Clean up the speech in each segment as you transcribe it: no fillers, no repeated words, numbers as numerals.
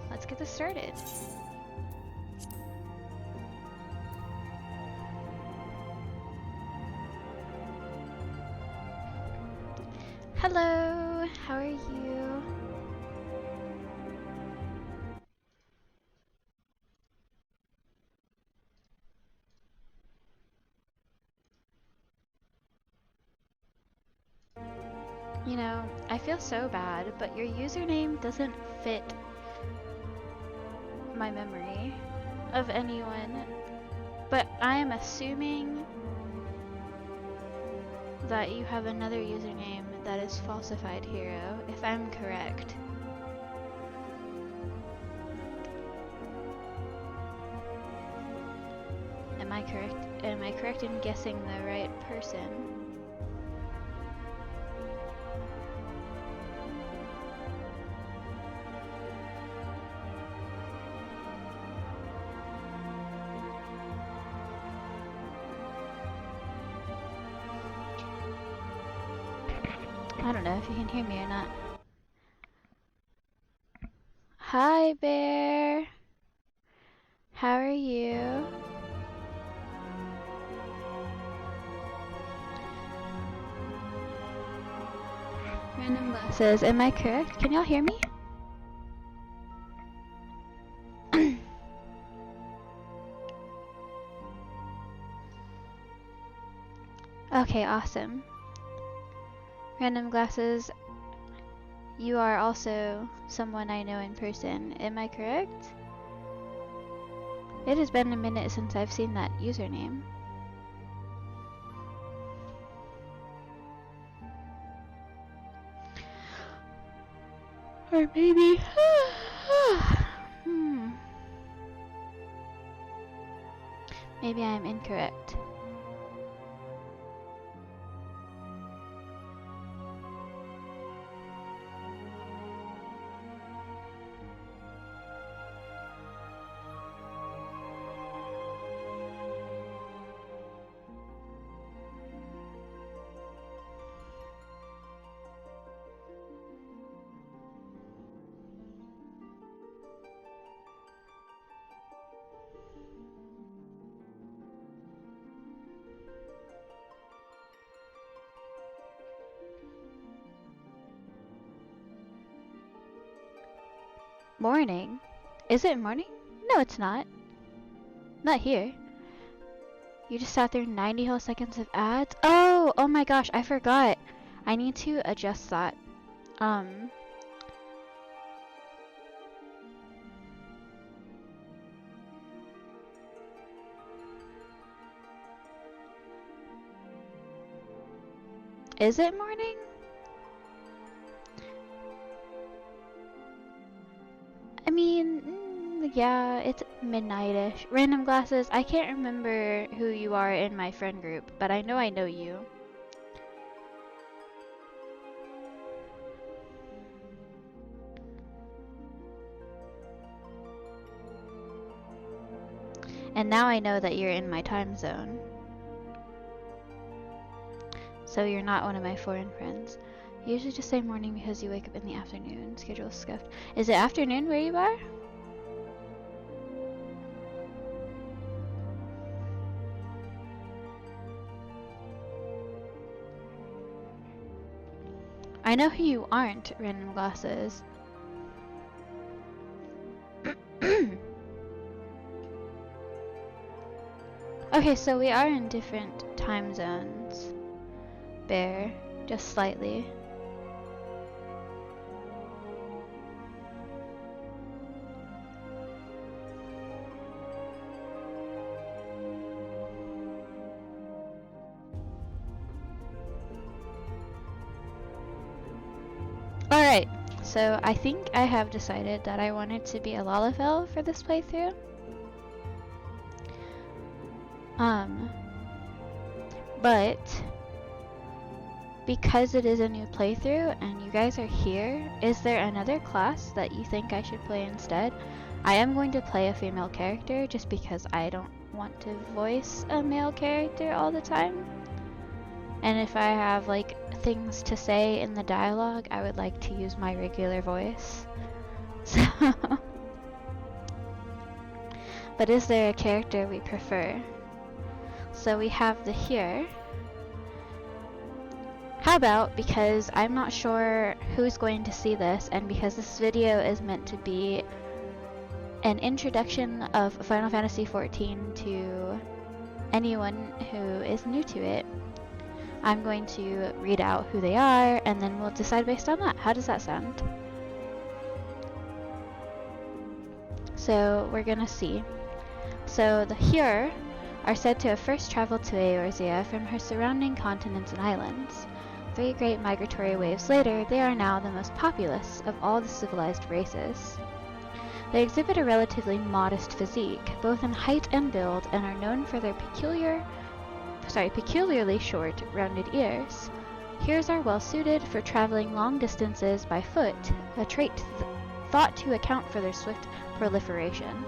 Let's get this started. Hello, how are you? You know, I feel so bad, but your username doesn't fit my memory of anyone. But I am assuming that you have another username that is falsified hero, if I'm correct. Am I correct in guessing the right person? I don't know if you can hear me or not. Hi, Bear. How are you? Random glasses. Am I correct? Can y'all hear me? Okay, awesome. Random glasses. You are also someone I know in person. Am I correct? It has been a minute since I've seen that username. Or maybe... Maybe I'm incorrect. Morning? Is it morning? No, it's not. Not here. You just sat through 90 whole seconds of ads? Oh my gosh, I forgot. I need to adjust that. Is it morning? I mean, yeah, it's midnight-ish. Random glasses, I can't remember who you are in my friend group, but I know you. And now I know that you're in my time zone. So you're not one of my foreign friends. You usually just say morning because you wake up in the afternoon. Schedule scuffed. Is it afternoon where you are? I know who you aren't, random glasses. Okay, so we are in different time zones. Bear, just slightly. Alright, so I think I have decided that I wanted to be a Lalafell for this playthrough. But because it is a new playthrough and you guys are here, is there another class that you think I should play instead? I am going to play a female character just because I don't want to voice a male character all the time. And if I have like things to say in the dialogue, I would like to use my regular voice. So, but is there a character we prefer? So we have the here. How about, because I'm not sure who's going to see this, and because this video is meant to be an introduction of Final Fantasy XIV to anyone who is new to it, I'm going to read out who they are, and then we'll decide based on that. How does that sound? So we're gonna see. So the here are said to have first traveled to Eorzea from her surrounding continents and islands. 3 great migratory waves later, they are now the most populous of all the civilized races. They exhibit a relatively modest physique, both in height and build, and are known for their peculiarly short, rounded ears. Here's are well suited for traveling long distances by foot, a trait thought to account for their swift proliferation.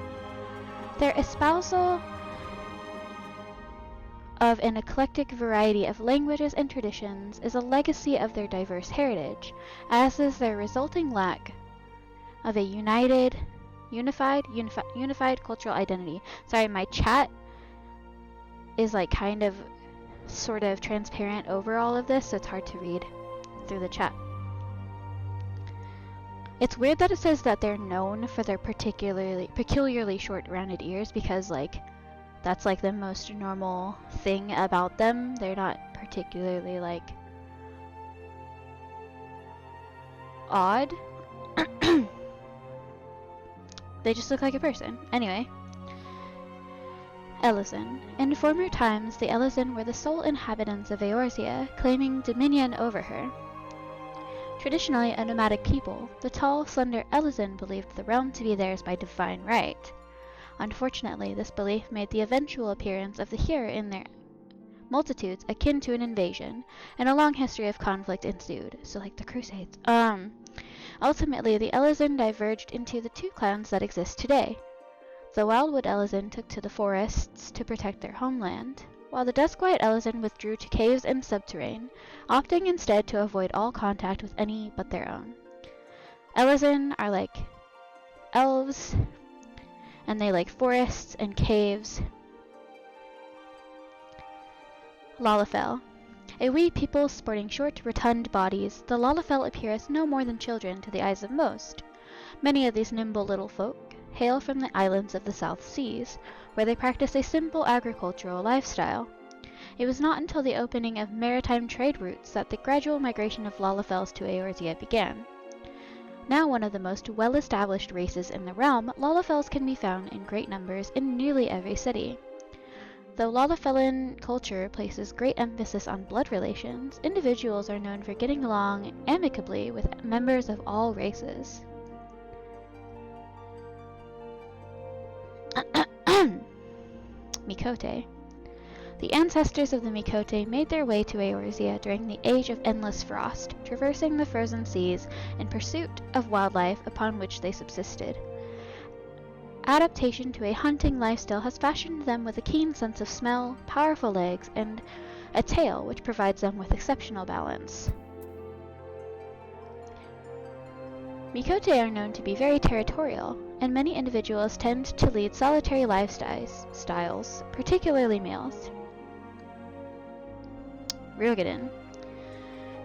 Their espousal of an eclectic variety of languages and traditions is a legacy of their diverse heritage, as is their resulting lack of a unified cultural identity. Sorry, my chat is like kind of sort of transparent over all of this, so it's hard to read through the chat. It's weird that it says that they're known for their peculiarly short rounded ears, because like that's like the most normal thing about them. They're not particularly like odd. They just look like a person. Anyway. Ellison. In former times, the Ellison were the sole inhabitants of Eorzea, claiming dominion over her. Traditionally a nomadic people, the tall, slender Ellison believed the realm to be theirs by divine right. Unfortunately, this belief made the eventual appearance of the here in their multitudes akin to an invasion, and a long history of conflict ensued. So like the Crusades. Ultimately, the Ellison diverged into the 2 clans that exist today. The Wildwood Ellison took to the forests to protect their homeland, while the Duskwhite Ellison withdrew to caves and subterrane, opting instead to avoid all contact with any but their own. Ellison are like elves, and they like forests and caves. Lalafell. A wee people sporting short, rotund bodies, the Lalafell appear as no more than children to the eyes of most. Many of these nimble little folk hail from the islands of the South Seas, where they practice a simple agricultural lifestyle. It was not until the opening of maritime trade routes that the gradual migration of Lalafells to Eorzea began. Now one of the most well-established races in the realm, Lalafells can be found in great numbers in nearly every city. Though Lalafellan culture places great emphasis on blood relations, individuals are known for getting along amicably with members of all races. Mikote. The ancestors of the Mikote made their way to Eorzea during the Age of Endless Frost, traversing the frozen seas in pursuit of wildlife upon which they subsisted. Adaptation to a hunting lifestyle has fashioned them with a keen sense of smell, powerful legs, and a tail which provides them with exceptional balance. Mikote are known to be very territorial, and many individuals tend to lead solitary lifestyles, particularly males. Roegadyn.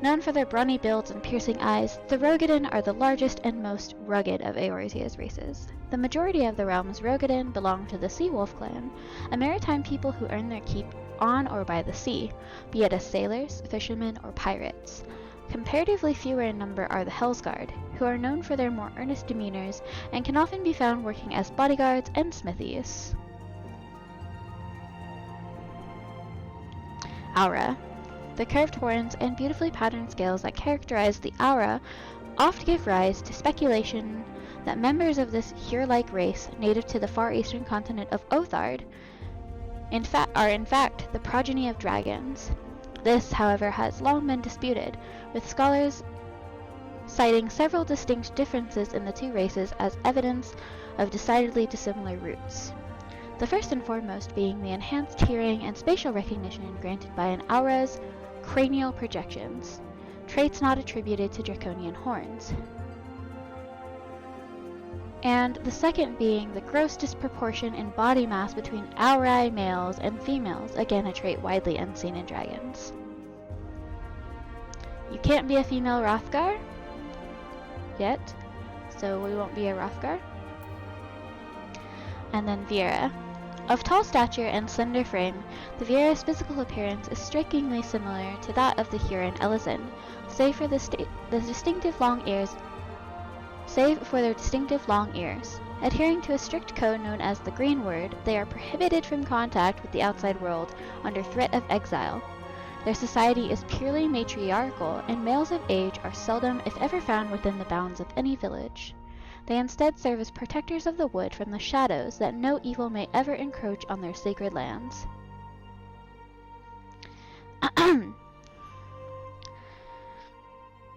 Known for their brawny builds and piercing eyes, the Roegadyn are the largest and most rugged of Eorzea's races. The majority of the realm's Roegadyn belong to the Seawolf clan, a maritime people who earn their keep on or by the sea, be it as sailors, fishermen, or pirates. Comparatively fewer in number are the Hellsguard, who are known for their more earnest demeanors and can often be found working as bodyguards and smithies. Aura. The curved horns and beautifully patterned scales that characterize the aura oft give rise to speculation that members of this Hyr-like race, native to the far eastern continent of Othard, are in fact the progeny of dragons. This, however, has long been disputed, with scholars citing several distinct differences in the 2 races as evidence of decidedly dissimilar roots. The first and foremost being the enhanced hearing and spatial recognition granted by an aura's cranial projections, traits not attributed to draconian horns. And the second being the gross disproportion in body mass between auri males and females, again a trait widely unseen in dragons. You can't be a female Hrothgar yet, so we won't be a Hrothgar. And then Vera. Of tall stature and slender frame, the Vera's physical appearance is strikingly similar to that of the Huron Ellison, save for their distinctive long ears. Adhering to a strict code known as the Green Word, they are prohibited from contact with the outside world under threat of exile. Their society is purely matriarchal, and males of age are seldom, if ever, found within the bounds of any village. They instead serve as protectors of the wood from the shadows, that no evil may ever encroach on their sacred lands.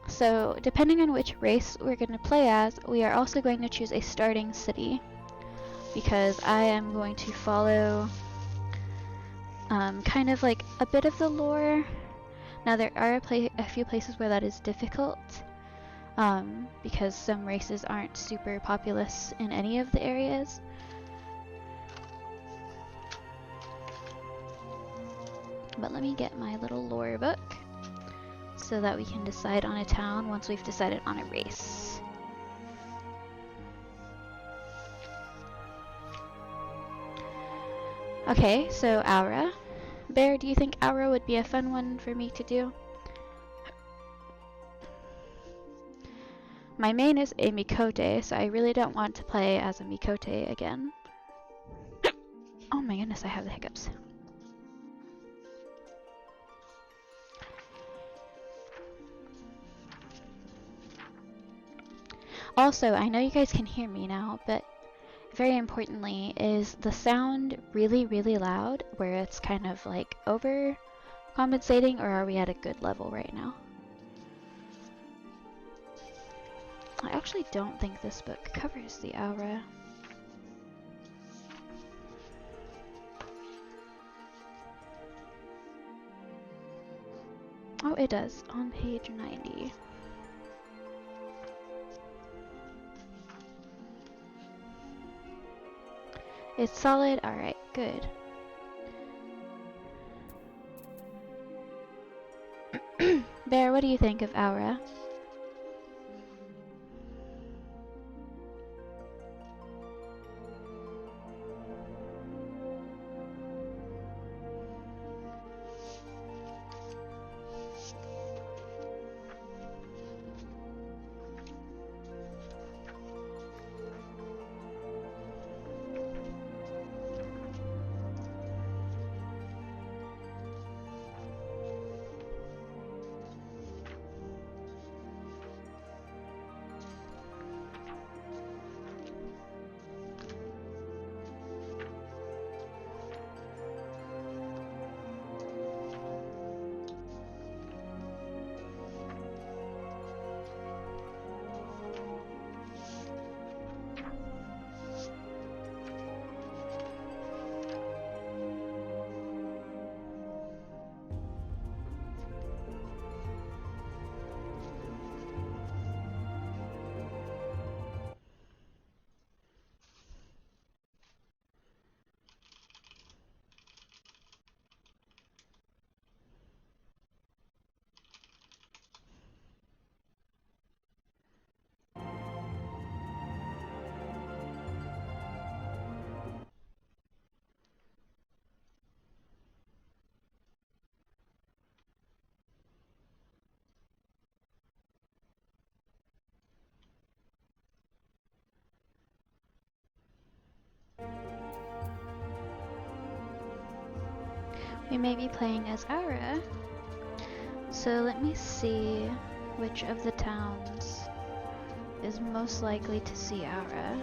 So, depending on which race we're going to play as, we are also going to choose a starting city, because I am going to follow kind of like a bit of the lore. Now there are a few places where that is difficult, because some races aren't super populous in any of the areas. But let me get my little lore book so that we can decide on a town once we've decided on a race. Okay, so Aura. Bear, do you think Aura would be a fun one for me to do? My main is a Mikote, so I really don't want to play as a Mikote again. Oh my goodness, I have the hiccups. Also, I know you guys can hear me now, but very importantly, is the sound really, really loud, where it's kind of like overcompensating, or are we at a good level right now? I actually don't think this book covers the aura. Oh, it does, on page 90. It's solid? Alright, good. Bear, what do you think of Aura? We may be playing as Aura, so let me see which of the towns is most likely to see Aura.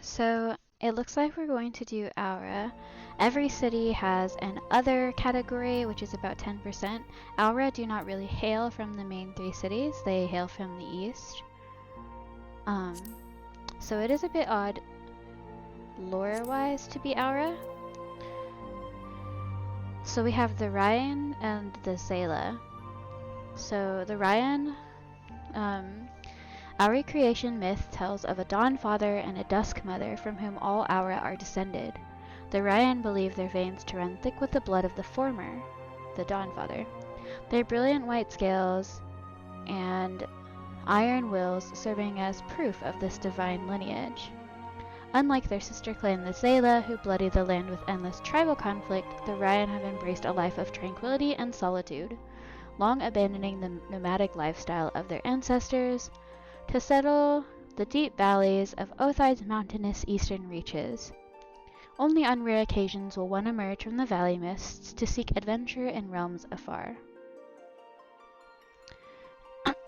So it looks like we're going to do Aura. Every city has an other category, which is about 10%. Aura do not really hail from the main 3 cities, they hail from the east. So it is a bit odd lore-wise to be Aura. So we have the Ryan and the Zayla. So the Ryan, our creation myth tells of a Dawn Father and a Dusk Mother from whom all Aura are descended. The Ryan believe their veins to run thick with the blood of the former, the Dawn Father. Their brilliant white scales and iron wills serving as proof of this divine lineage. Unlike their sister clan the Zayla, who bloody the land with endless tribal conflict, the Ryan have embraced a life of tranquility and solitude, long abandoning the nomadic lifestyle of their ancestors to settle the deep valleys of Othide's mountainous eastern reaches. Only on rare occasions will one emerge from the valley mists to seek adventure in realms afar.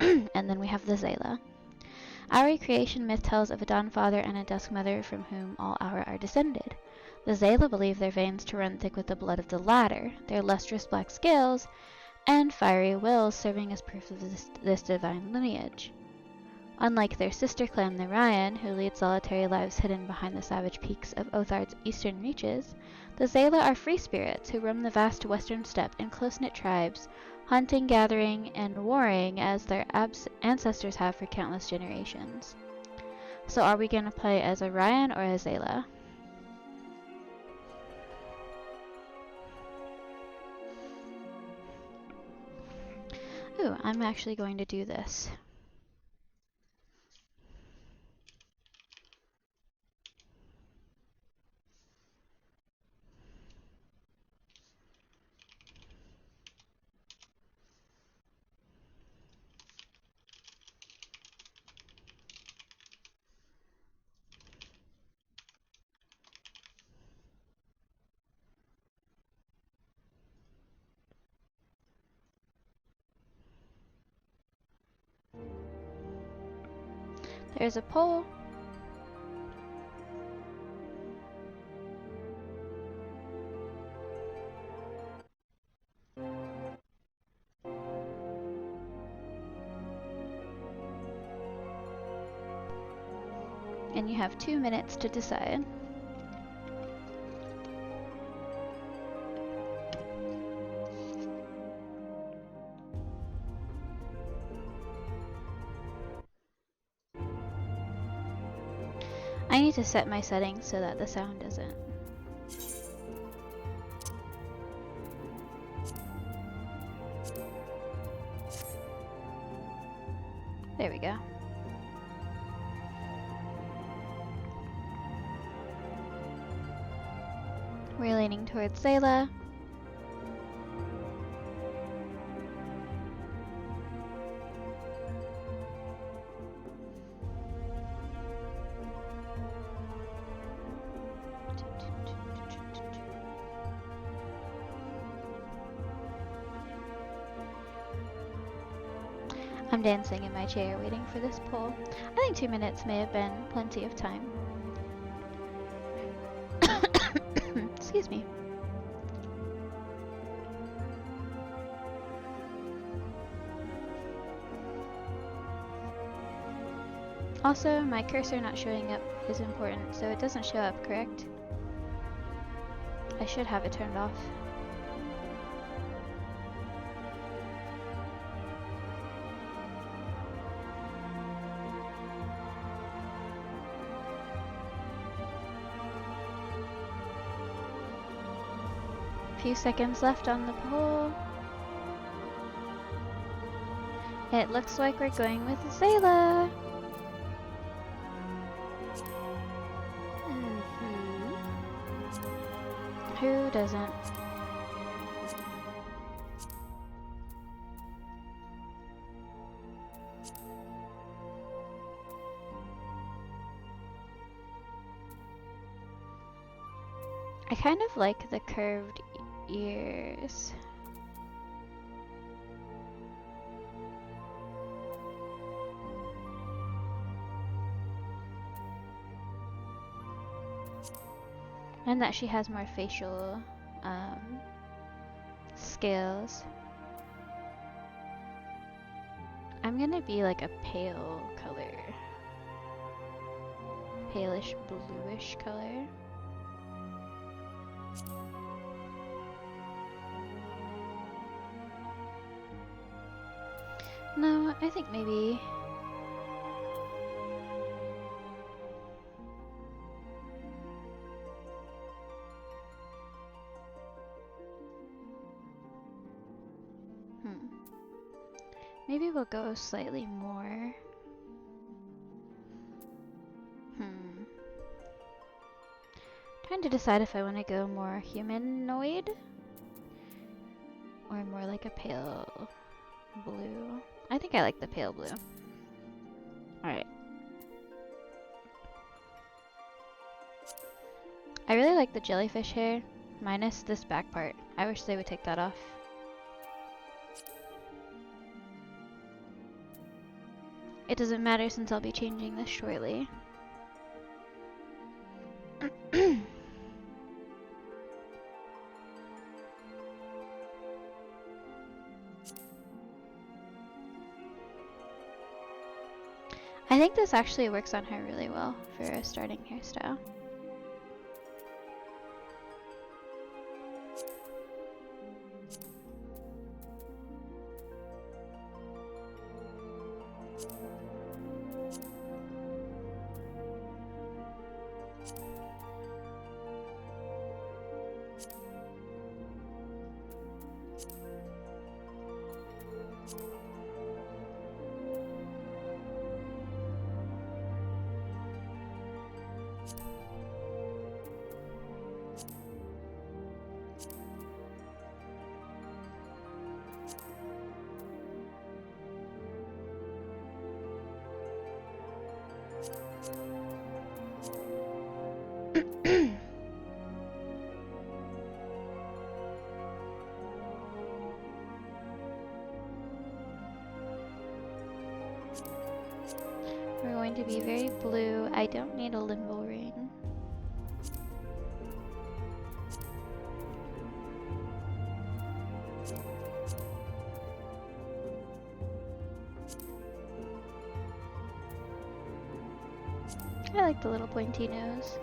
And then we have the Zayla. Our creation myth tells of a Dawn Father and a Dusk Mother from whom all Aura are descended. The Zayla believe their veins to run thick with the blood of the latter, their lustrous black scales and fiery wills serving as proof of this divine lineage. Unlike their sister clan the Ryan, who lead solitary lives hidden behind the savage peaks of Othar's eastern reaches, the Zayla are free spirits who roam the vast western steppe in close-knit tribes, hunting, gathering, and warring as their ancestors have for countless generations. So are we going to play as a Ryan or a Zayla? Ooh, I'm actually going to do this. There's a poll. And you have 2 minutes to decide. I need to set my settings so that the sound doesn't. There we go. We're leaning towards Zayla. I'm dancing in my chair waiting for this poll. I think 2 minutes may have been plenty of time. Excuse me. Also, my cursor not showing up is important, so it doesn't show up, correct? I should have it turned off. Few seconds left on the poll. It looks like we're going with Zayla. Who doesn't? I kind of like the curved ears. And that she has more facial scales. I'm gonna be like a pale color. Palish bluish color. No, I think maybe... Maybe we'll go slightly more... Trying to decide if I want to go more humanoid or more like a pale blue. I think I like the pale blue. Alright. I really like the jellyfish hair, minus this back part. I wish they would take that off. It doesn't matter since I'll be changing this shortly. I think this actually works on her really well for a starting hairstyle. We're going to be very blue. I don't need a limbo ring. I like the little pointy nose.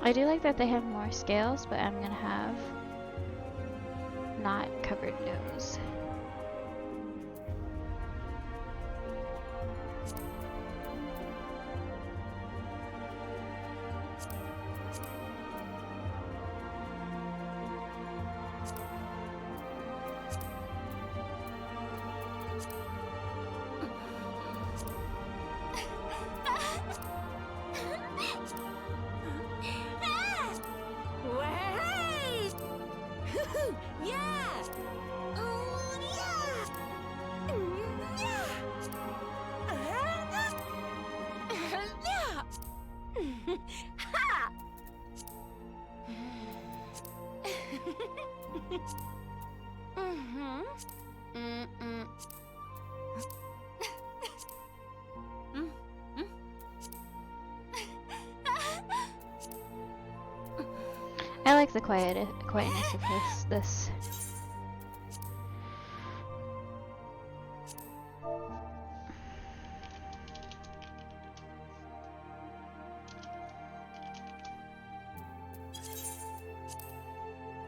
I do like that they have more scales, but I'm gonna have not covered nose. I like the quietness of this.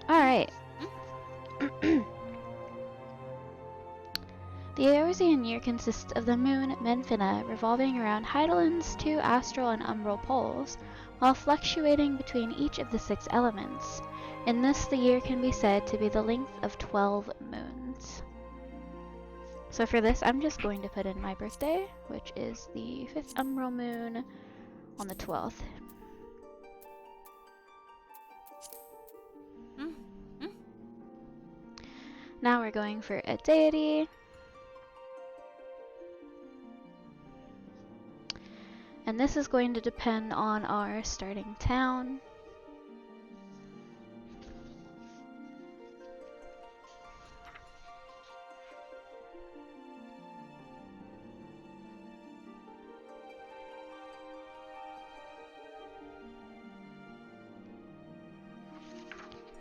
Alright. The Eorzean year consists of the moon Menphina revolving around Hydaelyn's 2 astral and umbral poles, while fluctuating between each of the 6 elements. In this, the year can be said to be the length of 12 moons. So for this, I'm just going to put in my birthday, which is the 5th umbral moon on the 12th. Now we're going for a deity. And this is going to depend on our starting town.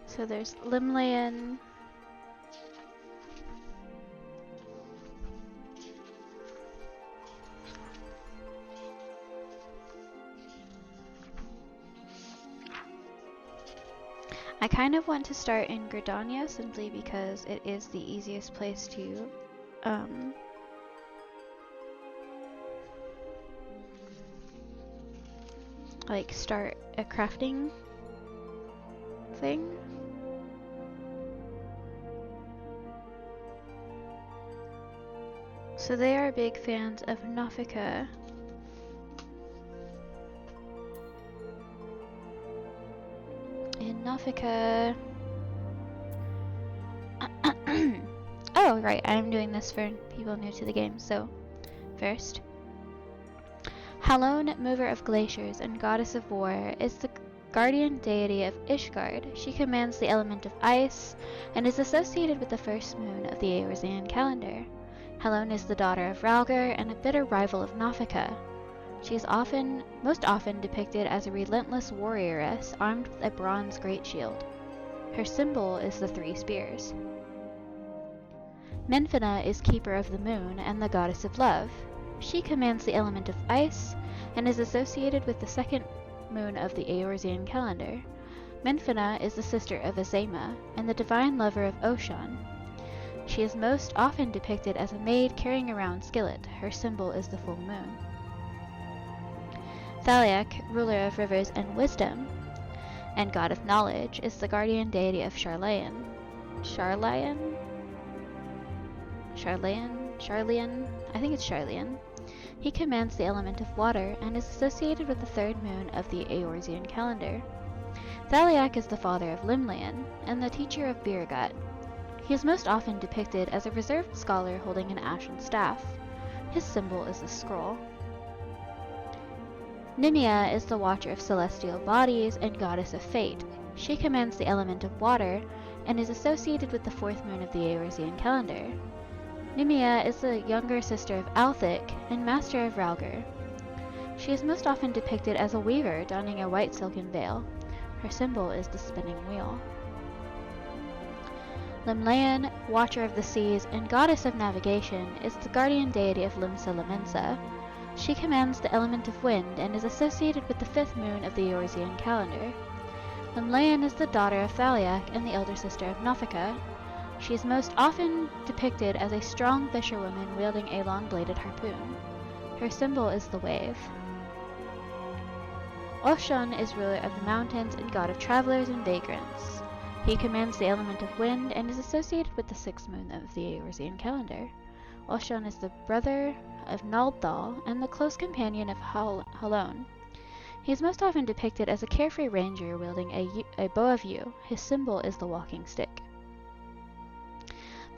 So there's Limlayan. I kind of want to start in Gridania simply because it is the easiest place to like start a crafting thing. So they are big fans of Nafika. In Nafika... Oh, right, I'm doing this for people new to the game, so... First. Halone, mover of glaciers and goddess of war, is the guardian deity of Ishgard. She commands the element of ice, and is associated with the first moon of the Eorzean calendar. Halone is the daughter of Rhalgr and a bitter rival of Nafika. She is most often depicted as a relentless warrioress armed with a bronze great shield. Her symbol is the 3 spears. Menphina is keeper of the moon and the goddess of love. She commands the element of ice and is associated with the second moon of the Eorzean calendar. Menphina is the sister of Azema and the divine lover of Oshan. She is most often depicted as a maid carrying around skillet. Her symbol is the full moon. Thaliak, ruler of rivers and wisdom, and god of knowledge, is the guardian deity of Sharlayan. Sharlayan? I think it's Sharlayan. He commands the element of water and is associated with the 3rd moon of the Eorzean calendar. Thaliak is the father of Limlayan and the teacher of Biragat. He is most often depicted as a reserved scholar holding an ashen staff. His symbol is the scroll. Nimia is the watcher of celestial bodies and goddess of fate. She commands the element of water and is associated with the 4th moon of the Eorzean calendar. Nimia is the younger sister of Althic and master of Rhalgr. She is most often depicted as a weaver donning a white silken veil. Her symbol is the spinning wheel. Limlayan, watcher of the seas and goddess of navigation, is the guardian deity of Limsa Lamensa. She commands the element of wind and is associated with the 5th moon of the Eorzean calendar. Limlayan is the daughter of Thaliak and the elder sister of Nafika. She is most often depicted as a strong fisherwoman wielding a long-bladed harpoon. Her symbol is the wave. Oshan is ruler of the mountains and god of travelers and vagrants. He commands the element of wind and is associated with the 6th moon of the Eorzean calendar. Oshan is the brother of Naldal and the close companion of Halone. He is most often depicted as a carefree ranger wielding a bow of yew. His symbol is the walking stick.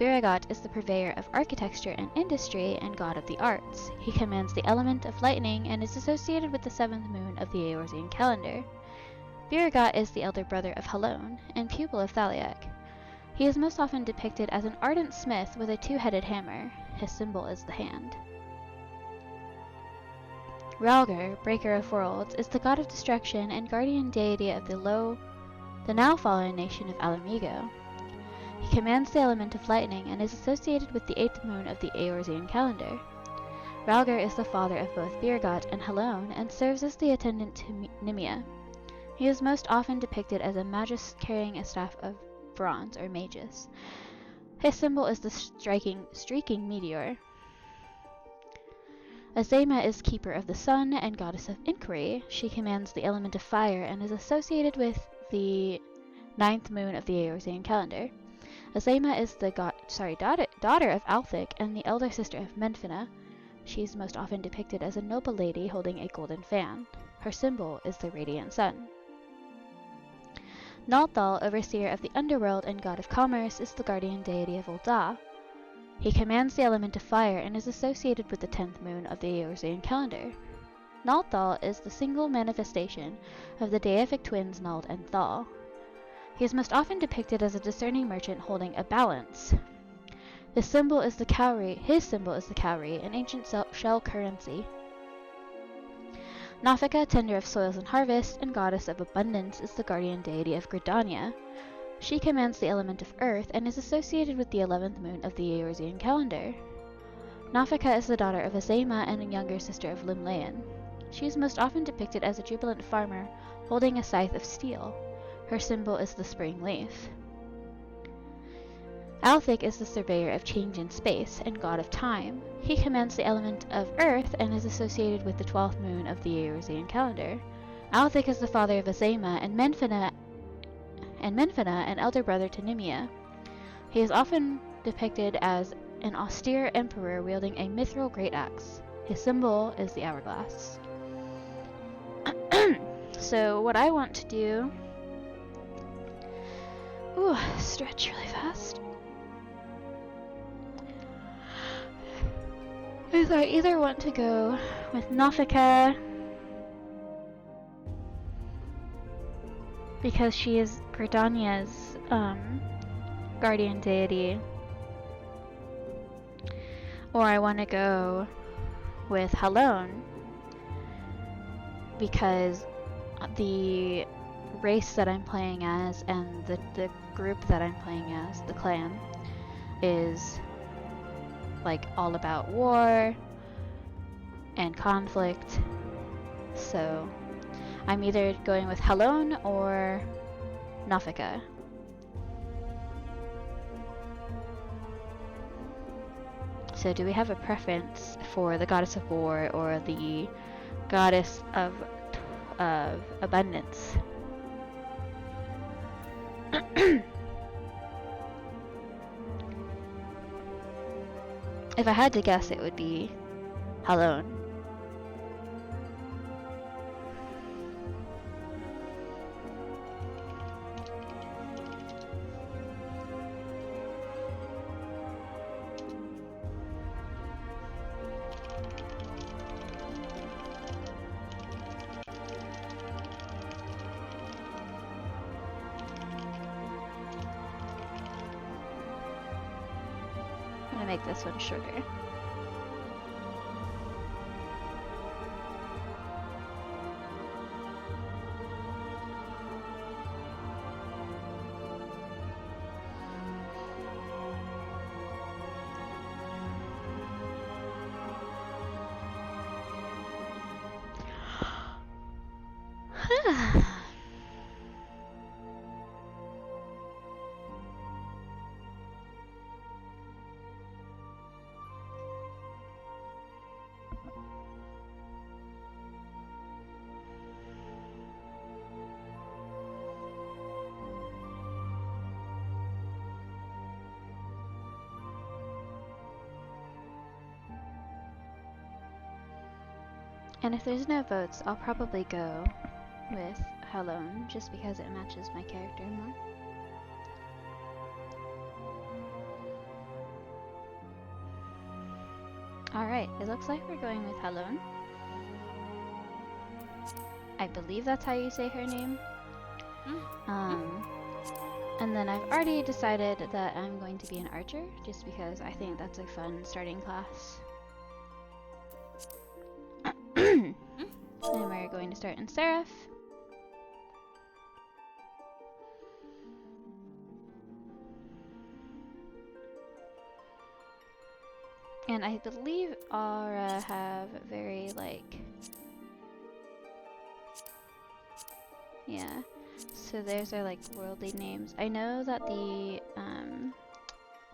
Biragat is the purveyor of architecture and industry and god of the arts. He commands the element of lightning and is associated with the 7th moon of the Eorzean calendar. Biragat is the elder brother of Halone and pupil of Thaliak. He is most often depicted as an ardent smith with a 2-headed hammer. His symbol is the hand. Rhalgr, breaker of worlds, is the god of destruction and guardian deity of the now fallen nation of Alamigo. He commands the element of lightning and is associated with the 8th moon of the Eorzean calendar. Rhalgr is the father of both Biragat and Halone and serves as the attendant to Nimia. He is most often depicted as a magus carrying a staff of bronze or magus. His symbol is the streaking meteor. Azema is keeper of the sun and goddess of inquiry. She commands the element of fire and is associated with the 9th moon of the Eorzean calendar. Azema is the daughter of Althic and the elder sister of Menphina. She is most often depicted as a noble lady holding a golden fan. Her symbol is the radiant sun. Nalthal, overseer of the underworld and god of commerce, is the guardian deity of Ul'dah. He commands the element of fire and is associated with the 10th moon of the Eorzean calendar. Nalthal is the single manifestation of the deific twins Nald and Thal. He is most often depicted as a discerning merchant holding a balance. His symbol is the cowrie, an ancient shell currency. Nafika, tender of soils and harvest, and goddess of abundance, is the guardian deity of Gridania. She commands the element of earth and is associated with the 11th moon of the Eorzean calendar. Nafika is the daughter of Azema and a younger sister of Limlaean. She is most often depicted as a jubilant farmer holding a scythe of steel. Her symbol is the spring leaf. Althic is the surveyor of change in space and god of time. He commands the element of earth and is associated with the 12th moon of the Eorzean calendar. Althic is the father of Azema and Menphina, an elder brother to Nimia. He is often depicted as an austere emperor wielding a mithril great axe. His symbol is the hourglass. So what I want to do... Ooh, stretch really fast. Is I either want to go with Nafika because she is Gridania's guardian deity, or I want to go with Halone because the race that I'm playing as and the group that I'm playing as, the clan, is like all about war and conflict. So I'm either going with Halone or Nafika. So do we have a preference for the goddess of war or the goddess of abundance? If I had to guess, it would be Halone. Make this one shorter. And if there's no votes, I'll probably go with Halone, just because it matches my character more. Alright, it looks like we're going with Halone. I believe that's how you say her name. And then I've already decided that I'm going to be an archer, just because I think that's a fun starting class. And we're going to start in Seraph. And I believe Aura have very, like... Yeah. So those are, like, worldly names. I know that the,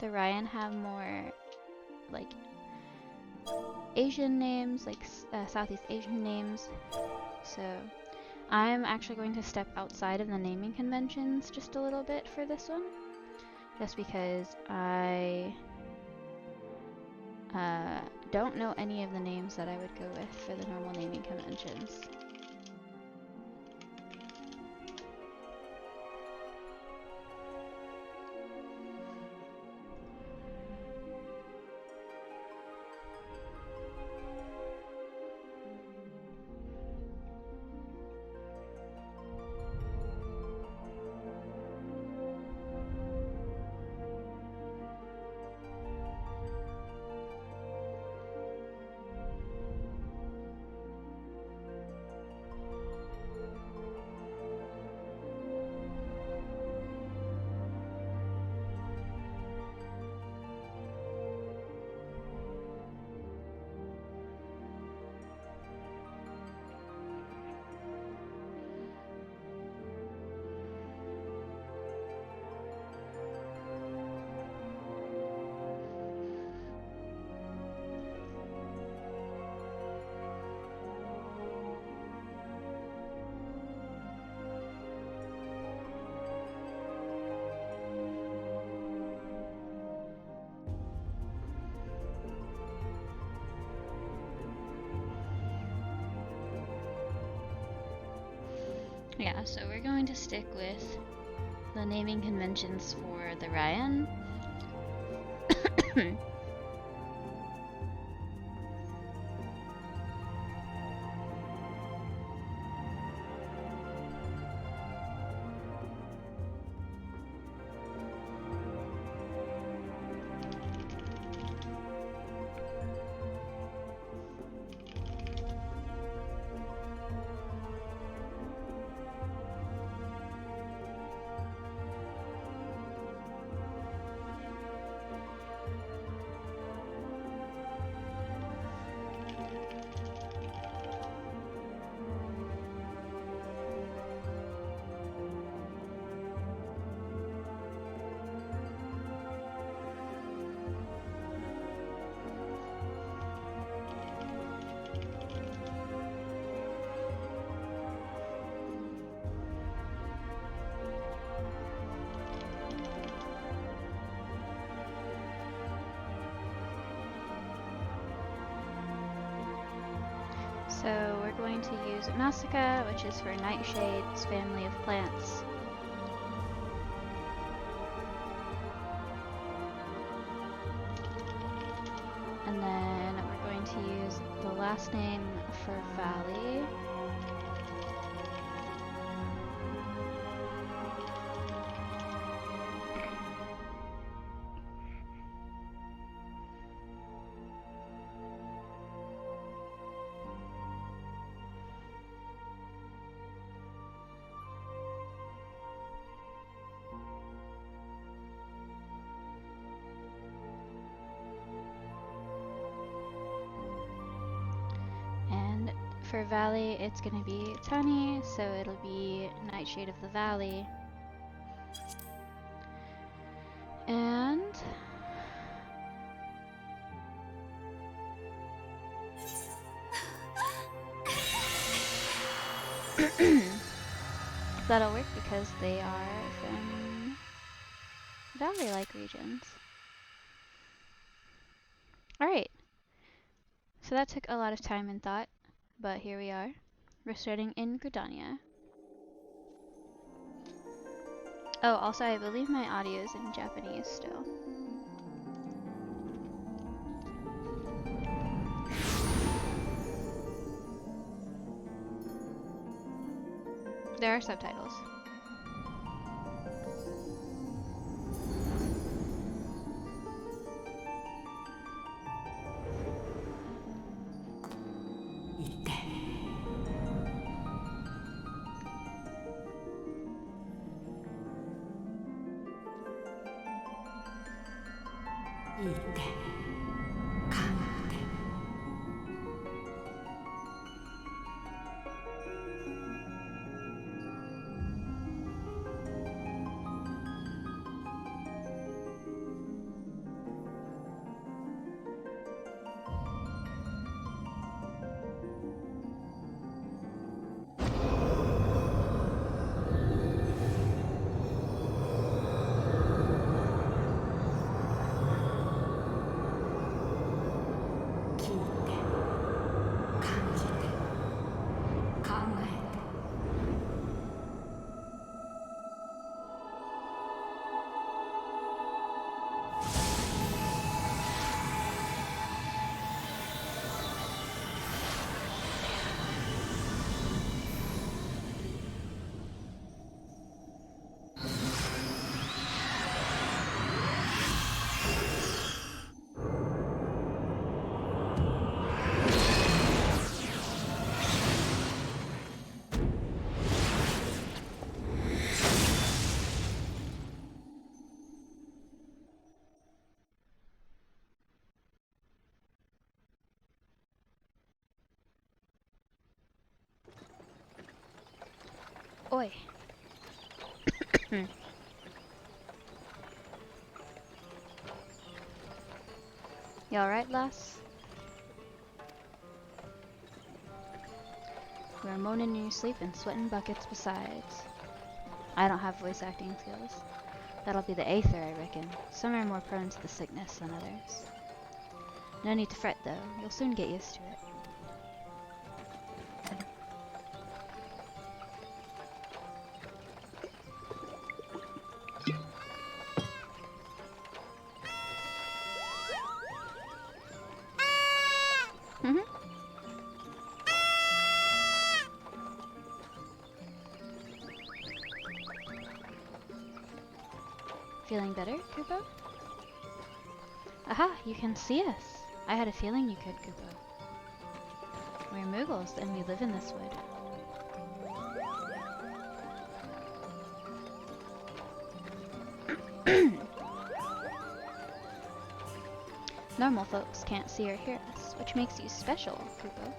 the Ryan have more like Asian names, like Southeast Asian names. So I'm actually going to step outside of the naming conventions just a little bit for this one, just because I don't know any of the names that I would go with for the normal naming conventions. Yeah, so we're going to stick with the naming conventions for the Ryan. So we're going to use Nausicaa, which is for nightshades, family of plants. And then we're going to use the last name for Valley. For Valley, it's going to be Tani, so it'll be Nightshade of the Valley. And that'll work because they are from valley-like regions. Alright, so that took a lot of time and thought. But here we are. We're starting in Gridania. Oh, also I believe my audio is in Japanese still. There are subtitles. Oi. You alright, lass? We're moaning in your sleep and sweating buckets besides. I don't have voice acting skills. That'll be the Aether, I reckon. Some are more prone to the sickness than others. No need to fret, though. You'll soon get used to it. Feeling better, Kupo? Aha, you can see us. I had a feeling you could, Kupo. We're Moogles, and we live in this wood. Normal folks can't see or hear us, which makes you special, Kupo.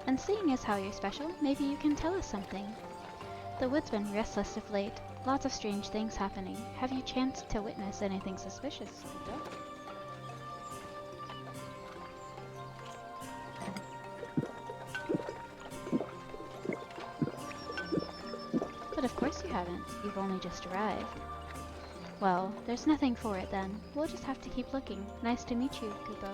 And seeing as how you're special, maybe you can tell us something. The wood's been restless of late. Lots of strange things happening. Have you chanced to witness anything suspicious, Kupo? But of course you haven't. You've only just arrived. Well, there's nothing for it then. We'll just have to keep looking. Nice to meet you, Kupo.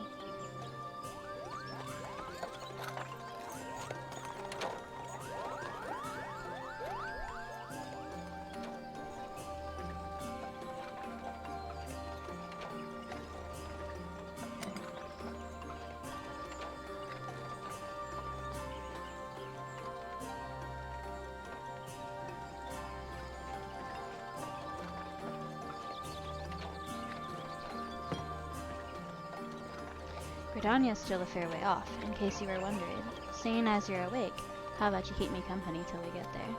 Gridania's still a fair way off, in case you were wondering. Seeing as you're awake, how about you keep me company till we get there?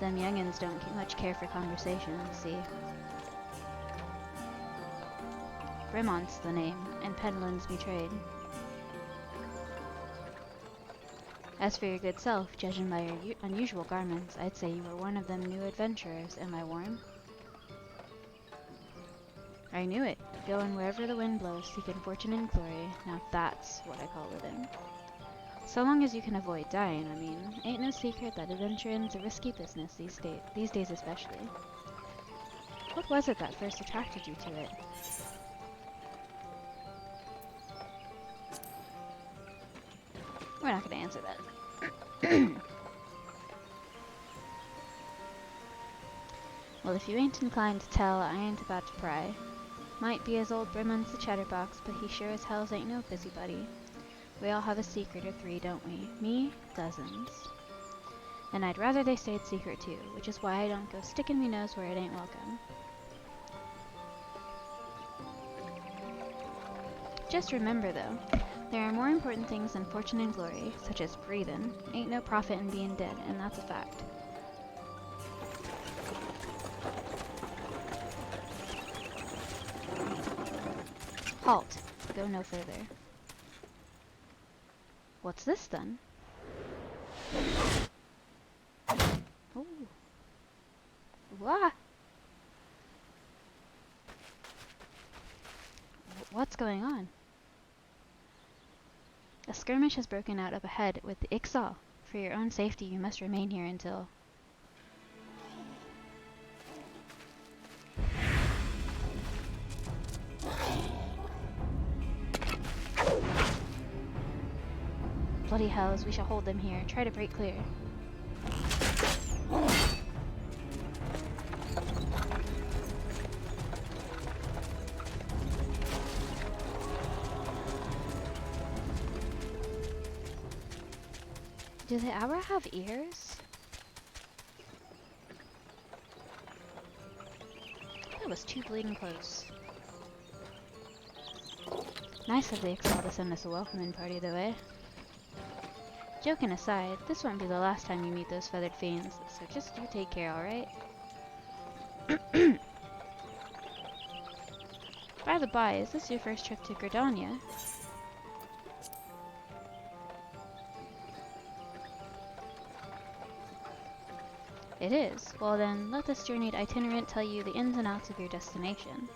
Them young'uns don't much care for conversation, see. Bremont's the name, and Penland's betrayed. As for your good self, judging by your unusual garments, I'd say you were one of them new adventurers, am I warm? I knew it. Going wherever the wind blows, seeking fortune and glory. Now that's what I call living. So long as you can avoid dying, I mean. Ain't no secret that adventuring's a risky business these days especially. What was it that first attracted you to it? We're not gonna answer that. Well, if you ain't inclined to tell, I ain't about to pry. Might be as old Bremon's the chatterbox, but he sure as hells ain't no busybody. We all have a secret or three, don't we? Me? Dozens. And I'd rather they stayed secret too, which is why I don't go sticking me nose where it ain't welcome. Just remember, though, there are more important things than fortune and glory, such as breathing. Ain't no profit in being dead, and that's a fact. Halt. Go no further. What's this then? Ooh. Wah! What's going on? A skirmish has broken out up ahead with the Ixal. For your own safety, you must remain here until... Bloody hells, we shall hold them here. Try to break clear. Do the Aura have ears? That was too bleeding close. Nice of the Ixal to send us a welcoming party, though, eh? Joking aside, this won't be the last time you meet those feathered fiends, so just you take care, alright? By the by, is this your first trip to Gridania? It is. Well then, let this journeyed itinerant tell you the ins and outs of your destination.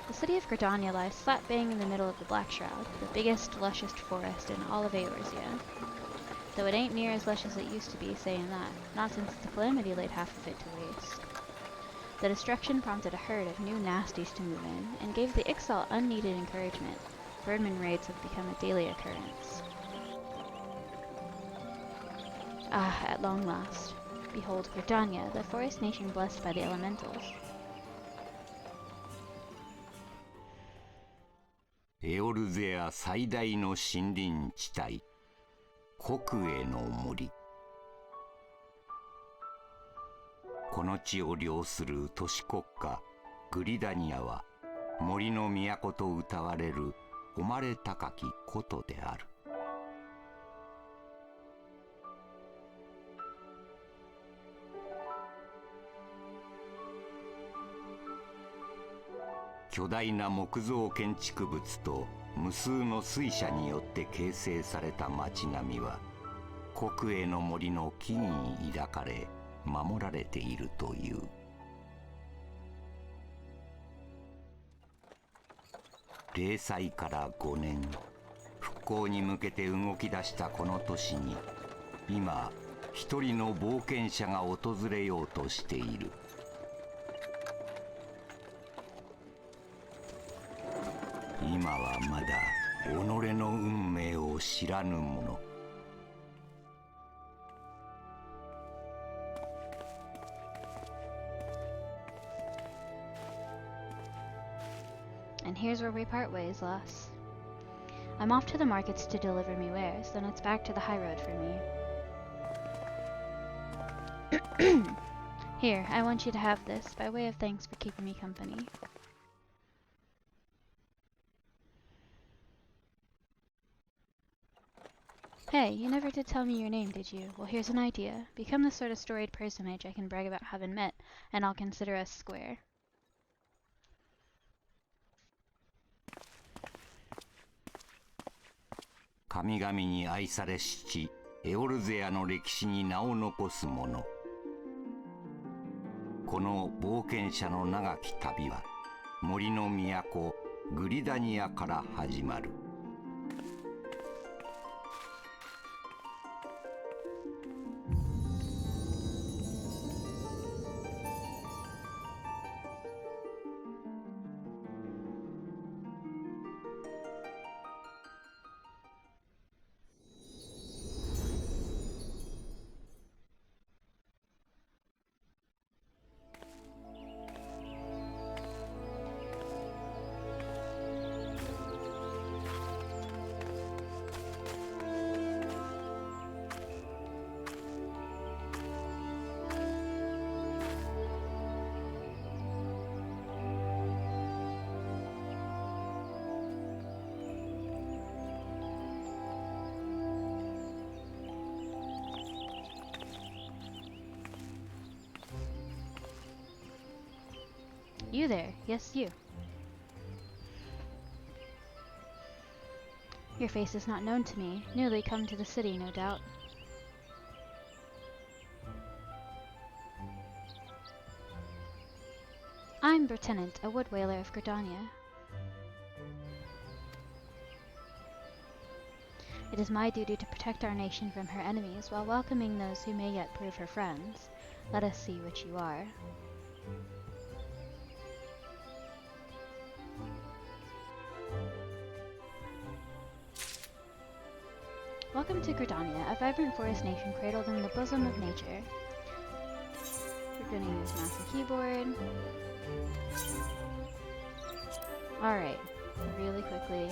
The city of Gridania lies slap bang in the middle of the Black Shroud, the biggest, lushest forest in all of Eorzea. Though it ain't near as lush as it used to be, saying that, not since the Calamity laid half of it to waste. The destruction prompted a herd of new nasties to move in, and gave the Ixal unneeded encouragement. Birdman raids have become a daily occurrence. Ah, at long last. Behold Gridania, the forest nation blessed by the elementals. エオルゼア最大の森林地帯、国営の森。この地を領する都市国家グリダニアは森の都と謳われる誉れ高き古都である。巨大な木造建築物と無数の水車によって形成された街並みは国営の森の木々に抱かれ守られているという。零災から5年、復興に向けて動き出したこの年に今一人の冒険者が訪れようとしている。今はまだ己の運命を知らぬ者。And here's where we part ways, lass. I'm off to the markets to deliver me wares, then it's back to the high road for me. Here, I want you to have this, by way of thanks for keeping me company. Hey, you never did tell me your name, did you? Well, here's an idea. Become the sort of storied personage I can brag about having met, and I'll consider us square. Kami gamiに愛されし地、エオルゼアの歴史に名を残す者。この冒険者の長き旅は、森の都、グリダニアから始まる。You there, yes you. Your face is not known to me, newly come to the city, no doubt. I'm Bertenant, a wood whaler of Gridania. It is my duty to protect our nation from her enemies while welcoming those who may yet prove her friends. Let us see which you are. Welcome to Gridania, a vibrant forest nation cradled in the bosom of nature. We're gonna use mouse and keyboard. Alright, really quickly.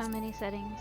So many settings.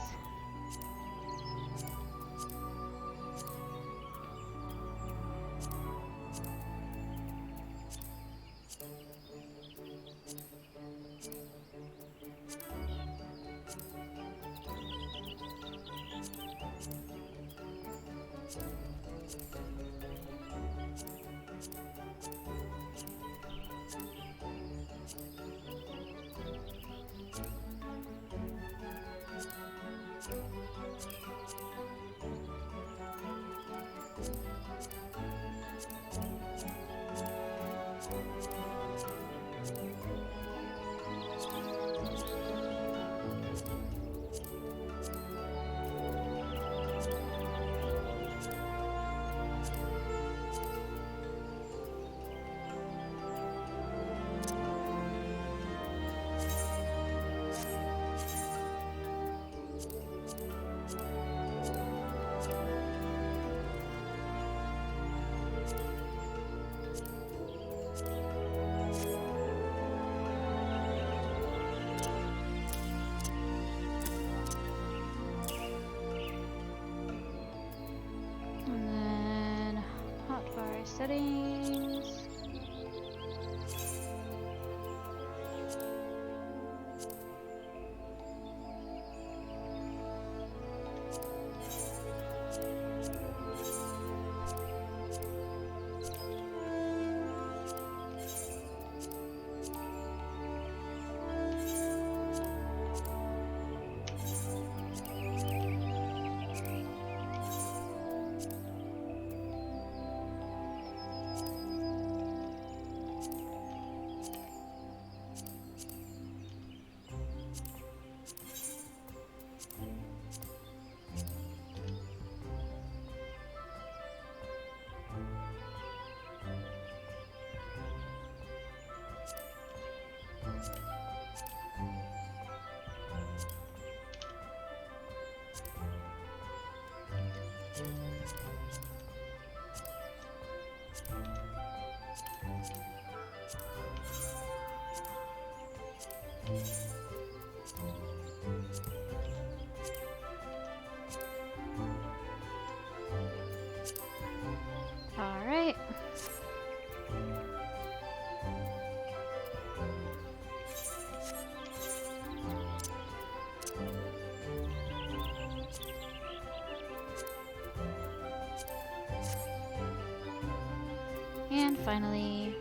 And then hotbar settings. Alright. And finally,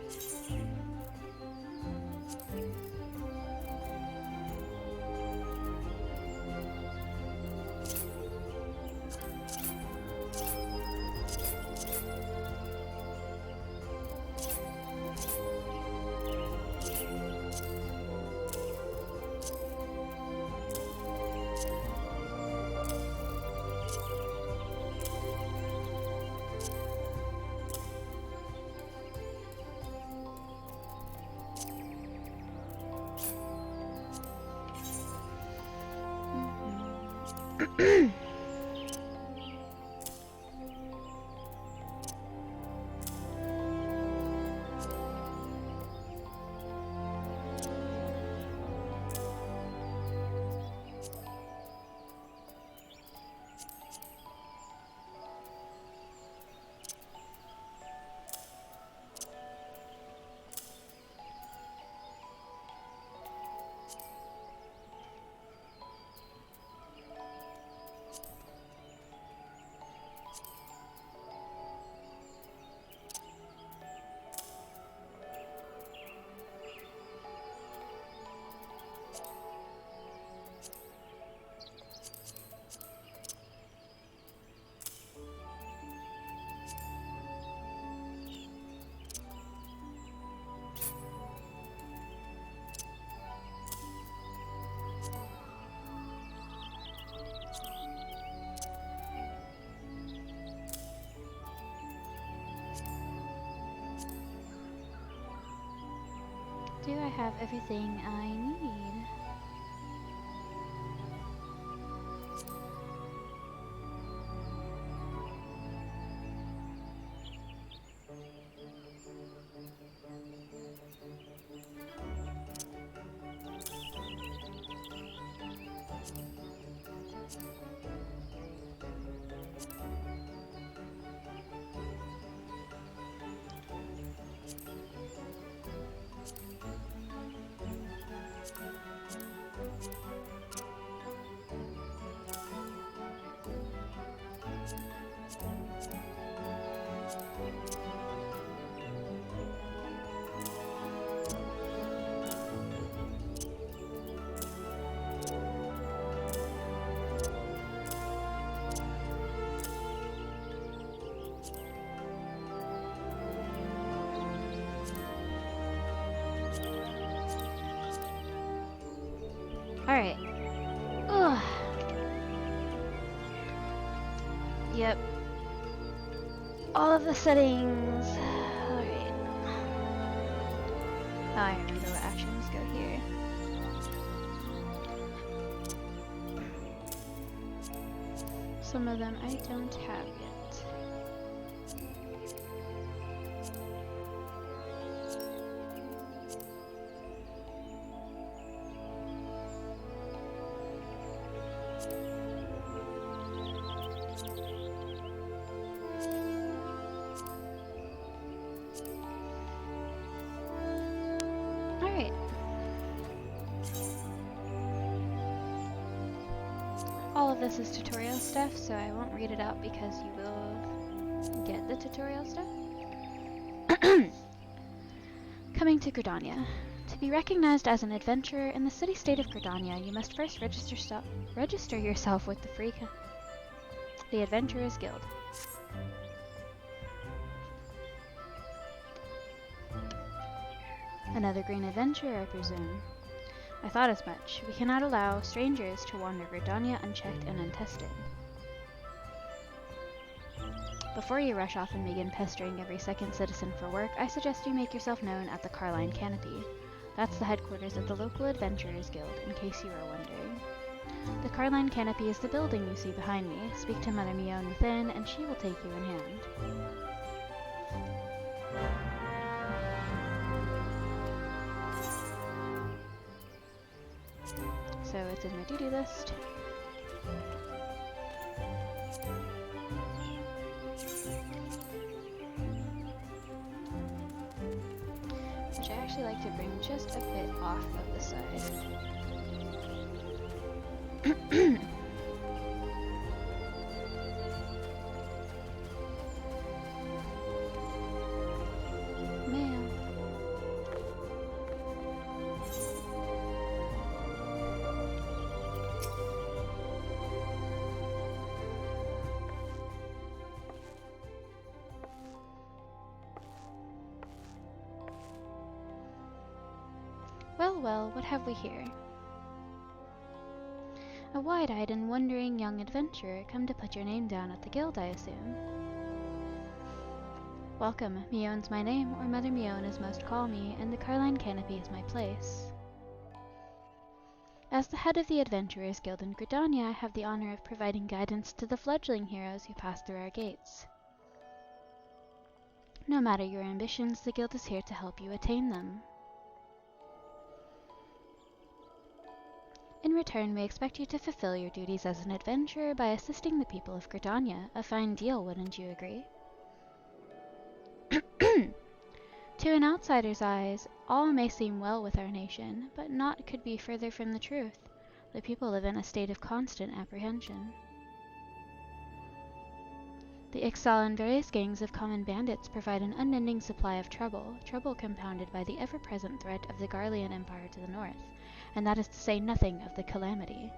do I have everything I need? Alright. Ugh. Yep. All of the settings. Alright. Now I remember what actions go here. Some of them I don't have yet. Alright. All of this is tutorial stuff, so I won't read it out because you will get the tutorial stuff. Coming to Gridania. To be recognized as an adventurer in the city-state of Gridania, you must first register yourself with the Adventurers Guild. Another green adventure, I presume. I thought as much. We cannot allow strangers to wander Gridania unchecked and untested. Before you rush off and begin pestering every second citizen for work, I suggest you make yourself known at the Carline Canopy. That's the headquarters of the local Adventurers Guild, in case you were wondering. The Carline Canopy is the building you see behind me. Speak to Mother Mion within, and she will take you in hand. so it's in my duty list. Which I actually like to bring just a bit off of the side. Mail. Well, well, what have we here? A wide-eyed and wondering young adventurer, come to put your name down at the guild, I assume. Welcome. Mion's my name, or Mother Mion as most call me, and the Carline Canopy is my place. As the head of the Adventurers Guild in Gridania, I have the honor of providing guidance to the fledgling heroes who pass through our gates. No matter your ambitions, the guild is here to help you attain them. In return, we expect you to fulfill your duties as an adventurer by assisting the people of Gridania. A fine deal, wouldn't you agree? To an outsider's eyes, all may seem well with our nation, but naught could be further from the truth. The people live in a state of constant apprehension. The Ixal and various gangs of common bandits provide an unending supply of trouble compounded by the ever-present threat of the Garlean Empire to the north, and that is to say nothing of the Calamity.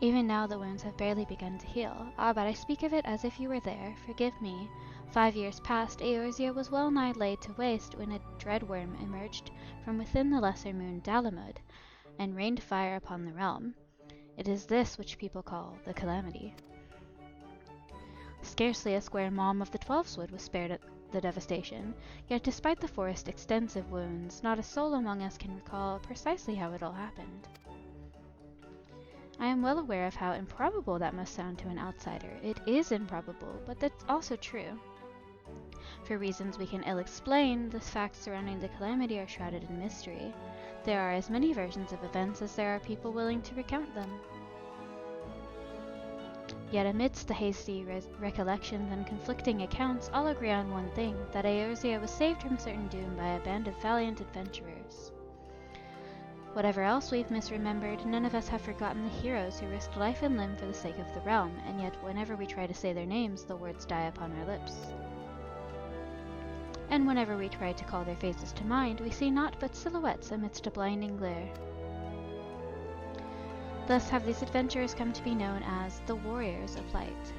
Even now the wounds have barely begun to heal. Ah, but I speak of it as if you were there. Forgive me. 5 years past, Eorzea was well nigh laid to waste when a dreadworm emerged from within the lesser moon Dalamud, and rained fire upon the realm. It is this which people call the Calamity. Scarcely a square mom of the Twelveswood was spared at the devastation, yet despite the forest's extensive wounds, not a soul among us can recall precisely how it all happened. I am well aware of how improbable that must sound to an outsider. It is improbable, but that's also true. For reasons we can ill explain, the facts surrounding the Calamity are shrouded in mystery. There are as many versions of events as there are people willing to recount them. Yet amidst the hasty recollections and conflicting accounts, all agree on one thing, that Eorzea was saved from certain doom by a band of valiant adventurers. Whatever else we've misremembered, none of us have forgotten the heroes who risked life and limb for the sake of the realm, and yet whenever we try to say their names, the words die upon our lips. And whenever we try to call their faces to mind, we see naught but silhouettes amidst a blinding glare. Thus have these adventurers come to be known as the Warriors of Light.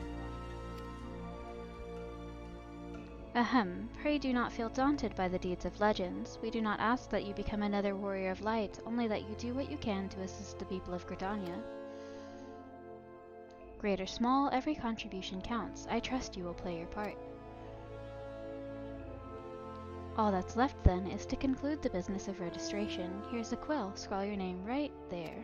Ahem, pray do not feel daunted by the deeds of legends. We do not ask that you become another Warrior of Light, only that you do what you can to assist the people of Gridania. Great or small, every contribution counts. I trust you will play your part. All that's left, then, is to conclude the business of registration. Here's a quill. Scrawl your name right there.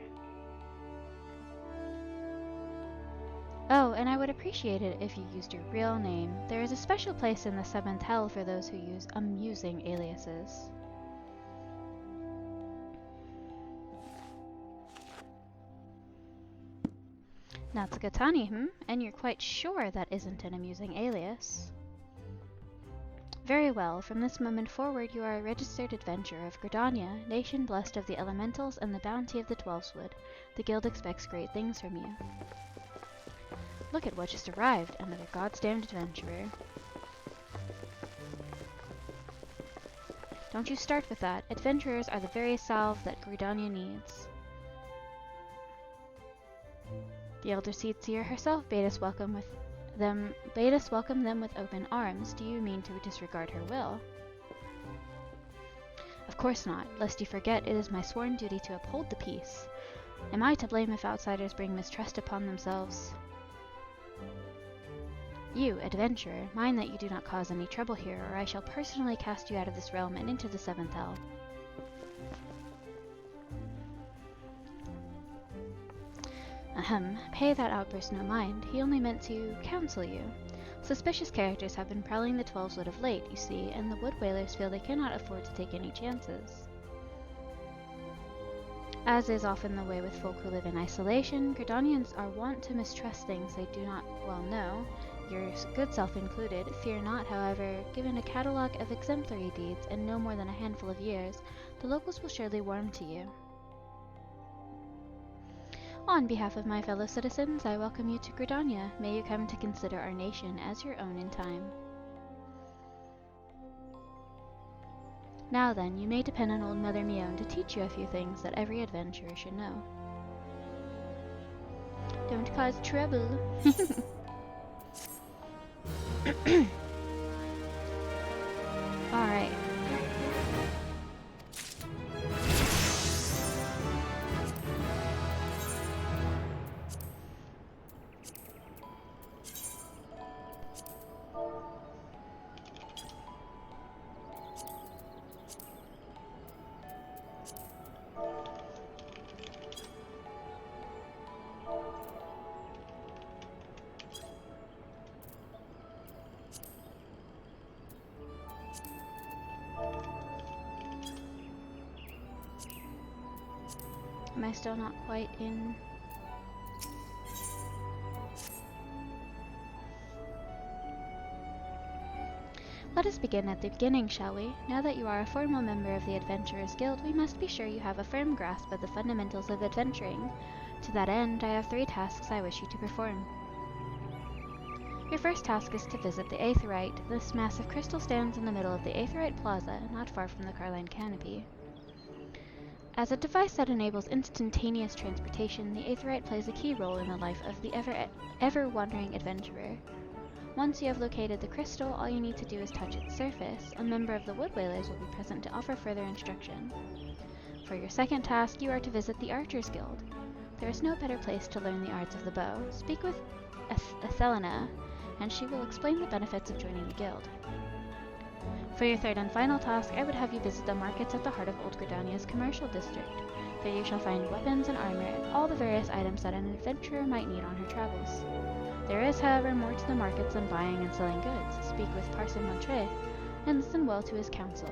Oh, and I would appreciate it if you used your real name. There is a special place in the 7th Hell for those who use amusing aliases. Natsugatani, And you're quite sure that isn't an amusing alias? Very well, from this moment forward you are a registered adventurer of Gridania, nation blessed of the elementals and the bounty of the Twelveswood. The guild expects great things from you. Look at what just arrived, another goddamned adventurer. Don't you start with that. Adventurers are the very salve that Gridania needs. The elder seer herself bade us welcome them with open arms. Do you mean to disregard her will? Of course not. Lest you forget, it is my sworn duty to uphold the peace. Am I to blame if outsiders bring mistrust upon themselves? You, adventurer, mind that you do not cause any trouble here, or I shall personally cast you out of this realm and into the 7th Hell. Pay that outburst no mind. He only meant to counsel you. Suspicious characters have been prowling the 12's of late, you see, and the Wood Whalers feel they cannot afford to take any chances. As is often the way with folk who live in isolation, Gridanians are wont to mistrust things they do not well know, your good self included. Fear not, however, given a catalogue of exemplary deeds and no more than a handful of years, the locals will surely warm to you. On behalf of my fellow citizens, I welcome you to Gridania. May you come to consider our nation as your own in time. Now then, you may depend on old Mother Mione to teach you a few things that every adventurer should know. Don't cause trouble. Alright. Am I still not quite in? Let us begin at the beginning, shall we? Now that you are a formal member of the Adventurers Guild, we must be sure you have a firm grasp of the fundamentals of adventuring. To that end, I have 3 tasks I wish you to perform. Your first task is to visit the Aetheryte. This massive crystal stands in the middle of the Aetheryte Plaza, not far from the Carline Canopy. As a device that enables instantaneous transportation, the Aetheryte plays a key role in the life of the ever-wandering adventurer. Once you have located the crystal, all you need to do is touch its surface. A member of the Wood Whalers will be present to offer further instruction. For your second task, you are to visit the Archers Guild. There is no better place to learn the arts of the bow. Speak with Athelina, and she will explain the benefits of joining the guild. For your third and final task, I would have you visit the markets at the heart of Old Gridania's commercial district. There you shall find weapons and armor, and all the various items that an adventurer might need on her travels. There is, however, more to the markets than buying and selling goods. Speak with Parson Montre, and listen well to his counsel.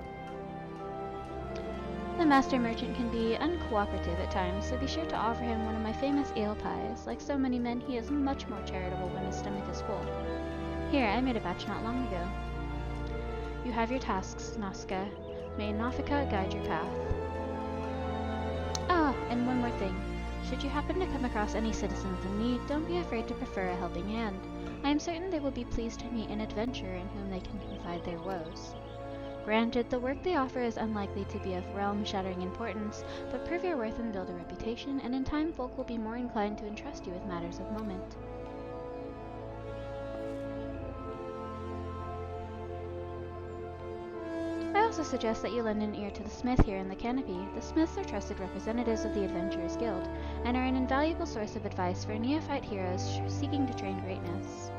The master merchant can be uncooperative at times, so be sure to offer him one of my famous ale pies. Like so many men, he is much more charitable when his stomach is full. Here, I made a batch not long ago. You have your tasks, Noska. May Nafika guide your path. Ah, and one more thing. Should you happen to come across any citizens in need, don't be afraid to prefer a helping hand. I am certain they will be pleased to meet an adventurer in whom they can confide their woes. Granted, the work they offer is unlikely to be of realm-shattering importance, but prove your worth and build a reputation, and in time folk will be more inclined to entrust you with matters of moment. I also suggest that you lend an ear to the smith here in the Canopy. The smiths are trusted representatives of the Adventurers Guild, and are an invaluable source of advice for neophyte heroes seeking to train greatness.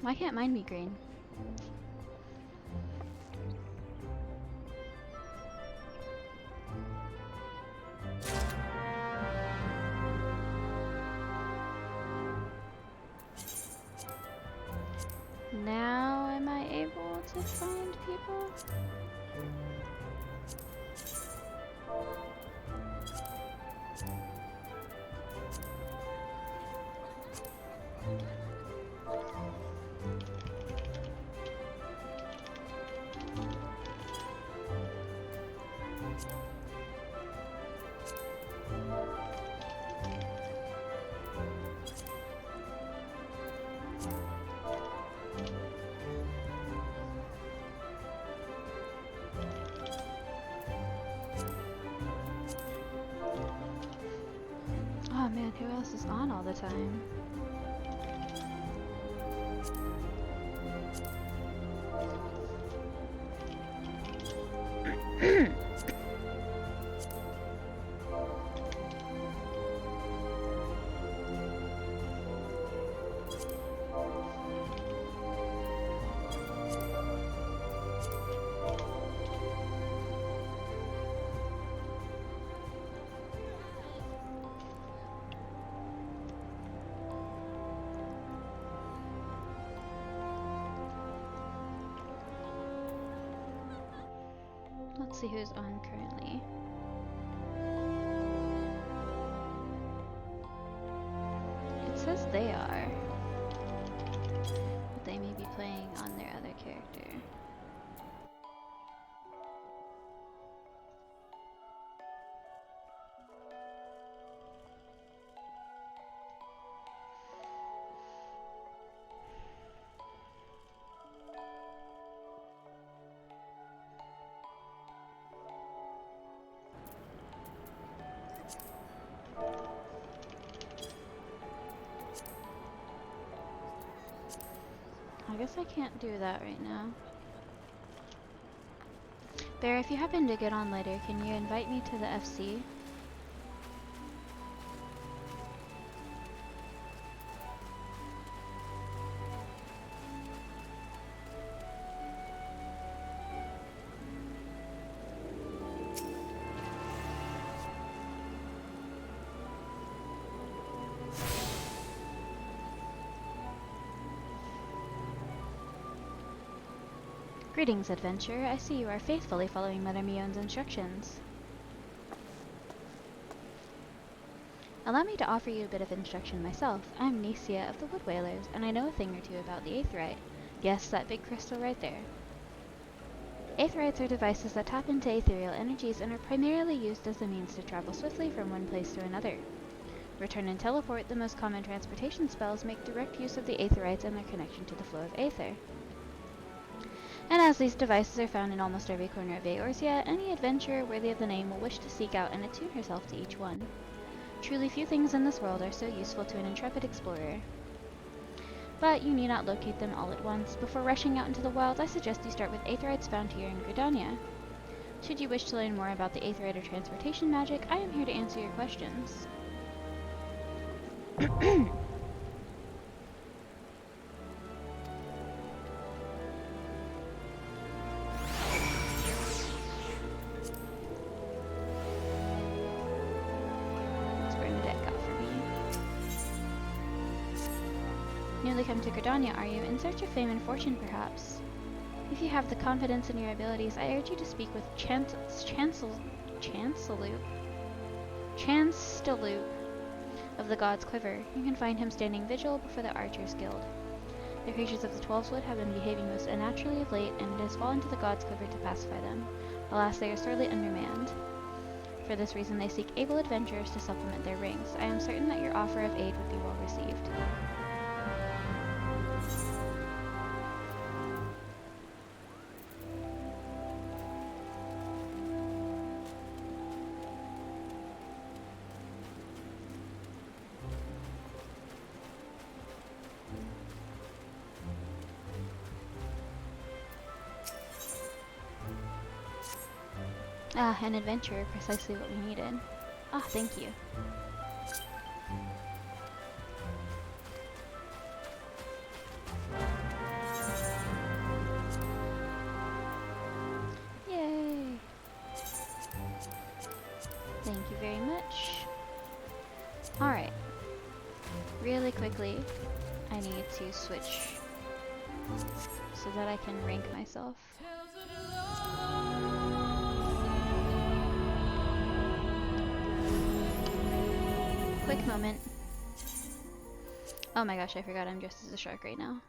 Why can't mine be green? Now am I able to find people? Oh man, who else is on all the time? Let's see who's on currently. It says they are. But they may be playing on their other character. I guess I can't do that right now. Bear, if you happen to get on later, can you invite me to the FC? Greetings, adventurer. I see you are faithfully following Mother Mion's instructions. Allow me to offer you a bit of instruction myself. I'm Nicia of the Wood Whalers, and I know a thing or two about the Aetheryte. Yes, that big crystal right there. Aetherites are devices that tap into ethereal energies and are primarily used as a means to travel swiftly from one place to another. Return and teleport, the most common transportation spells, make direct use of the Aetherites and their connection to the flow of aether. And as these devices are found in almost every corner of Eorzea, any adventurer worthy of the name will wish to seek out and attune herself to each one. Truly few things in this world are so useful to an intrepid explorer. But you need not locate them all at once. Before rushing out into the wild, I suggest you start with Aetherites found here in Gridania. Should you wish to learn more about the Aetherite or transportation magic, I am here to answer your questions. Newly come to Gridania, are you? In search of fame and fortune, perhaps? If you have the confidence in your abilities, I urge you to speak with Chancellor of the God's Quiver. You can find him standing vigil before the Archers Guild. The creatures of the Twelveswood have been behaving most unnaturally of late, and it has fallen to the God's Quiver to pacify them. Alas, they are sorely undermanned. For this reason, they seek able adventurers to supplement their ranks. I am certain that your offer of aid would be well received. Ah, an adventurer, precisely what we needed. Ah, thank you. Yay! Thank you very much. Alright. Really quickly, I need to switch so that I can rank myself. Quick moment. Oh my gosh, I forgot I'm dressed as a shark right now.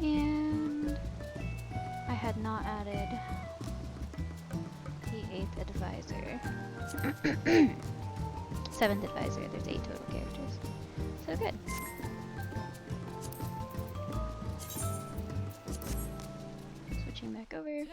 And I had not added the 8th advisor. 7th advisor, there's 8 total characters. So good. Switching back over.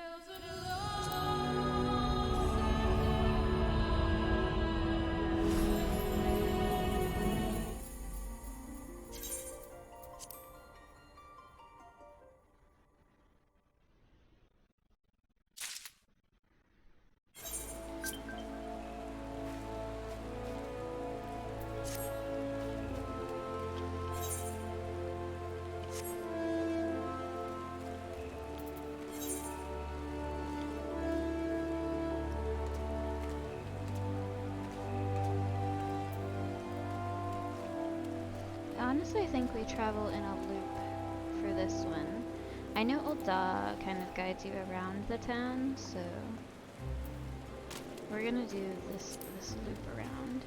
honestly think we travel in a loop for this one. I know Old Da kind of guides you around the town, so we're gonna do this loop around.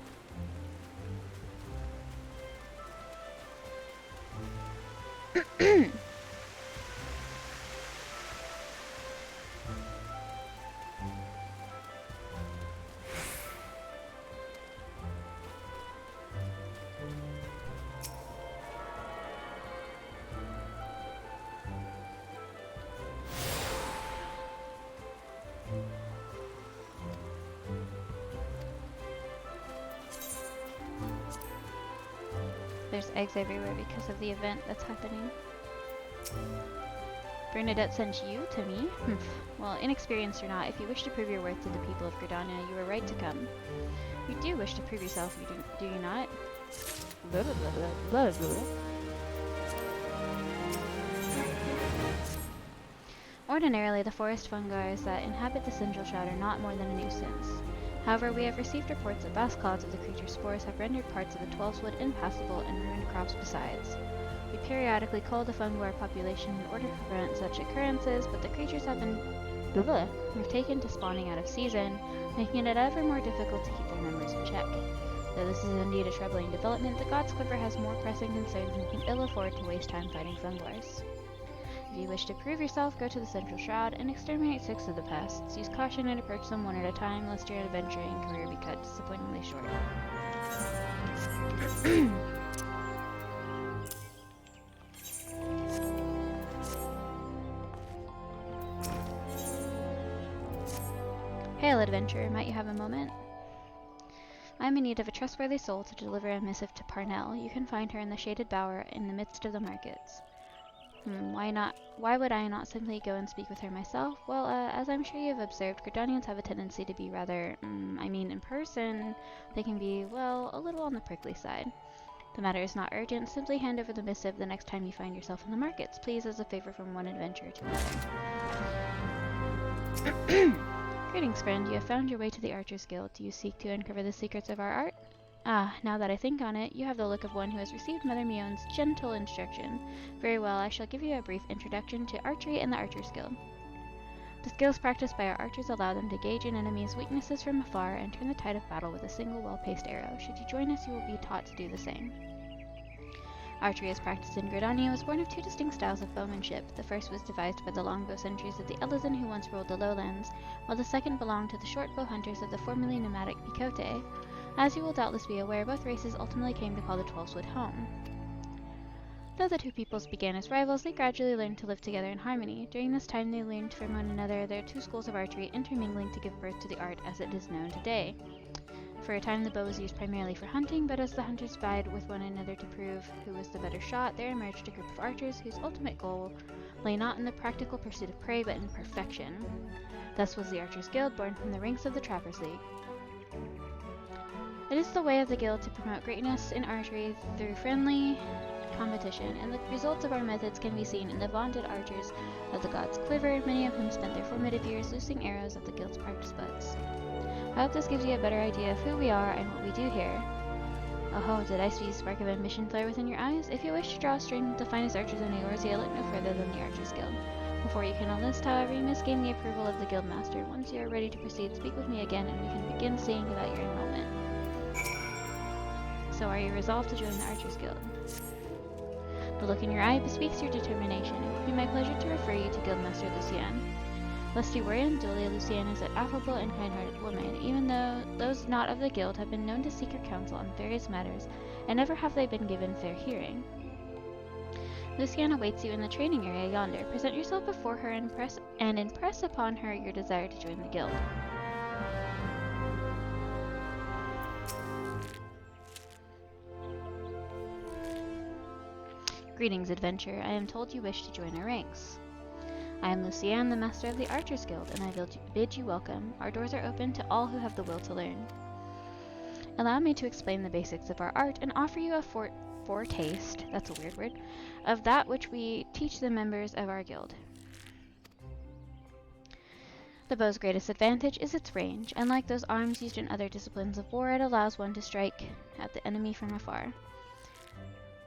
There's eggs everywhere because of the event that's happening. Bernadette sent you to me? Well, inexperienced or not, if you wish to prove your worth to the people of Gridania, you are right to come. You do wish to prove yourself, do you not? Blah, blah, blah, blah, blah. Ordinarily, the forest fungars that inhabit the Central Shroud are not more than a nuisance. However, we have received reports that vast clouds of the creature's spores have rendered parts of the 12's wood impassable and ruined crops besides. We periodically cull the fungar population in order to prevent such occurrences, but the creatures have taken to spawning out of season, making it ever more difficult to keep their numbers in check. Though this is indeed a troubling development, the God's Quiver has more pressing concerns and can ill afford to waste time fighting fungars. If you wish to prove yourself, go to the Central Shroud and exterminate 6 of the pests. Use caution and approach them one at a time, lest your adventuring career be cut disappointingly short. Hail, adventurer, might you have a moment? I am in need of a trustworthy soul to deliver a missive to Parnell. You can find her in the shaded bower in the midst of the markets. Why not? Why would I not simply go and speak with her myself? Well, as I'm sure you have observed, Gridanians have a tendency to be rather, in person, they can be, well, a little on the prickly side. The matter is not urgent. Simply hand over the missive the next time you find yourself in the markets, please, as a favor from one adventurer to another. Greetings, friend. You have found your way to the Archers Guild. Do you seek to uncover the secrets of our art? Ah, now that I think on it, you have the look of one who has received Mother Mion's gentle instruction. Very well, I shall give you a brief introduction to archery and the Archers Guild. The skills practiced by our archers allow them to gauge an enemy's weaknesses from afar and turn the tide of battle with a single well-paced arrow. Should you join us, you will be taught to do the same. Archery as practiced in Gridania was born of 2 distinct styles of bowmanship. The first was devised by the longbow sentries of the Elezen who once ruled the lowlands, while the second belonged to the shortbow hunters of the formerly nomadic Picote. As you will doubtless be aware, both races ultimately came to call the 12's wood home. Though the 2 peoples began as rivals, they gradually learned to live together in harmony. During this time they learned from one another their 2 schools of archery intermingling to give birth to the art as it is known today. For a time the bow was used primarily for hunting, but as the hunters vied with one another to prove who was the better shot, there emerged a group of archers whose ultimate goal lay not in the practical pursuit of prey, but in perfection. Thus was the Archers Guild, born from the ranks of the Trappers League. It is the way of the guild to promote greatness in archery through friendly competition, and the results of our methods can be seen in the vaunted archers of the God's Quiver, many of whom spent their formative years loosing arrows at the guild's practice butts. I hope this gives you a better idea of who we are and what we do here. Oh, did I see a spark of ambition flare within your eyes? If you wish to draw a string with the finest archers in Eorzea, look no further than the Archers Guild. Before you can enlist, however, you must gain the approval of the Guildmaster. Once you are ready to proceed, speak with me again, and we can begin seeing about your enrollment. So are you resolved to join the Archers Guild? The look in your eye bespeaks your determination. It would be my pleasure to refer you to Guildmaster Lucienne. Lest you worry unduly, Lucienne is an affable and kind-hearted woman, even though those not of the guild have been known to seek her counsel on various matters, and never have they been given fair hearing. Lucienne awaits you in the training area yonder. Present yourself before her and impress upon her your desire to join the guild. Greetings, adventurer. I am told you wish to join our ranks. I am Lucienne, the master of the Archers Guild, and I bid you welcome. Our doors are open to all who have the will to learn. Allow me to explain the basics of our art and offer you a foretaste, that's a weird word, of that which we teach the members of our guild. The bow's greatest advantage is its range. Unlike those arms used in other disciplines of war, it allows one to strike at the enemy from afar.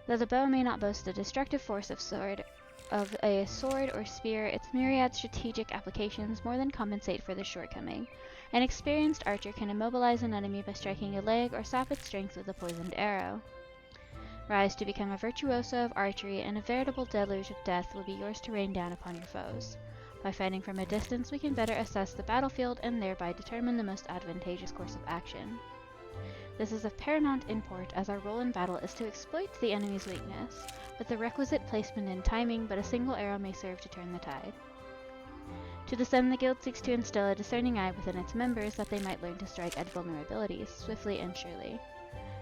Though the bow may not boast the destructive force of a sword or spear, its myriad strategic applications more than compensate for this shortcoming. An experienced archer can immobilize an enemy by striking a leg or sap its strength with a poisoned arrow. Rise to become a virtuoso of archery, and a veritable deluge of death will be yours to rain down upon your foes. By fighting from a distance, we can better assess the battlefield and thereby determine the most advantageous course of action. This is of paramount import, as our role in battle is to exploit the enemy's weakness. With the requisite placement and timing, but a single arrow may serve to turn the tide. To this end, the guild seeks to instill a discerning eye within its members that they might learn to strike at vulnerabilities, swiftly and surely.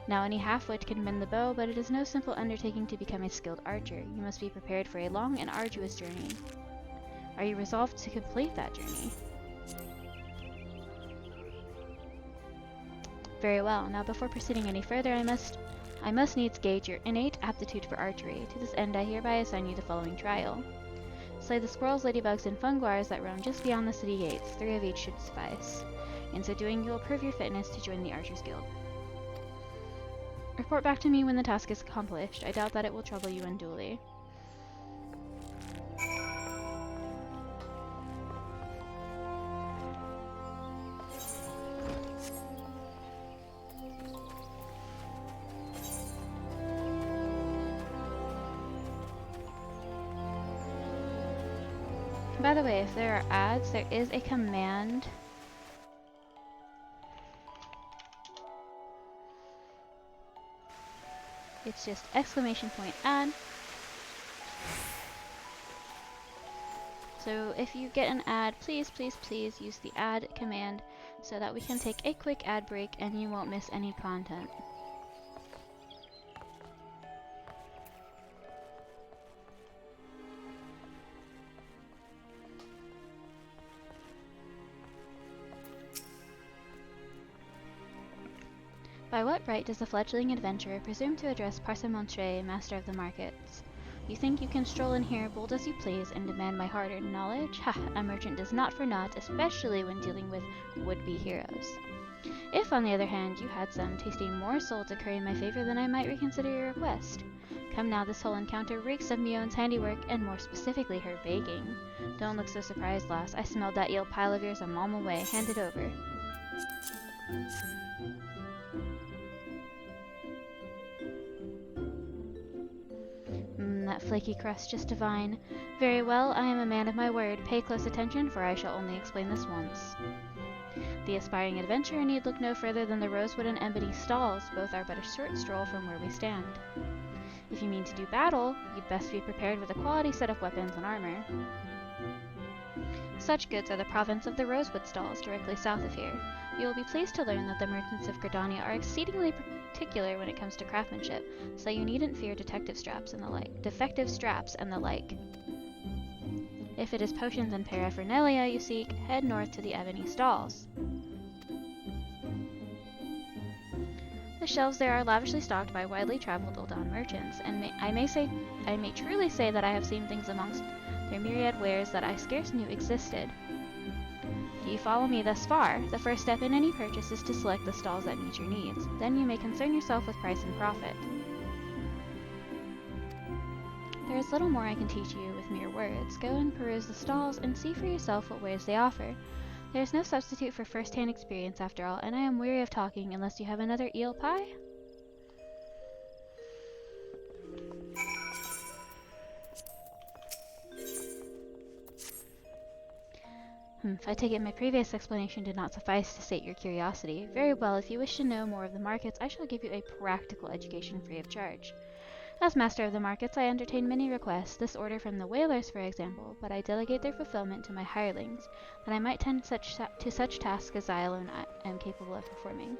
Now any half-wit can bend the bow, but it is no simple undertaking to become a skilled archer. You must be prepared for a long and arduous journey. Are you resolved to complete that journey? Very well. Now before proceeding any further, I must needs gauge your innate aptitude for archery. To this end, I hereby assign you the following trial. Slay the squirrels, ladybugs, and funguars that roam just beyond the city gates. 3 of each should suffice. In so doing, you will prove your fitness to join the Archers Guild. Report back to me when the task is accomplished. I doubt that it will trouble you unduly. By the way, if there are ads, there is a command. It's just !ad. So if you get an ad, please use the add command so that we can take a quick ad break and you won't miss any content. By what right does the fledgling adventurer presume to address Parsemontre, master of the markets? You think you can stroll in here bold as you please and demand my hard-earned knowledge? Ha! A merchant does not for naught, especially when dealing with would-be heroes. If, on the other hand, you had some tasty morsel to curry in my favor, then I might reconsider your request. Come now, this whole encounter reeks of Mion's handiwork, and more specifically her baking. Don't look so surprised, lass. I smelled that eel pile of yours a mile away. Hand it over. That flaky crust, just divine. Very well, I am a man of my word. Pay close attention, for I shall only explain this once. The aspiring adventurer need look no further than the rosewood and ebony stalls. Both are but a short stroll from where we stand. If you mean to do battle, you'd best be prepared with a quality set of weapons and armor. Such goods are the province of the rosewood stalls, directly south of here. You will be pleased to learn that the merchants of Gridania are exceedingly particular when it comes to craftsmanship, so you needn't fear defective straps and the like. If it is potions and paraphernalia you seek, head north to the ebony stalls. The shelves there are lavishly stocked by widely traveled Uldan merchants, and I may truly say that I have seen things amongst their myriad wares that I scarce knew existed. Do you follow me thus far? The first step in any purchase is to select the stalls that meet your needs. Then you may concern yourself with price and profit. There is little more I can teach you with mere words. Go and peruse the stalls and see for yourself what wares they offer. There is no substitute for first-hand experience after all, and I am weary of talking unless you have another eel pie. I take it my previous explanation did not suffice to sate your curiosity. Very well, if you wish to know more of the markets, I shall give you a practical education free of charge. As master of the markets, I entertain many requests, this order from the whalers, for example, but I delegate their fulfillment to my hirelings, that I might tend to such tasks as I alone am capable of performing.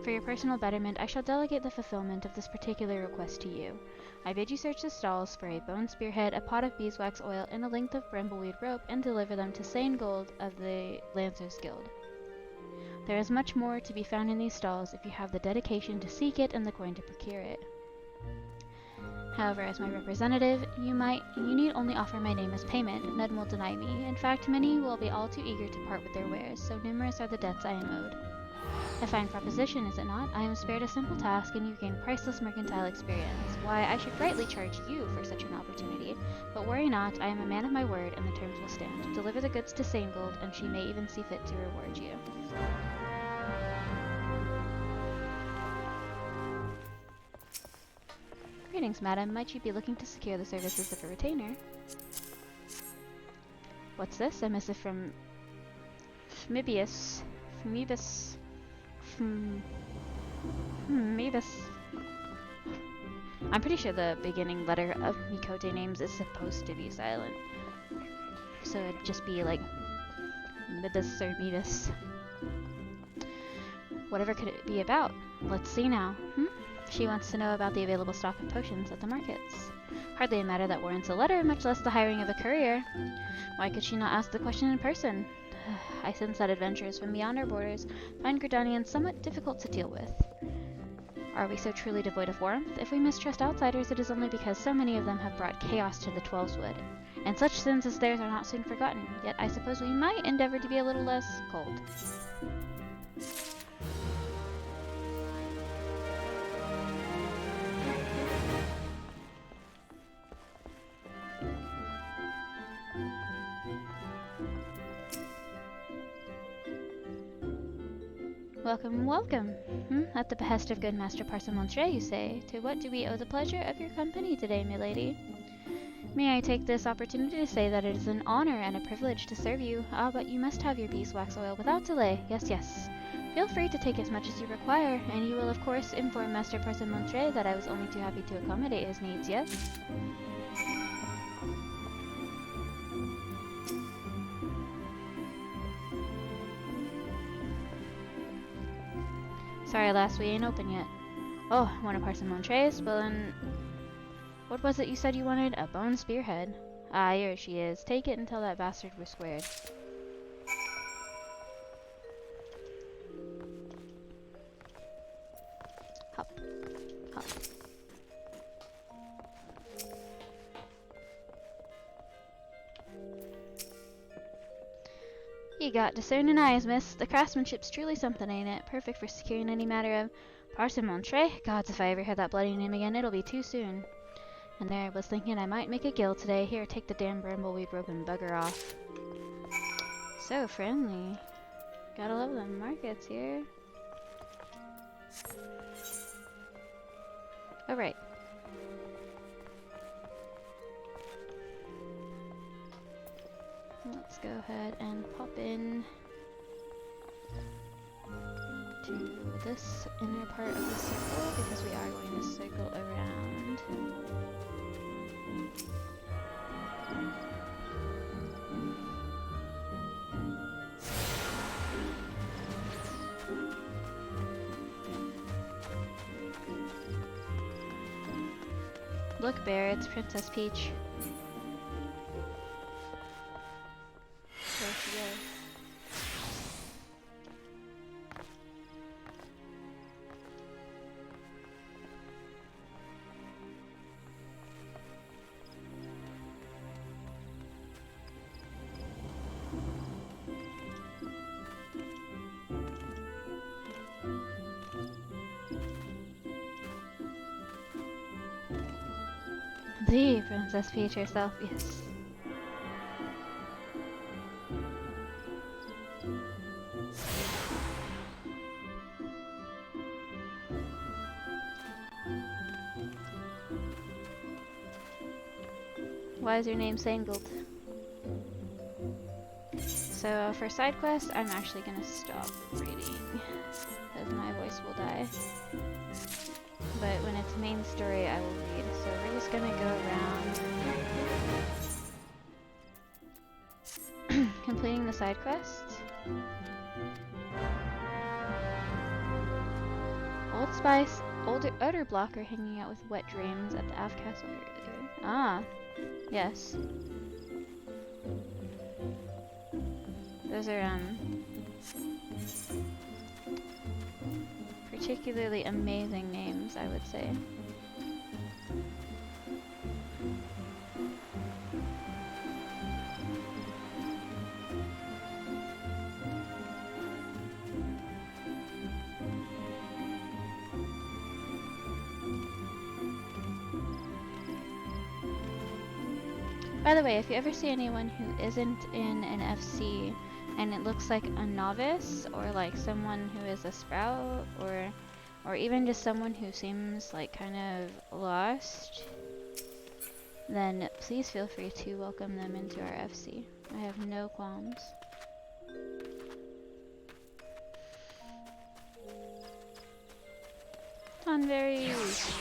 For your personal betterment, I shall delegate the fulfillment of this particular request to you. I bid you search the stalls for a bone spearhead, a pot of beeswax oil, and a length of brambleweed rope, and deliver them to Sane Gold of the Lancers Guild. There is much more to be found in these stalls if you have the dedication to seek it and the coin to procure it. However, as my representative, you need only offer my name as payment. None will deny me. In fact, many will be all too eager to part with their wares, so numerous are the debts I am owed. A fine proposition, is it not? I am spared a simple task, and you gain priceless mercantile experience. Why, I should rightly charge you for such an opportunity. But worry not, I am a man of my word, and the terms will stand. Deliver the goods to Sanegold, and she may even see fit to reward you. Greetings, madam. Might you be looking to secure the services of a retainer? What's this? A missive from Phoebus. I'm pretty sure the beginning letter of Mikote names is supposed to be silent. So it'd just be like Mibus or Mibus. Whatever could it be about? Let's see now. She wants to know about the available stock of potions at the markets. Hardly a matter that warrants a letter, much less the hiring of a courier. Why could she not ask the question in person? I sense that adventurers from beyond our borders find Gridanians somewhat difficult to deal with. Are we so truly devoid of warmth? If we mistrust outsiders, it is only because so many of them have brought chaos to the Twelveswood. And such sins as theirs are not soon forgotten, yet I suppose we might endeavor to be a little less cold. Welcome, welcome. At the behest of good Master Parcimondre, you say. To what do we owe the pleasure of your company today, milady? May I take this opportunity to say that it is an honor and a privilege to serve you. Ah, but you must have your beeswax oil without delay. Yes, yes. Feel free to take as much as you require, and you will of course inform Master Parcimondre that I was only too happy to accommodate his needs, yes? Sorry, lass, we ain't open yet. Oh, one of Parcimondre's? Well then, what was it you said you wanted? A bone spearhead. Ah, here she is. Take it and tell that bastard we're squared. Hop. Hop. You got discerning eyes, miss. The craftsmanship's truly something, ain't it? Perfect for securing any matter of Parcimondre? Gods, if I ever hear that bloody name again, it'll be too soon. And there I was thinking I might make a guild today. Here, take the damn brambleweed rope and bugger off. So friendly. Gotta love the markets here. Alright. Let's go ahead and pop in to this inner part of the circle because we are going to circle around. Look, Bear, it's Princess Peach. There she goes. The Princess Peach herself, yes. Why is your name Sanegold? So for side quests, I'm actually gonna stop reading because my voice will die. But when it's main story, I will read. So we're just gonna go around completing the side quests. Old Spice, older Utter Blocker hanging out with Wet Dreams at the Av Castle earlier. Ah, yes. Those are particularly amazing names, I would say. By the way, if you ever see anyone who isn't in an FC and it looks like a novice or like someone who is a sprout or even just someone who seems like kind of lost, then please feel free to welcome them into our FC. I have no qualms. Tonberries!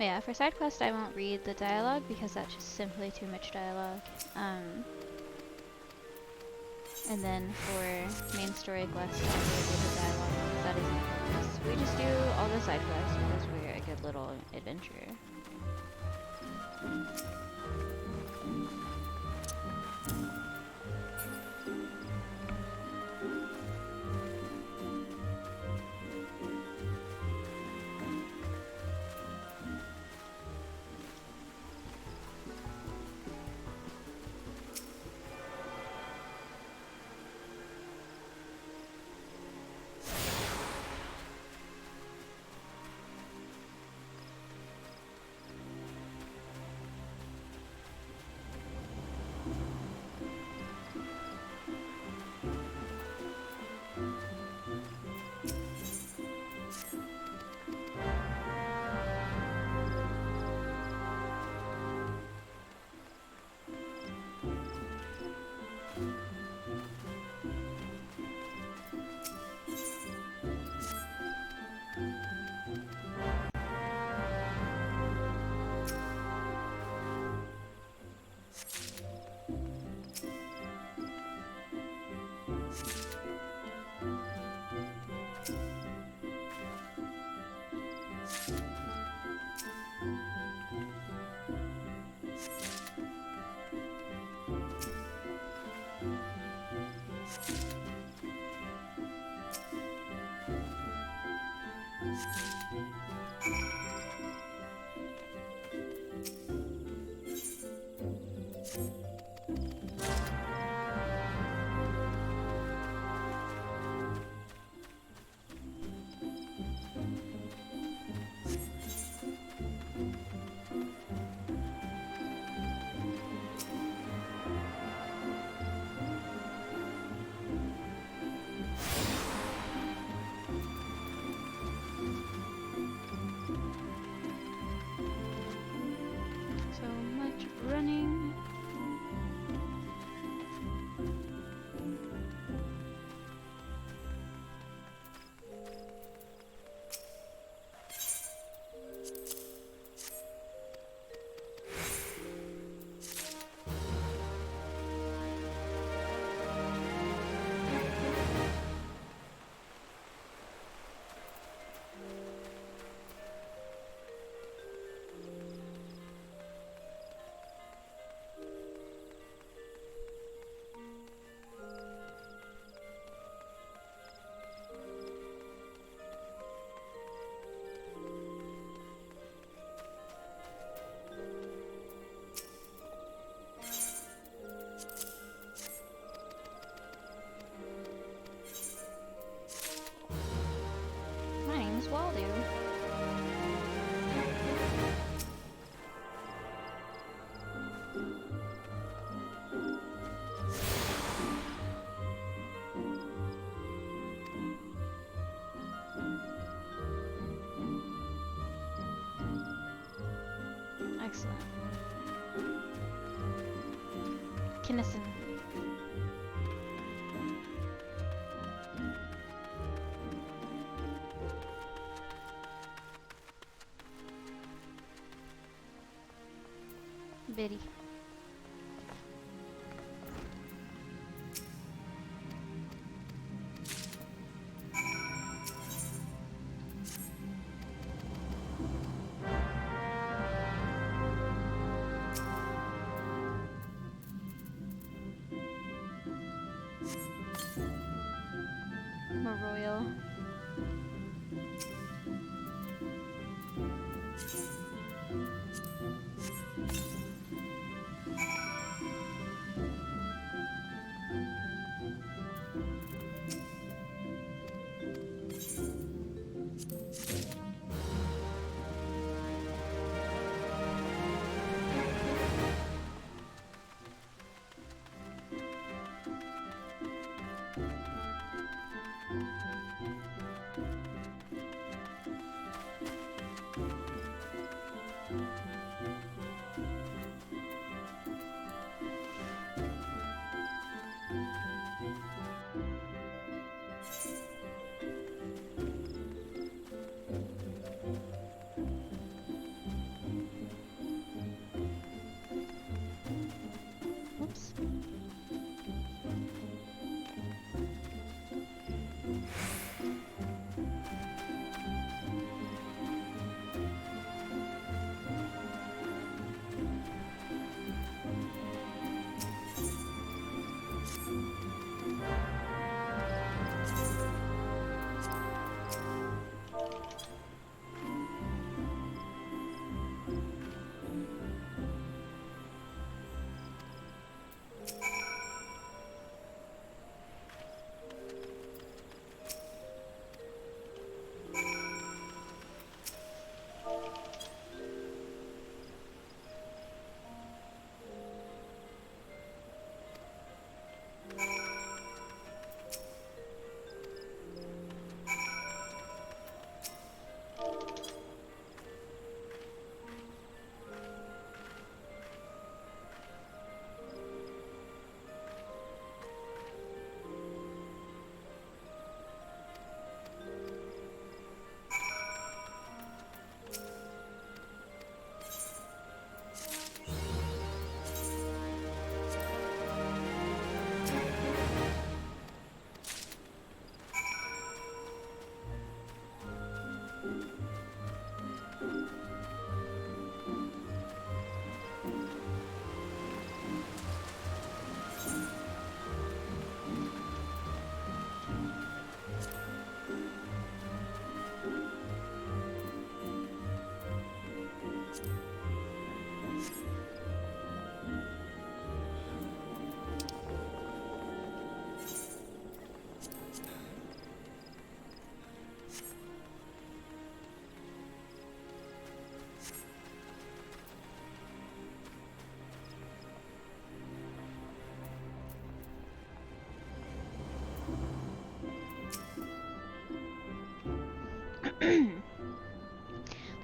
Yeah, for side quest I won't read the dialogue because that's just simply too much dialogue. And then for main story quest I'll read the dialogue because that isn't the purpose. We just do all the side quests because we're a good little adventurer. wall do? Excellent. Kinnison. Biddy. Royal. Oops.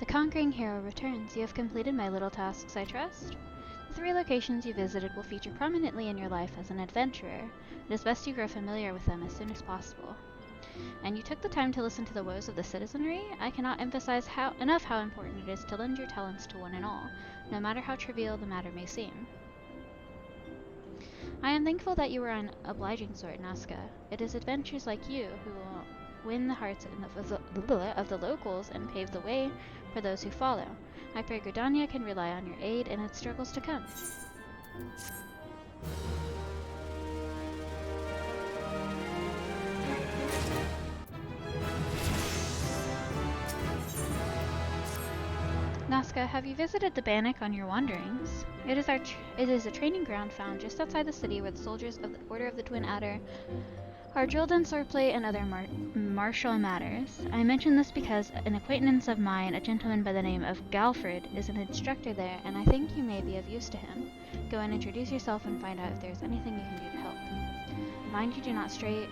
The conquering hero returns. You have completed my little tasks, I trust. The 3 locations you visited will feature prominently in your life as an adventurer. It is best you grow familiar with them as soon as possible. And you took the time to listen to the woes of the citizenry? I cannot emphasize enough how important it is to lend your talents to one and all, no matter how trivial the matter may seem. I am thankful that you are an obliging sort, Nazca. It is adventurers like you who will win the hearts of the locals and pave the way for those who follow. I pray Gridania can rely on your aid in its struggles to come. Nazca, have you visited the Bannock on your wanderings? It is a training ground found just outside the city where the soldiers of the Order of the Twin Adder are drilled in swordplay and other martial matters. I mention this because an acquaintance of mine, a gentleman by the name of Galfred, is an instructor there, and I think you may be of use to him. Go and introduce yourself and find out if there's anything you can do to help. Mind you do not stray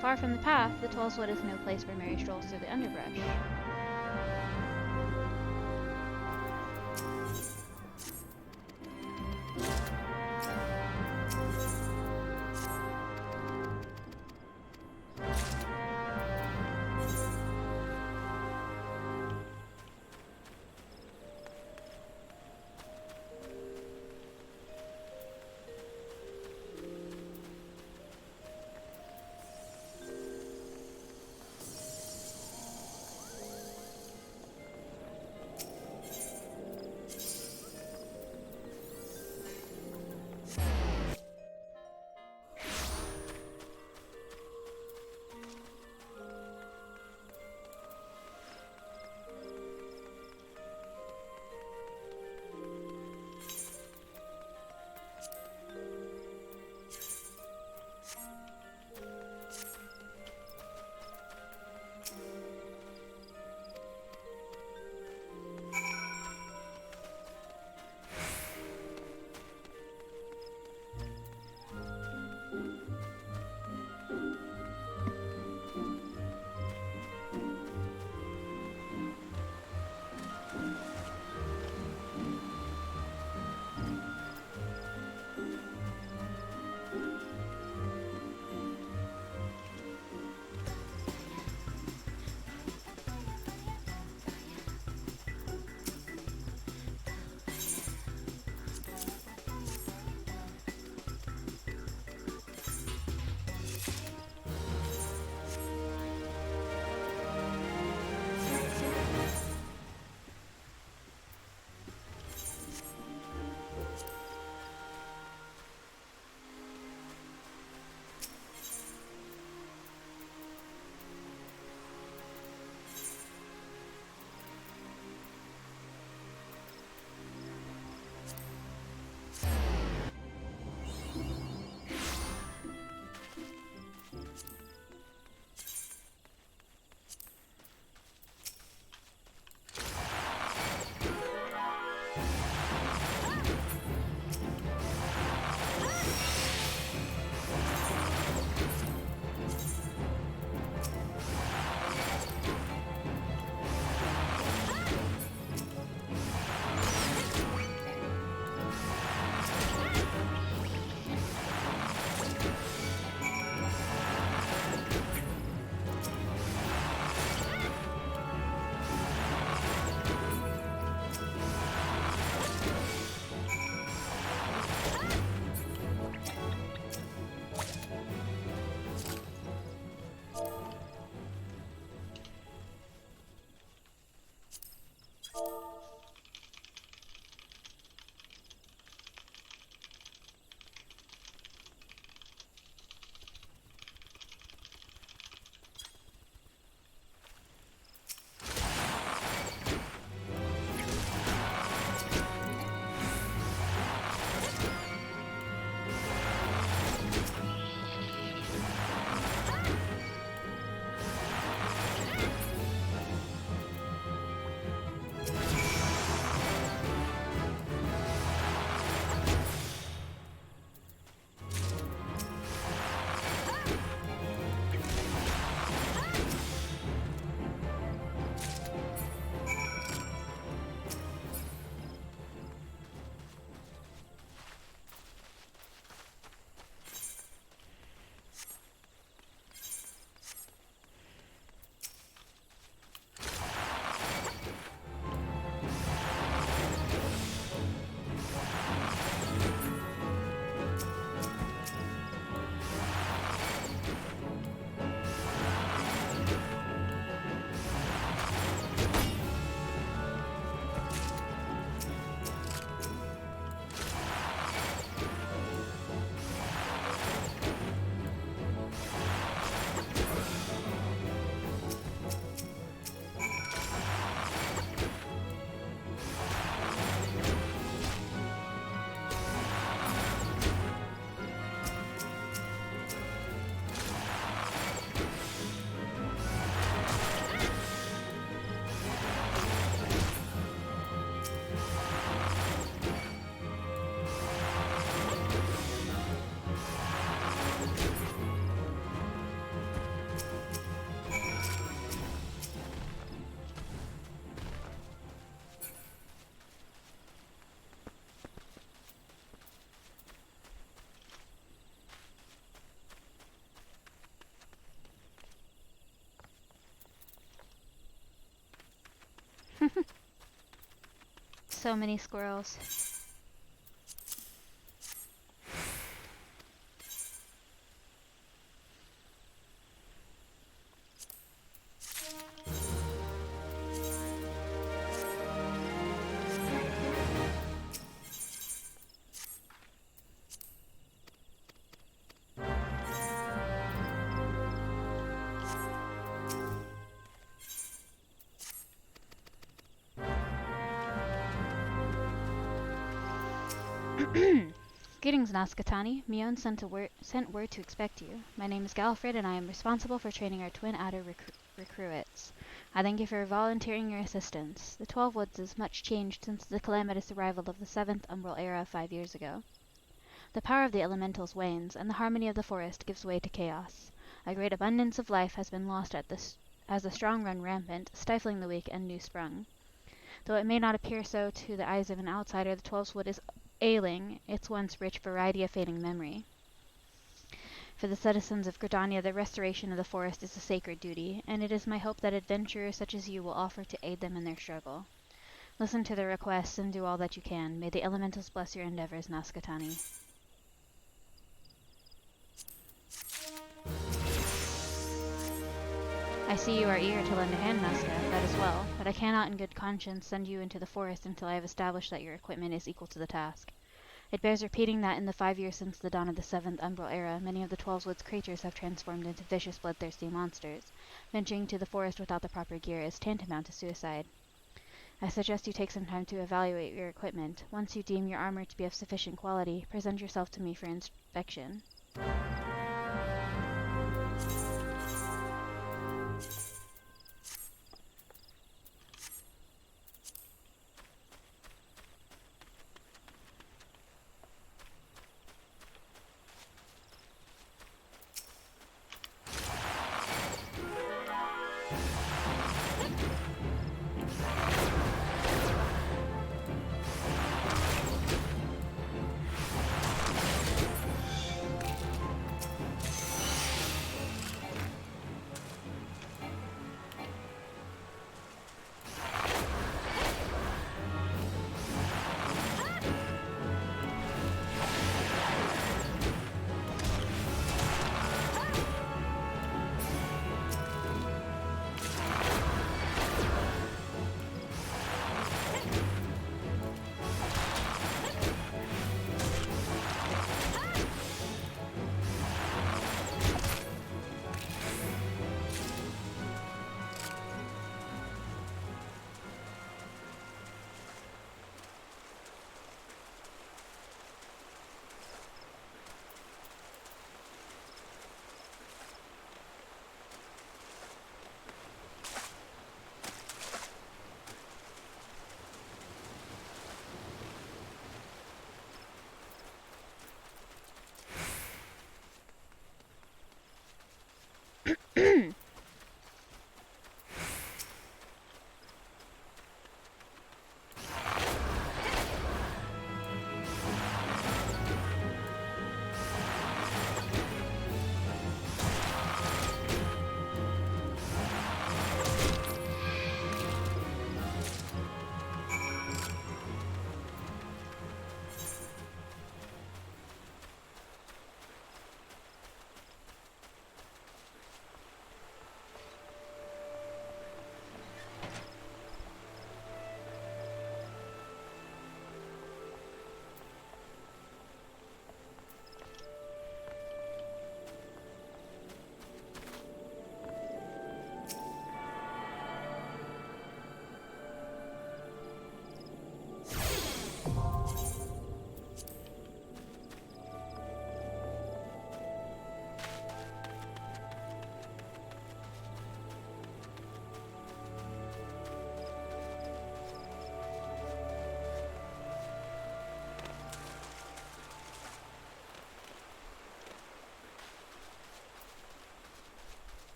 far from the path. The Tollswood is no place where Mary strolls through the underbrush. So many squirrels. Greetings, Naskatani. Mion sent word to expect you. My name is Galfred, and I am responsible for training our twin adder recruits. I thank you for volunteering your assistance. The 12 Woods is much changed since the calamitous arrival of the 7th Umbral Era 5 years ago. The power of the elementals wanes, and the harmony of the forest gives way to chaos. A great abundance of life has been lost as the strong run rampant, stifling the weak and new-sprung. Though it may not appear so to the eyes of an outsider, the 12's Wood is ailing, its once rich variety of fading memory. For the citizens of Gridania, the restoration of the forest is a sacred duty, and it is my hope that adventurers such as you will offer to aid them in their struggle. Listen to their requests and do all that you can. May the elementals bless your endeavors, Naskatani. I see you are eager to lend a hand, Nazca. That is well, but I cannot in good conscience send you into the forest until I have established that your equipment is equal to the task. It bears repeating that in the 5 years since the dawn of the 7th Umbral Era, many of the 12 Woods creatures have transformed into vicious, bloodthirsty monsters. Venturing to the forest without the proper gear is tantamount to suicide. I suggest you take some time to evaluate your equipment. Once you deem your armor to be of sufficient quality, present yourself to me for inspection.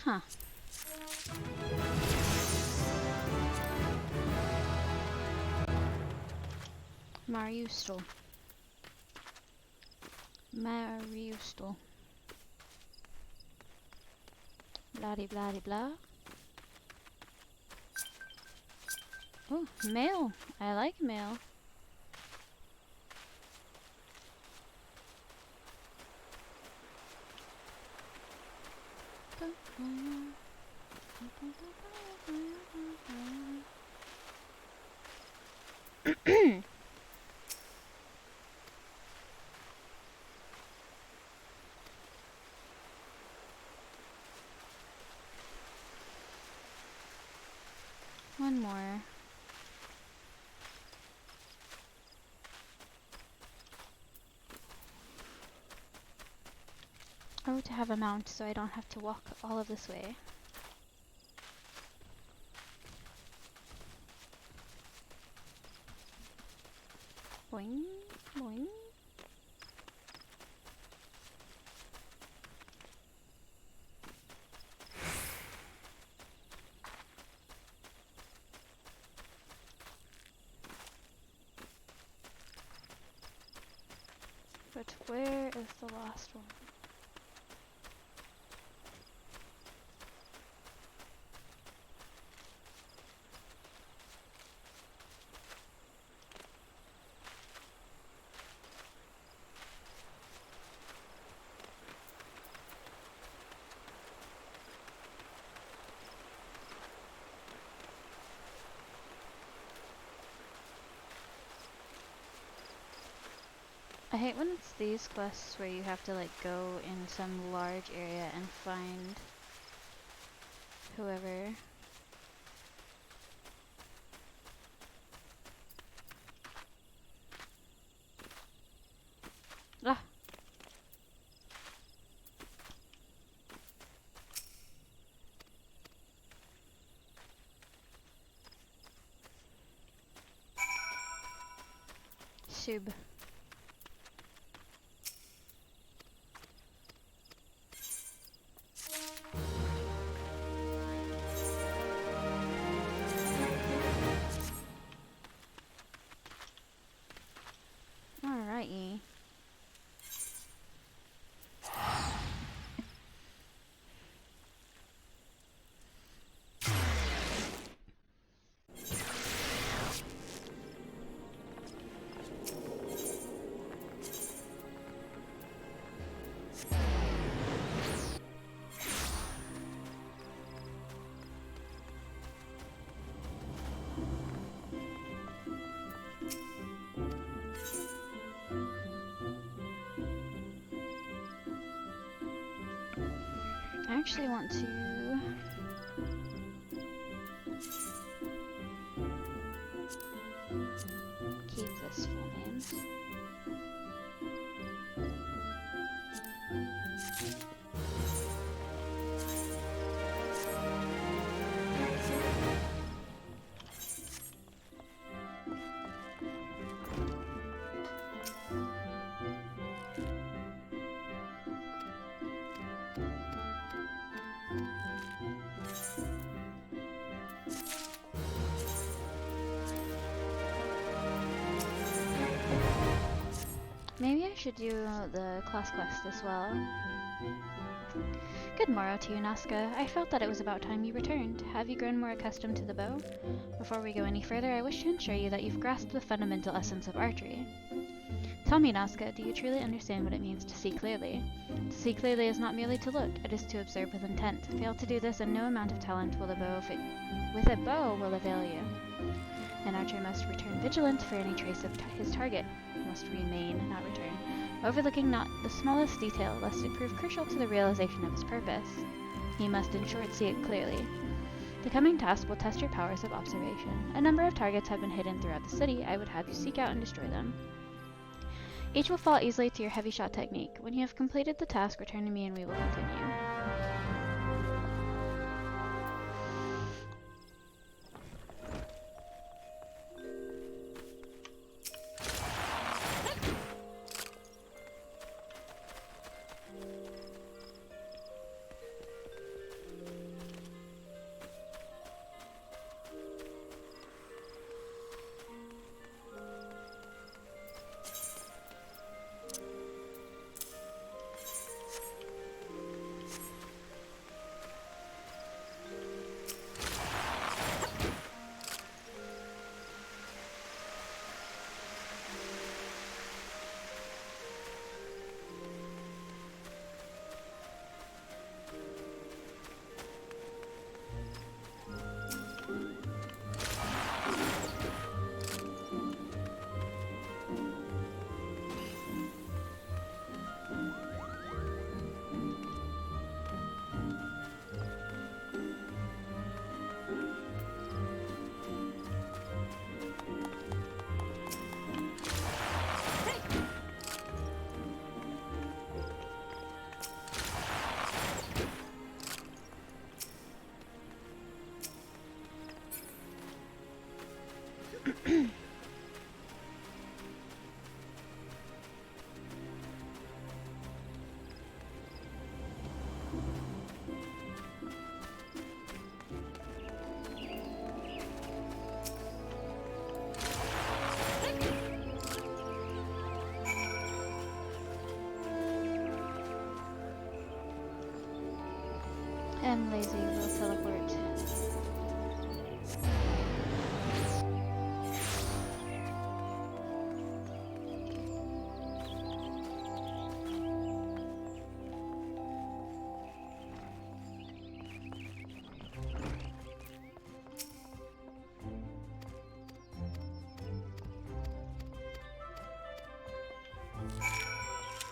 Huh. Mariusto. Mariusto. Blah de blah de blah. Oh, mail. I like mail. One more. Oh, to have a mount so I don't have to walk all of this way. Boing, boing. But where is the last one? I hate when it's these quests where you have to like go in some large area and find whoever. Ah! Sub. Alrighty. I actually want to keep this full names. Maybe I should do the class quest as well. Good morrow to you, Nazca. I felt that it was about time you returned. Have you grown more accustomed to the bow? Before we go any further, I wish to ensure you that you've grasped the fundamental essence of archery. Tell me, Nazca, do you truly understand what it means to see clearly? To see clearly is not merely to look, it is to observe with intent. Fail to do this, and no amount of talent will with a bow will avail you. An archer must return vigilant for any trace of his target. Must remain, not return, overlooking not the smallest detail, lest it prove crucial to the realization of his purpose. He must, in short, see it clearly. The coming task will test your powers of observation. A number of targets have been hidden throughout the city. I would have you seek out and destroy them. Each will fall easily to your heavy shot technique. When you have completed the task, return to me and we will continue. am lazy, we'll teleport.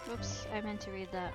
Whoops, I meant to read that.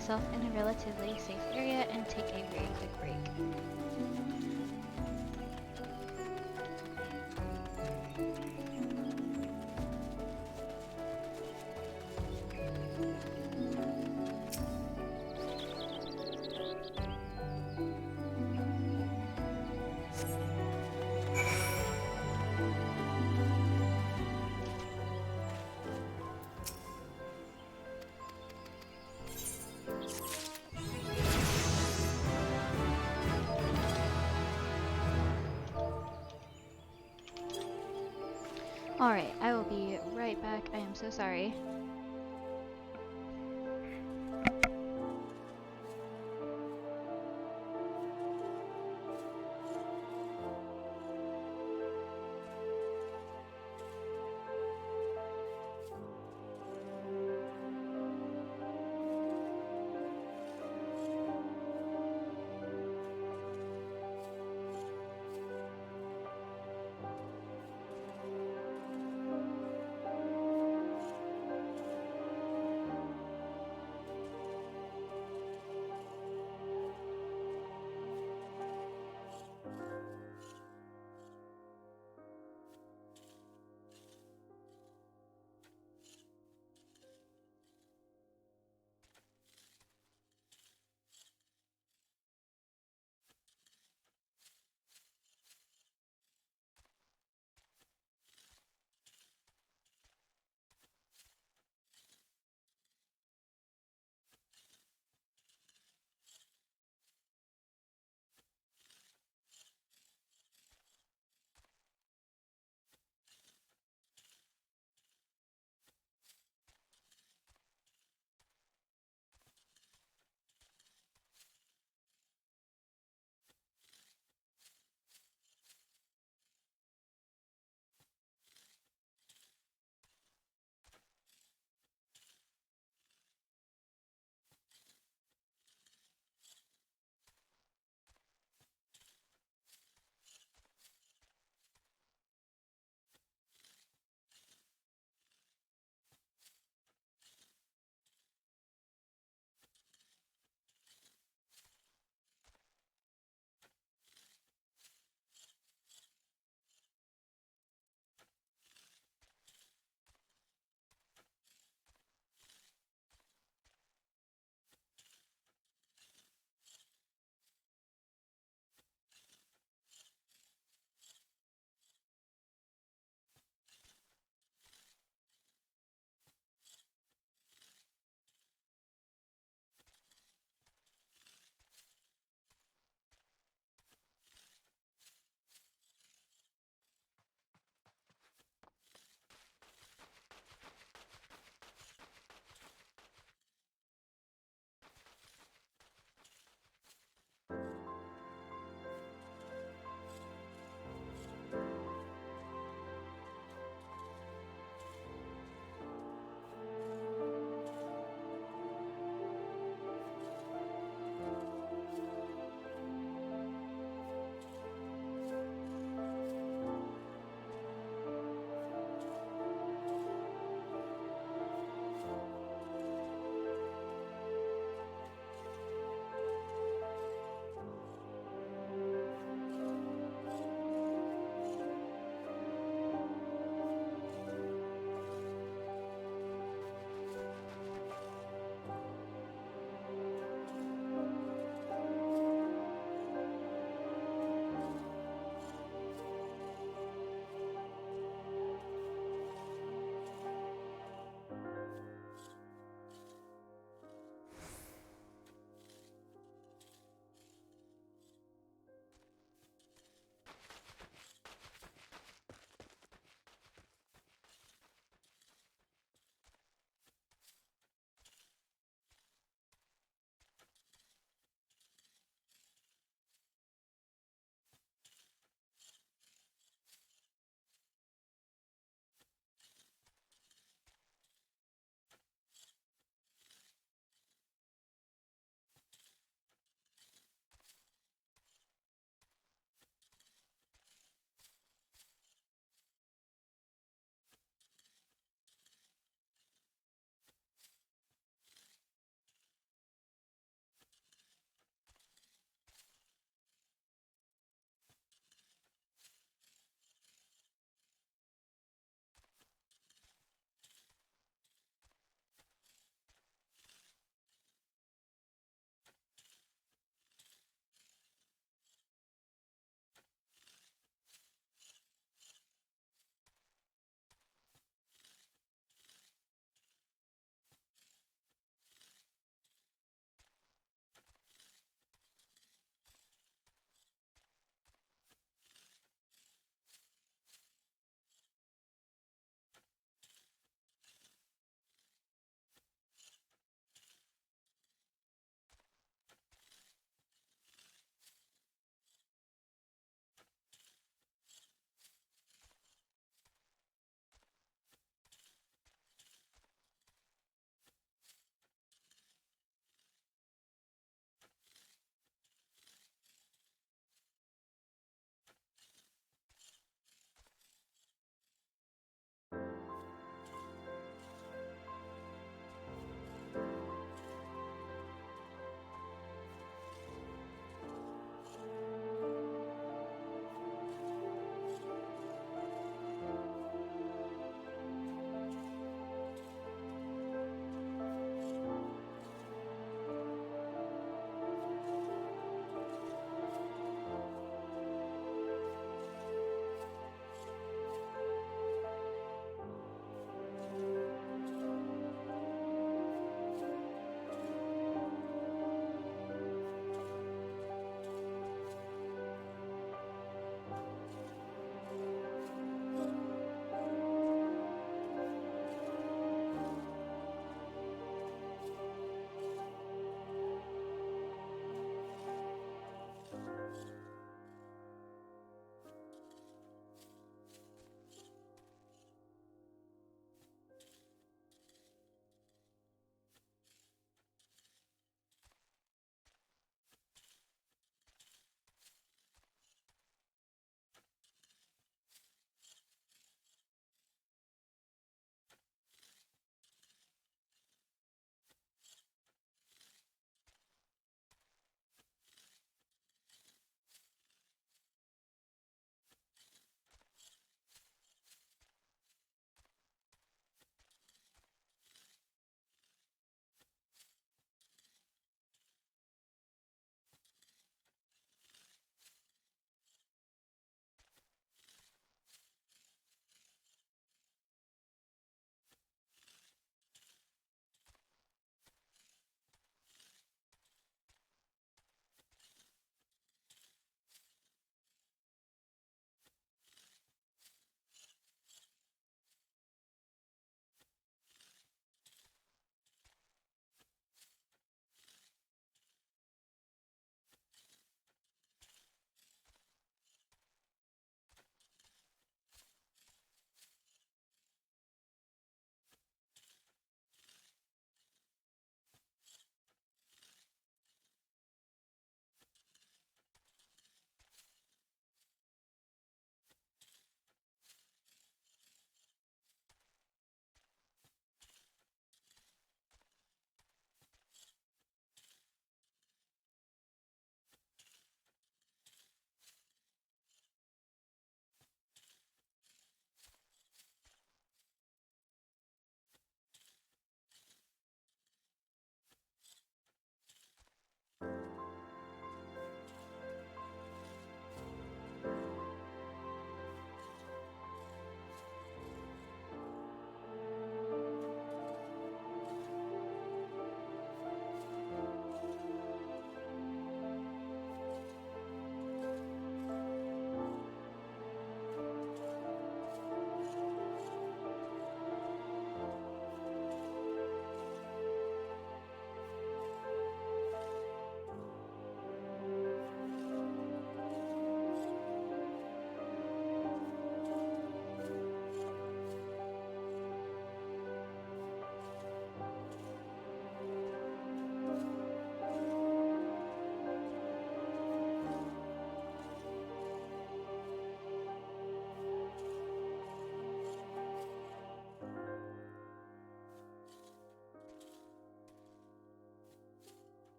myself in a relatively safe area and take a very quick break. Alright, I will be right back. I am so sorry.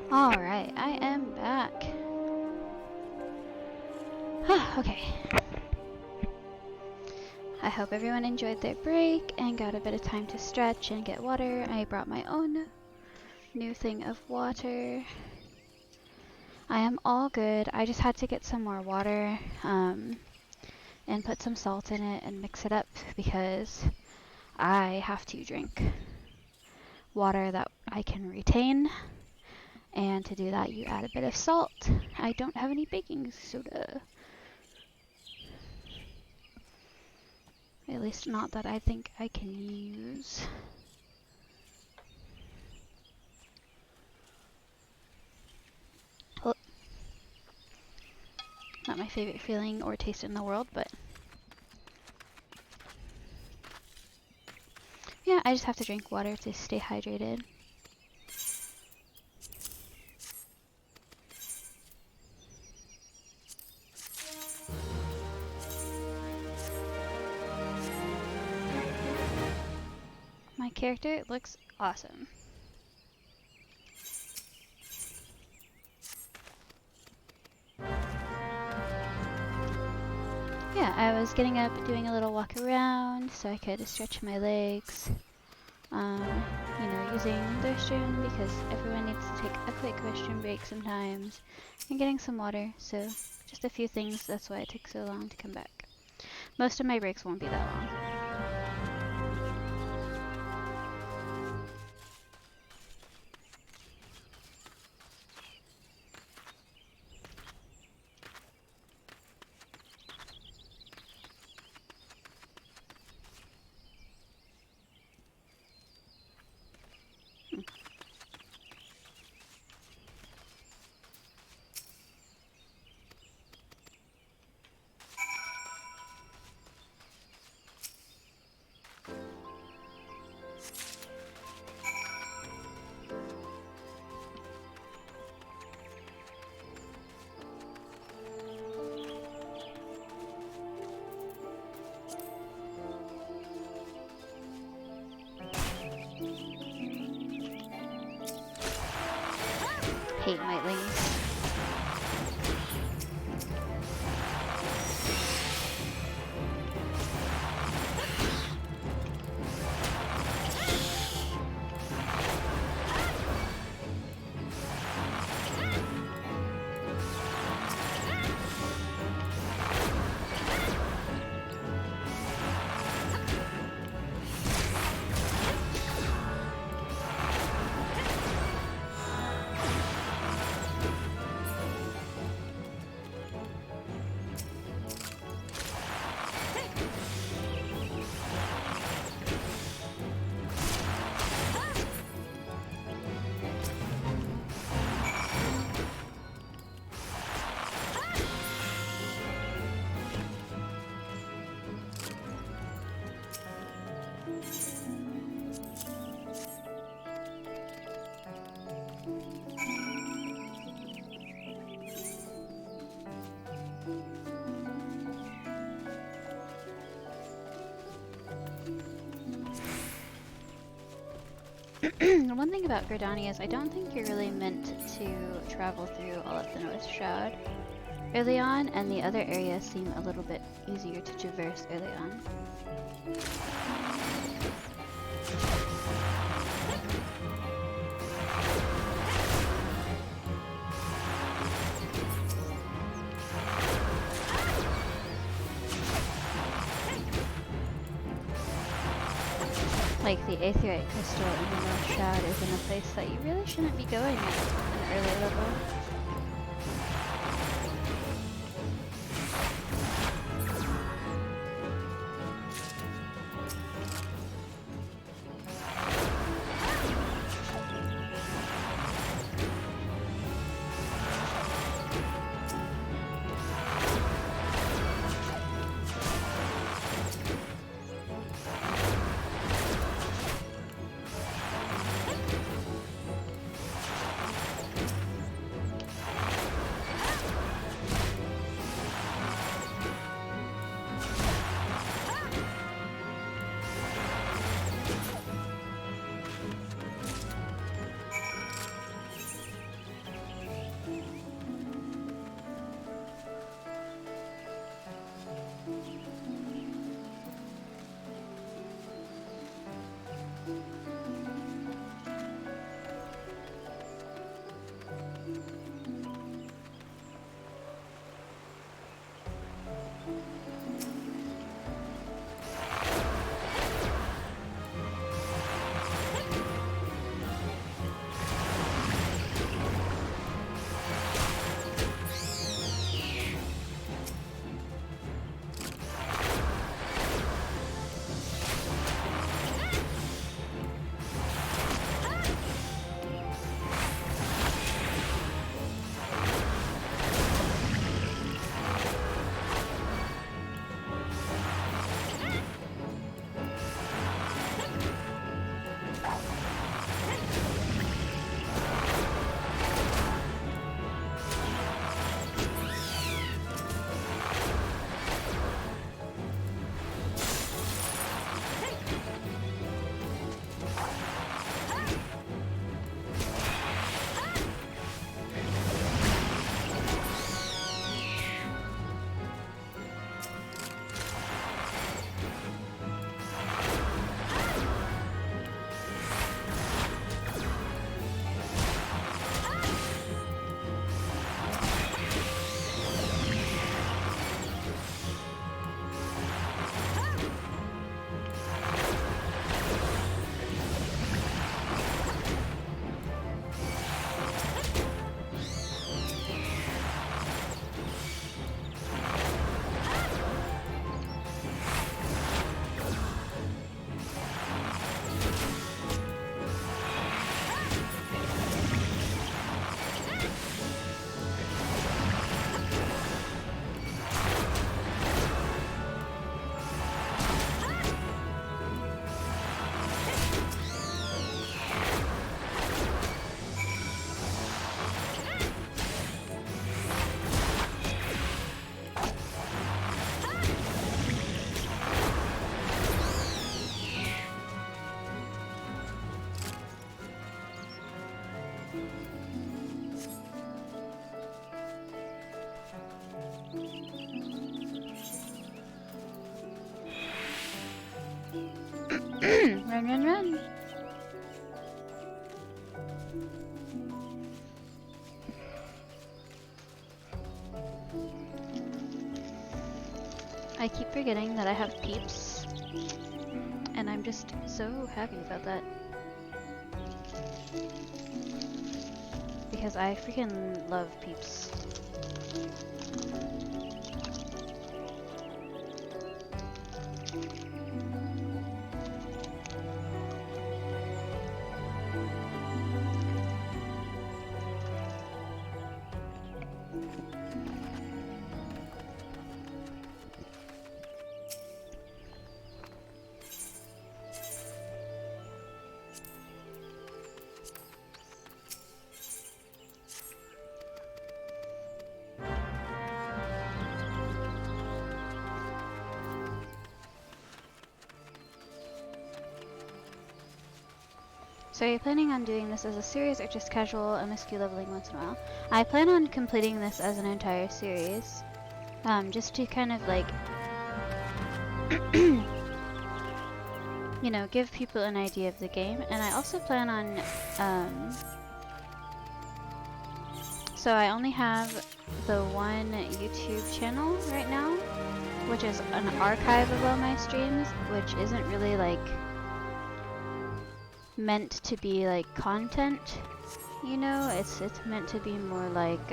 Alright, I am back. Okay. I hope everyone enjoyed their break and got a bit of time to stretch and get water. I brought my own new thing of water. I am all good. I just had to get some more water and put some salt in it and mix it up because I have to drink water that I can retain. And to do that, you add a bit of salt. I don't have any baking soda. At least not that I think I can use. Well, not my favorite feeling or taste in the world, but yeah, I just have to drink water to stay hydrated. My character looks awesome. Yeah, I was getting up, doing a little walk around so I could stretch my legs. You know, using the restroom because everyone needs to take a quick restroom break sometimes. And getting some water, so just a few things, that's why it took so long to come back. Most of my breaks won't be that long. Hate nightlings. One thing about Gridani is I don't think you're really meant to travel through all of the North Shroud early on, and the other areas seem a little bit easier to traverse early on. Like the Aetheryte Crystal in the North Shroud is in a place that you really shouldn't be going at an early level. Run, run, run! I keep forgetting that I have peeps, and I'm just so happy about that. Because I freaking love peeps. So are you planning on doing this as a series or just casual MSQ leveling once in a while? I plan on completing this as an entire series. Just to kind of like, you know, give people an idea of the game. And I also plan on, so I only have the one YouTube channel right now, which is an archive of all my streams, which isn't really like meant to be like content, you know. It's meant to be more like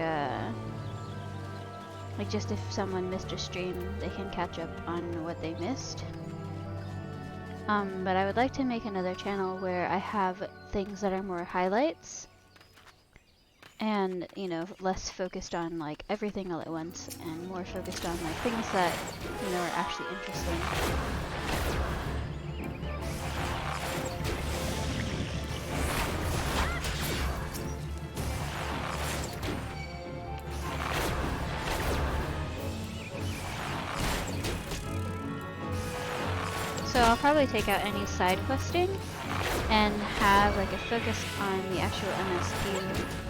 just if someone missed a stream, they can catch up on what they missed. But I would like to make another channel where I have things that are more highlights and, you know, less focused on like everything all at once and more focused on like things that, you know, are actually interesting. So I'll probably take out any side questing and have like a focus on the actual MSQ.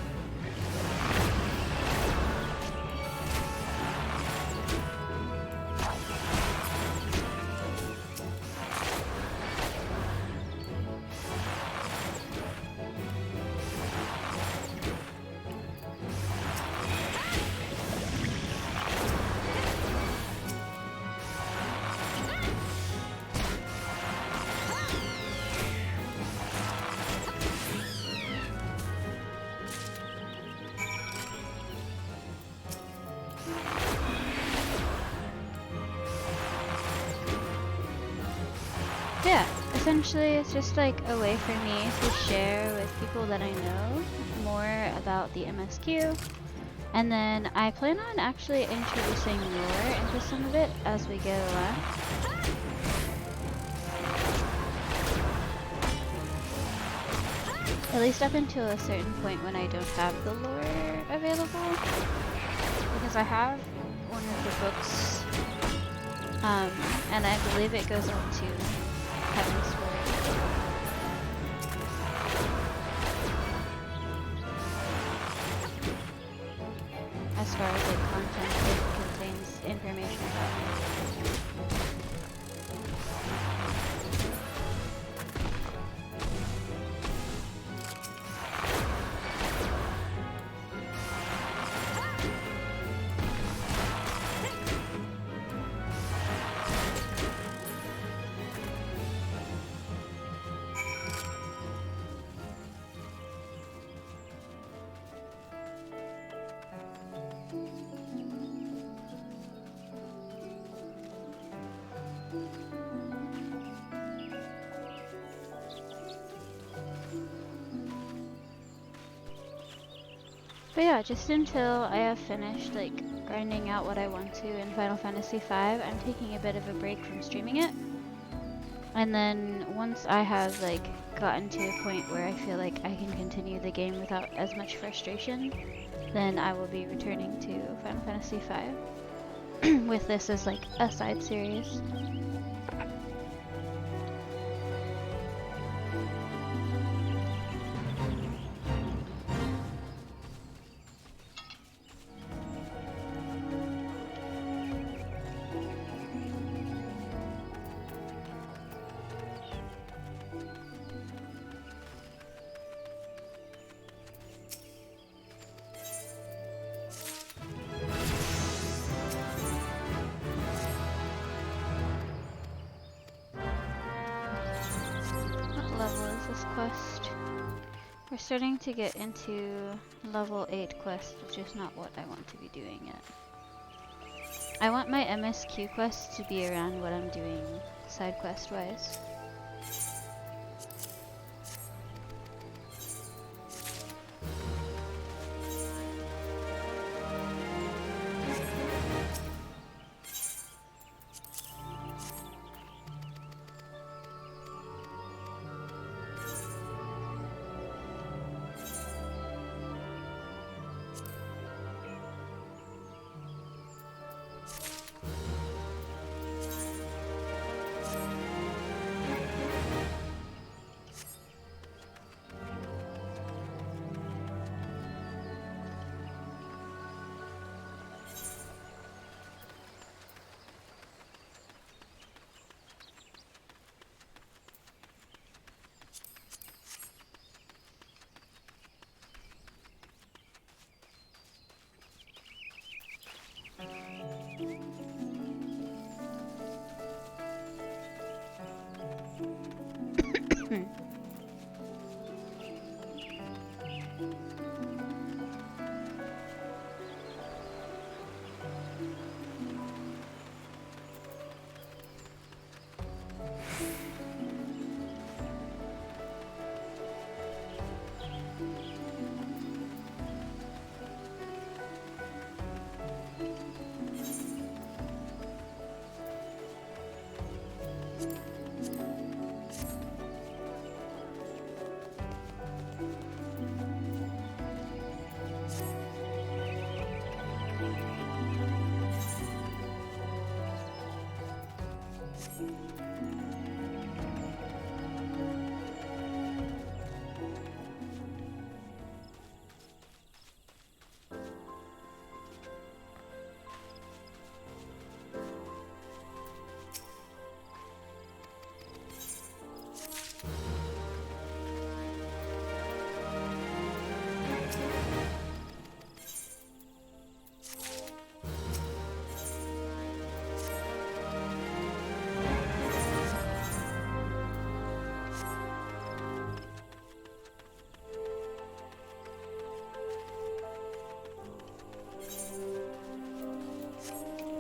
Yeah, essentially it's just like a way for me to share with people that I know more about the MSQ. And then I plan on actually introducing lore into some of it as we go along. At least up until a certain point when I don't have the lore available. Because I have one of the books, and I believe it goes on to Heaven's Word. As far as like content, it contains information about me. But yeah, just until I have finished like grinding out what I want to in Final Fantasy V, I'm taking a bit of a break from streaming it. And then once I have like gotten to a point where I feel like I can continue the game without as much frustration, then I will be returning to Final Fantasy V with this as like a side series. this quest. We're starting to get into level 8 quests, which is not what I want to be doing yet. I want my MSQ quests to be around what I'm doing side quest wise.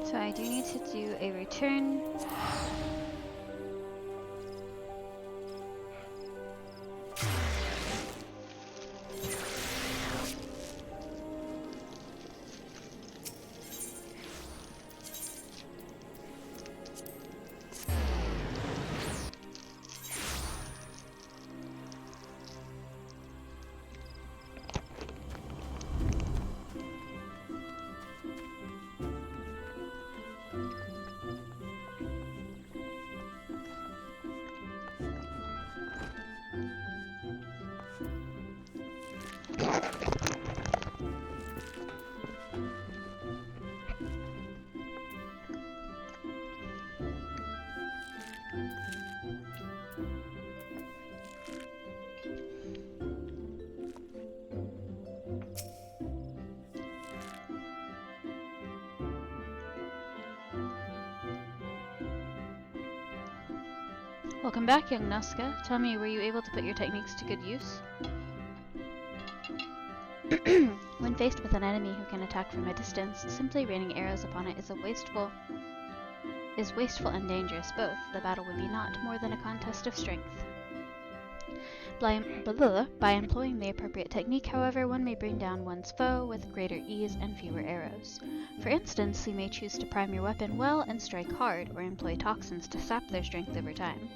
So I do need to do a return. Welcome back, young Nazca. Tell me, were you able to put your techniques to good use? When faced with an enemy who can attack from a distance, simply raining arrows upon it is wasteful and dangerous both. The battle would be not more than a contest of strength. By employing the appropriate technique, however, one may bring down one's foe with greater ease and fewer arrows. For instance, you may choose to prime your weapon well and strike hard, or employ toxins to sap their strength over time.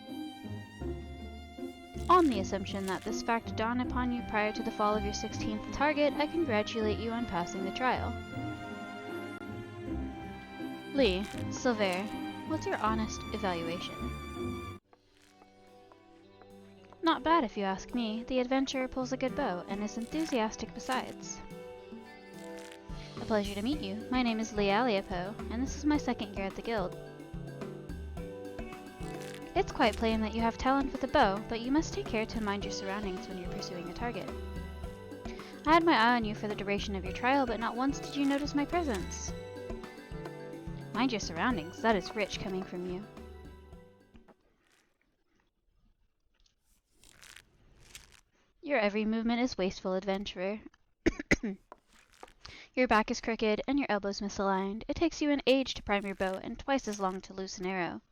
On the assumption that this fact dawned upon you prior to the fall of your 16th target, I congratulate you on passing the trial. Lee, Silver, what's your honest evaluation? Not bad if you ask me. The adventurer pulls a good bow and is enthusiastic besides. A pleasure to meet you. My name is Lee Aliapo, and this is my second year at the guild. It's quite plain that you have talent with a bow, but you must take care to mind your surroundings when you're pursuing a target. I had my eye on you for the duration of your trial, but not once did you notice my presence. Mind your surroundings. That is rich coming from you. Your every movement is wasteful, adventurer. Your back is crooked, and your elbows misaligned. It takes you an age to prime your bow, and twice as long to loose an arrow.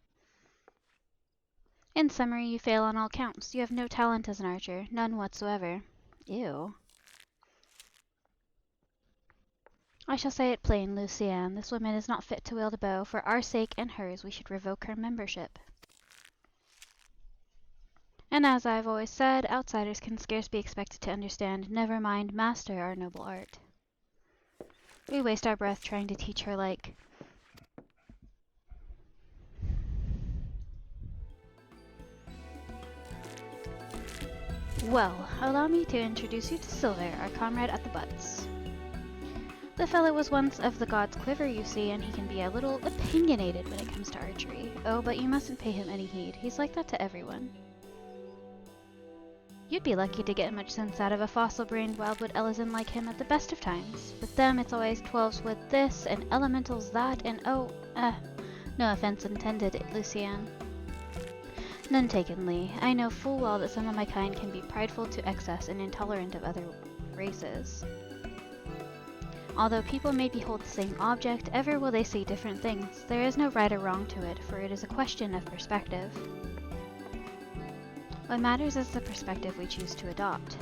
In summary, you fail on all counts. You have no talent as an archer, none whatsoever. Ew. I shall say it plain, Lucienne. This woman is not fit to wield a bow. For our sake and hers, we should revoke her membership. And as I have always said, outsiders can scarce be expected to understand, never mind master our noble art. We waste our breath trying to teach her like... Well, allow me to introduce you to Silver, our comrade at the butts. The fellow was once of the god's quiver, you see, and he can be a little opinionated when it comes to archery. Oh, but you mustn't pay him any heed. He's like that to everyone. You'd be lucky to get much sense out of a fossil-brained wildwood Ellison like him at the best of times. With them, it's always 12s with this, and elementals that, and no offense intended, Lucienne. None taken, Lee. I know full well that some of my kind can be prideful to excess and intolerant of other races. Although people may behold the same object, ever will they see different things. There is no right or wrong to it, for it is a question of perspective. What matters is the perspective we choose to adopt.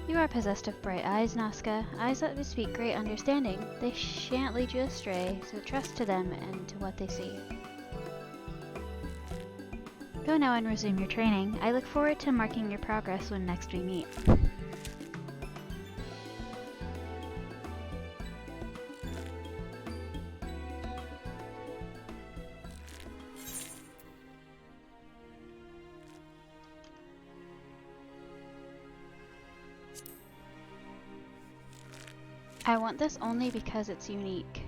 You are possessed of bright eyes, Nazca, eyes that bespeak great understanding. They shan't lead you astray, so trust to them and to what they see. Go now and resume your training. I look forward to marking your progress when next we meet. I want this only because it's unique.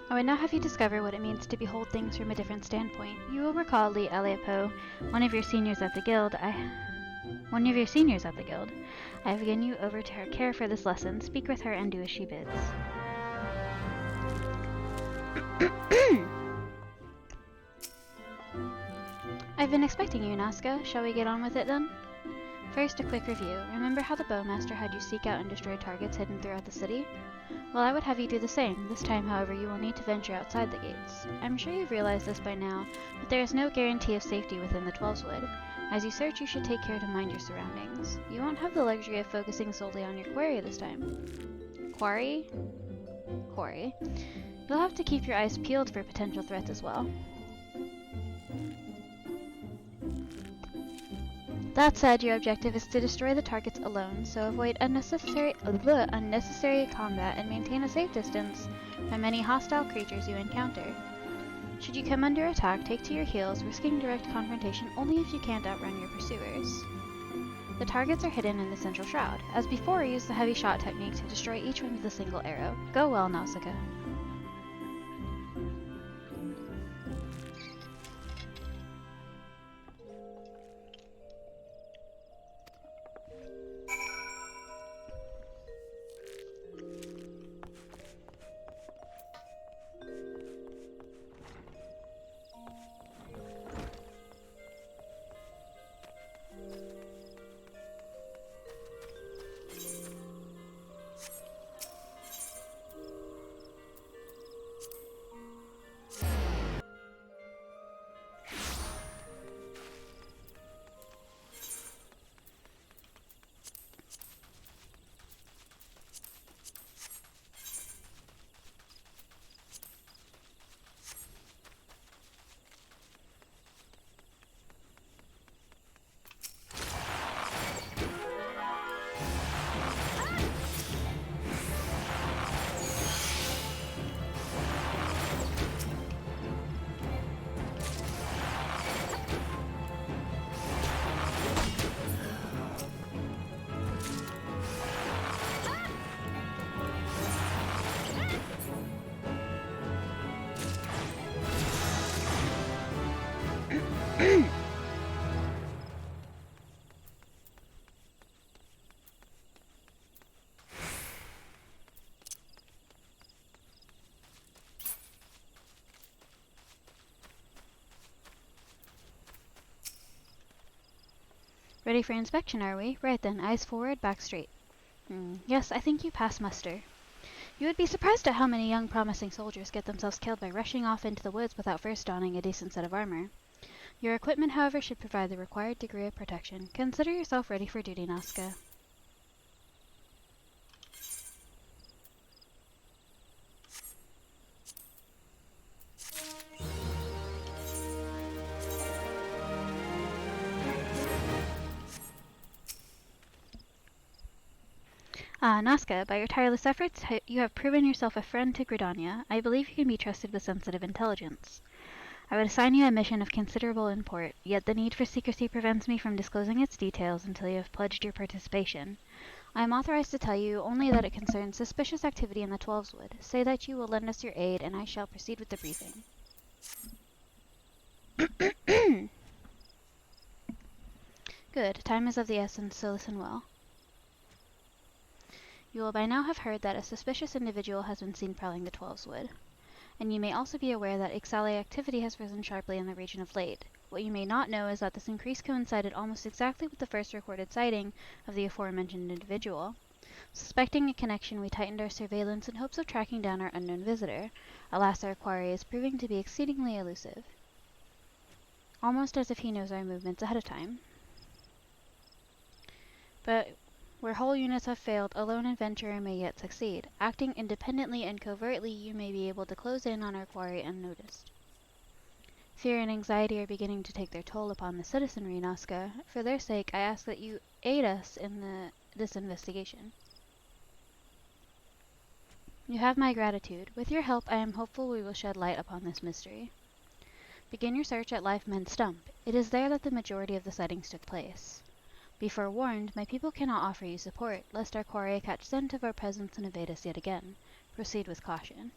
I would now have you discover what it means to behold things from a different standpoint. You will recall Lee Aleapo, one of your seniors at the guild. I have given you over to her care for this lesson. Speak with her and do as she bids. I've been expecting you, Nazca. Shall we get on with it then? First, a quick review. Remember how the bowmaster had you seek out and destroy targets hidden throughout the city? Well, I would have you do the same. This time, however, you will need to venture outside the gates. I'm sure you've realized this by now, but there is no guarantee of safety within the 12's-wood. As you search, you should take care to mind your surroundings. You won't have the luxury of focusing solely on your quarry this time. Quarry? Quarry. You'll have to keep your eyes peeled for potential threats as well. That said, your objective is to destroy the targets alone, so avoid unnecessary combat and maintain a safe distance from any hostile creatures you encounter. Should you come under attack, take to your heels, risking direct confrontation only if you can't outrun your pursuers. The targets are hidden in the central shroud. As before, use the heavy shot technique to destroy each one with a single arrow. Go well, Nausicaa. Ready for inspection, are we? Right then, eyes forward, back straight. Yes, I think you pass muster. You would be surprised at how many young promising soldiers get themselves killed by rushing off into the woods without first donning a decent set of armor. Your equipment, however, should provide the required degree of protection. Consider yourself ready for duty, Nazca. Nazca, by your tireless efforts, you have proven yourself a friend to Gridania. I believe you can be trusted with sensitive intelligence. I would assign you a mission of considerable import, yet the need for secrecy prevents me from disclosing its details until you have pledged your participation. I am authorized to tell you only that it concerns suspicious activity in the Twelveswood. Say that you will lend us your aid, and I shall proceed with the briefing. Good. Time is of the essence, so listen well. You will by now have heard that a suspicious individual has been seen prowling the Twelveswood, and you may also be aware that Ixali activity has risen sharply in the region of late. What you may not know is that this increase coincided almost exactly with the first recorded sighting of the aforementioned individual. Suspecting a connection, we tightened our surveillance in hopes of tracking down our unknown visitor. Alas, our quarry is proving to be exceedingly elusive. Almost as if he knows our movements ahead of time. But where whole units have failed, a lone adventurer may yet succeed. Acting independently and covertly, you may be able to close in on our quarry unnoticed. Fear and anxiety are beginning to take their toll upon the citizenry, Nazca. For their sake, I ask that you aid us in this investigation. You have my gratitude. With your help, I am hopeful we will shed light upon this mystery. Begin your search at Life Men's Stump. It is there that the majority of the sightings took place. Be forewarned, my people cannot offer you support, lest our quarry catch scent of our presence and evade us yet again. Proceed with caution.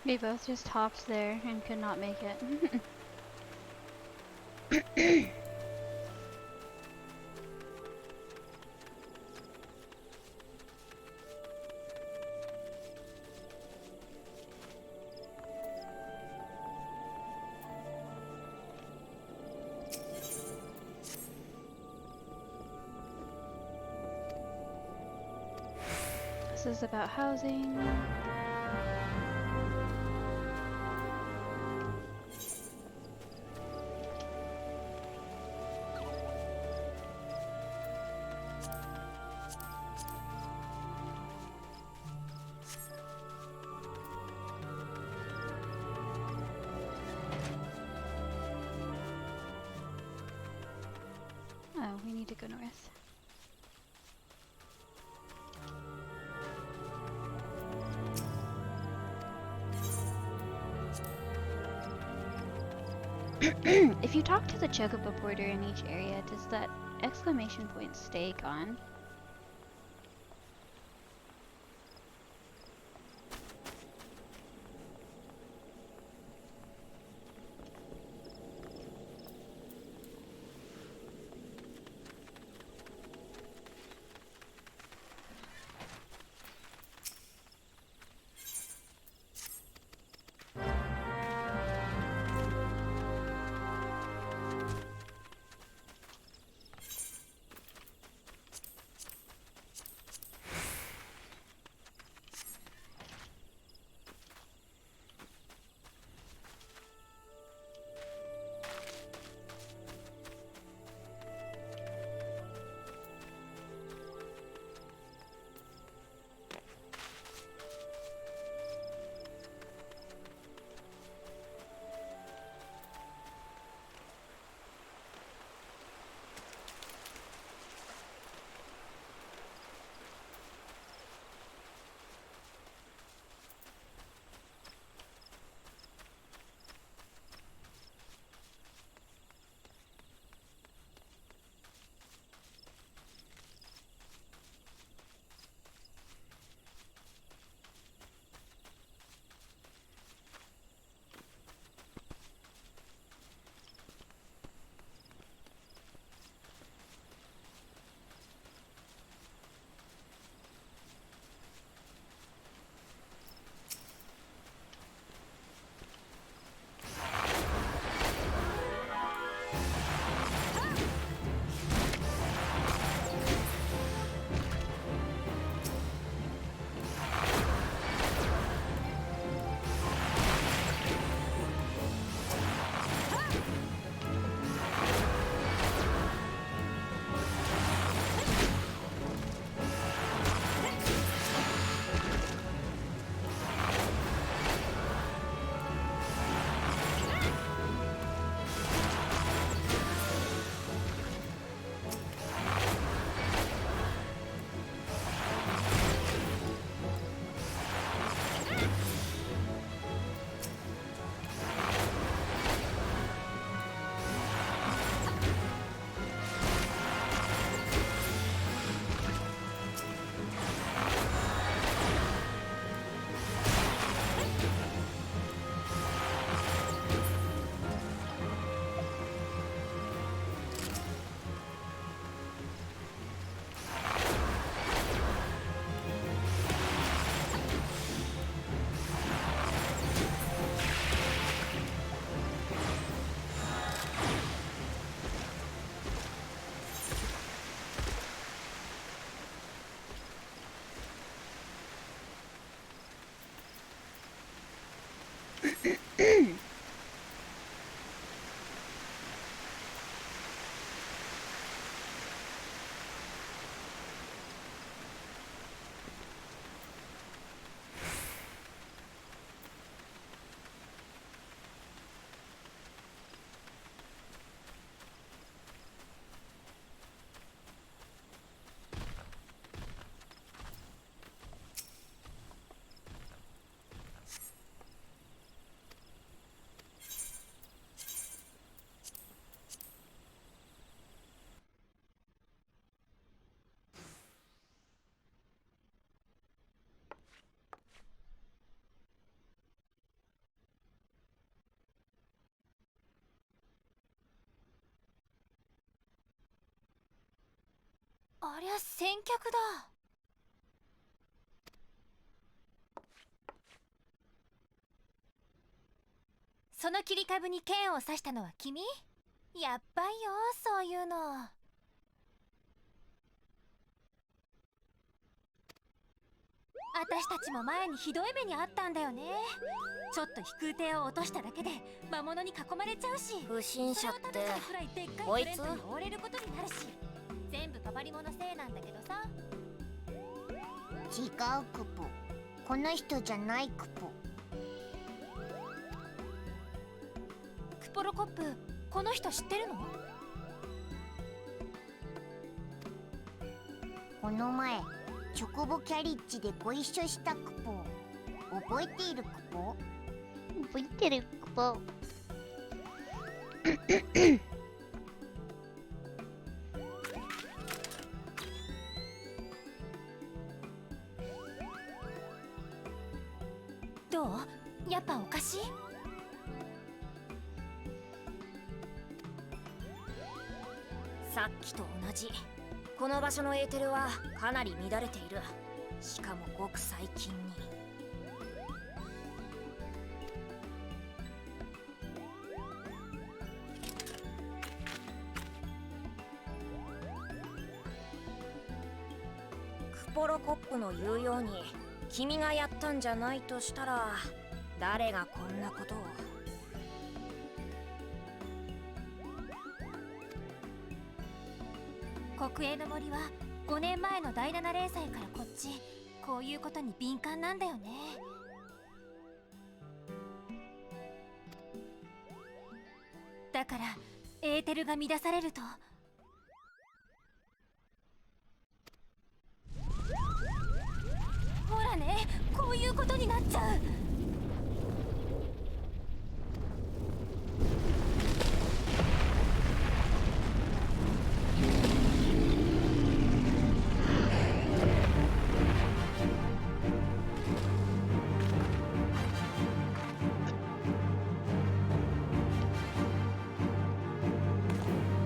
We both just hopped there and could not make it. This is about housing. Oh, we need to go north. If you talk to the Chocobo porter in each area, does that exclamation point stay gone? ありゃ先客だ。その切り株に剣を刺したのは君？やっばいよ、そういうの。私たちも前にひどい目にあったんだよね。ちょっと飛空艇を落としただけで魔物に囲まれちゃうし、不審者ってこいつ？追われることになるし、全部パパリモのせいなんだけどさ。違うクポ。この人じゃないクポ。クポロコップ、この人知ってるの？この前チョコボキャリッジでご一緒したクポ。覚えているクポ？覚えてるクポ。どう？やっぱおかしい？さっきと同じ。この場所のエーテルはかなり乱れている。しかもごく最近に。クポロコップの言うように君がやったんじゃないとしたら、誰がこんなことを。国営の森は5年前の第7連載からこっち、こういうことに敏感なんだよね。だからエーテルが乱されると、ほらね、こういうことになっちゃう。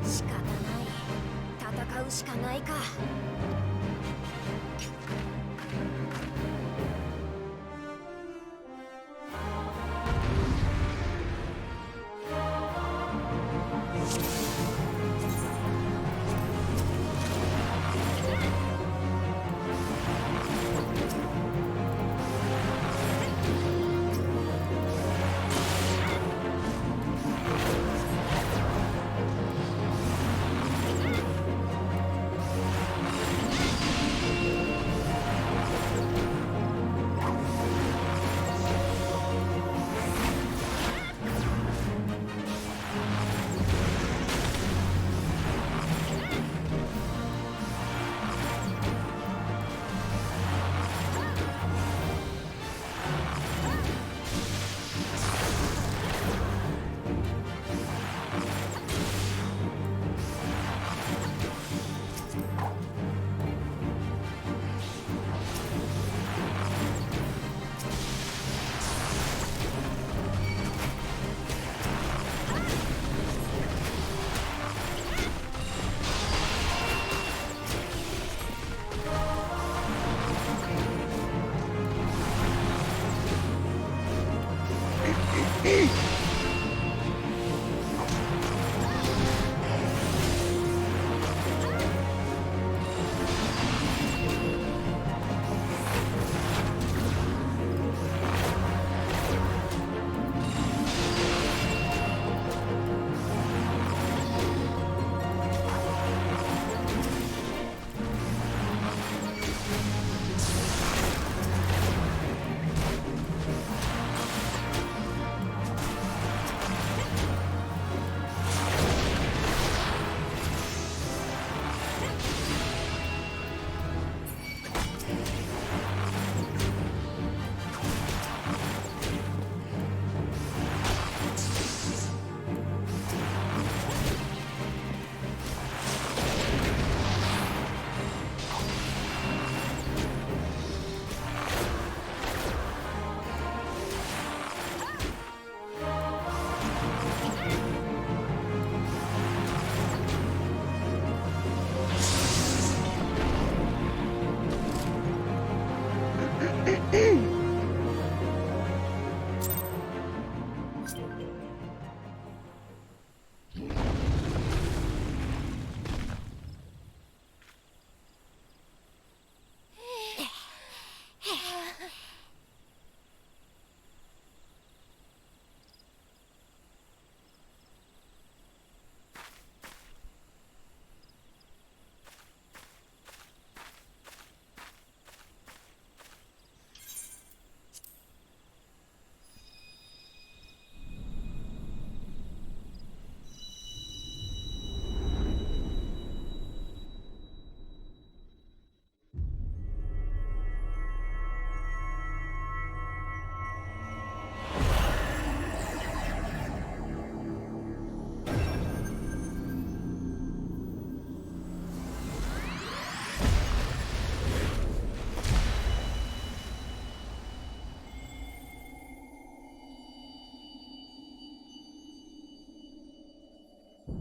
仕方ない。戦うしかないか。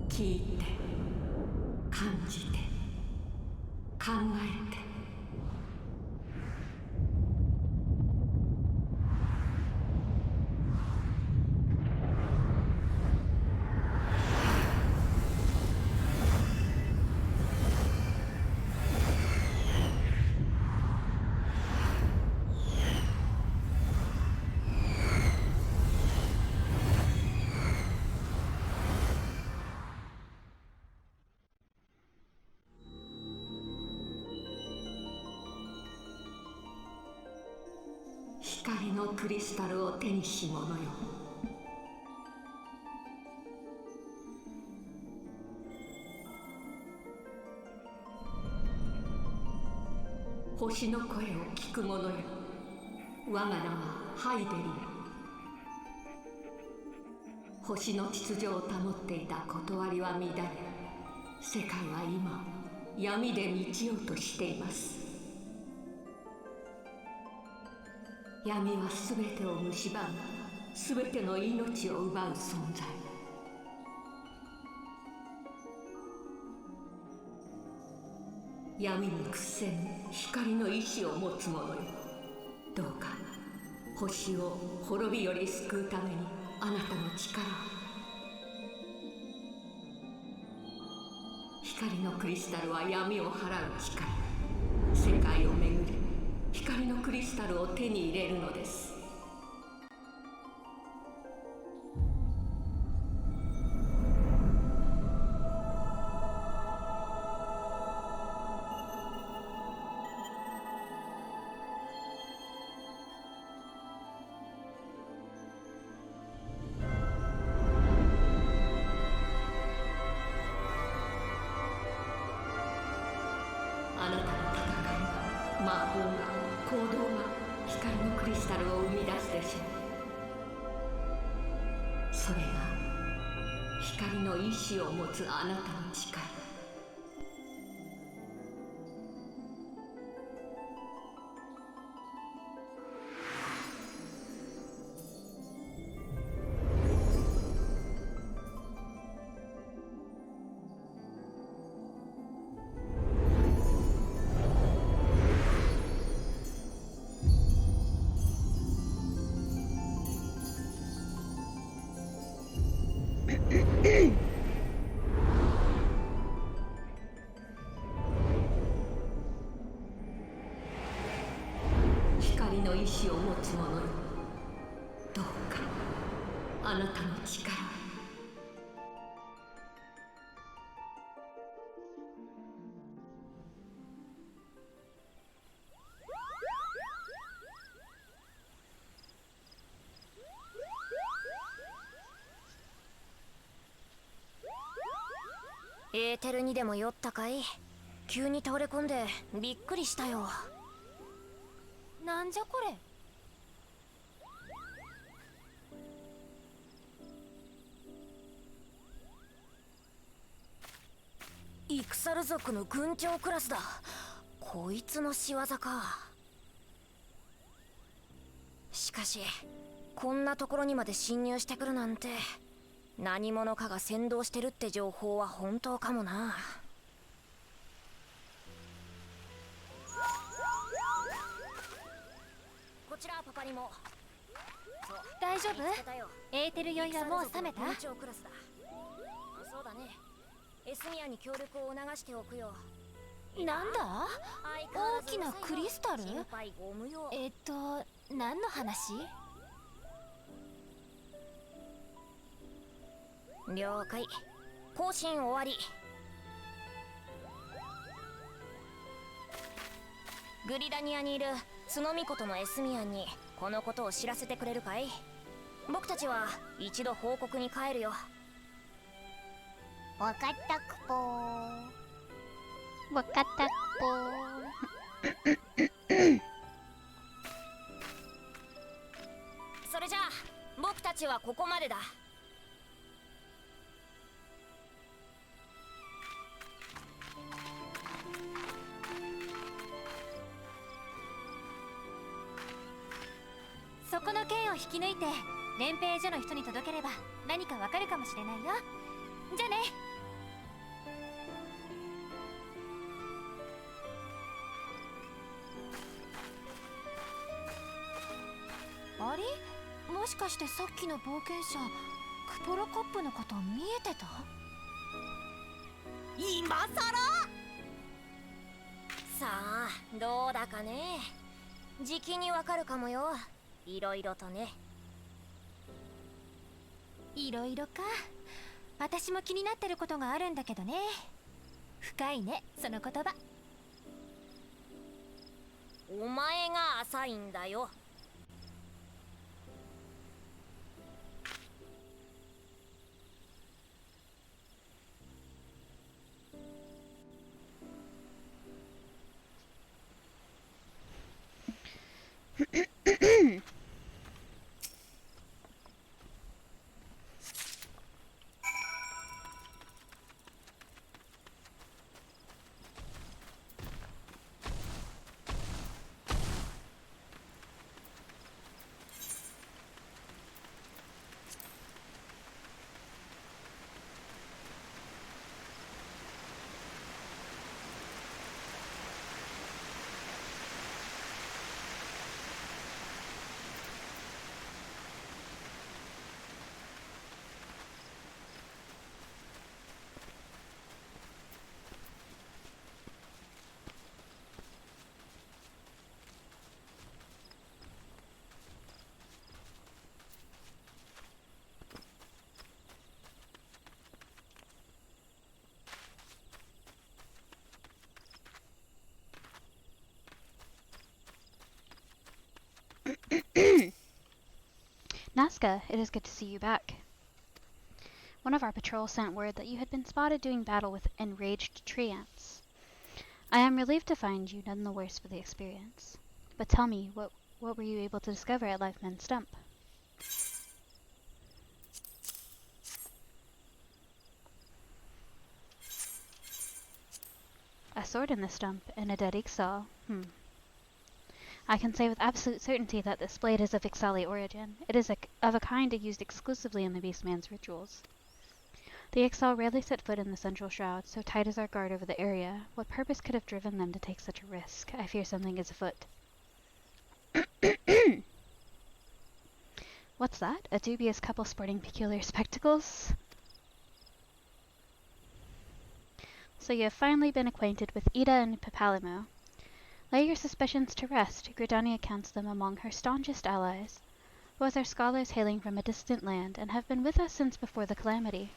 聞いて、感じて、考えて。光のクリスタルを手にし者よ。星の声を聞く者よ。我が名はハイデリア。星の秩序を保っていた断りは乱れ、世界は今闇で満ちようとしています。闇はすべてを蝕む、すべての命を奪う存在。闇に屈せぬ光の意志を持つ者よ。どうか星を滅びより救うためにあなたの力を。光のクリスタルは闇を払う力。世界を巡り光のクリスタルを手に入れるのです。あなたの戦いが、魔法が、行動が光のクリスタルを生み出すでしょう。それが光の意志を持つあなたの力。光の意志を持つ者よ、どうかあなたの力を。エーテルにでも酔ったかい？急に倒れ込んでびっくりしたよ。なんじゃこれ。イクサル族の軍長クラスだ。こいつの仕業か。しかしこんなところにまで侵入してくるなんて、何者かが先導してるって情報は本当かもな。りも。そう、大丈夫？見つけたよ。エーテル酔いはもう冷めた？軍長クラスだ。そうだね。エスミアに協力を促しておくよ。なんだ？大きなクリスタル？心配ご無用。何の話？了解。更新終わり。グリダニアにいるスノミコとのエスミアンにこのことを知らせてくれるかい？僕たちは一度報告に帰るよ。わかったクポー。わかったぽそれじゃあ僕たちはここまでだ。そこの剣を引き抜いて連兵所の人に届ければ何かわかるかもしれないよ。じゃあね。あれ？もしかしてさっきの冒険者クポロコップのこと見えてた？今さら？さあどうだかね。じきにわかるかもよ。いろいろとね。いろいろか。私も気になってることがあるんだけどね。深いね、その言葉。お前が浅いんだよ。Nazca, it is good to see you back. One of our patrols sent word that you had been spotted doing battle with enraged tree ants. I am relieved to find you none the worse for the experience. But tell me, what were you able to discover at Lifeman's Stump? A sword in the stump and a dead Ixal. I can say with absolute certainty that this blade is of Ixali origin. It is of a kind used exclusively in the Beastman's rituals. The Ixal rarely set foot in the central shroud, so tight is our guard over the area. What purpose could have driven them to take such a risk? I fear something is afoot. What's that? A dubious couple sporting peculiar spectacles? So you have finally been acquainted with Ida and Papalimo. Lay your suspicions to rest. Gridania counts them among her staunchest allies. Both are scholars hailing from a distant land, and have been with us since before the calamity.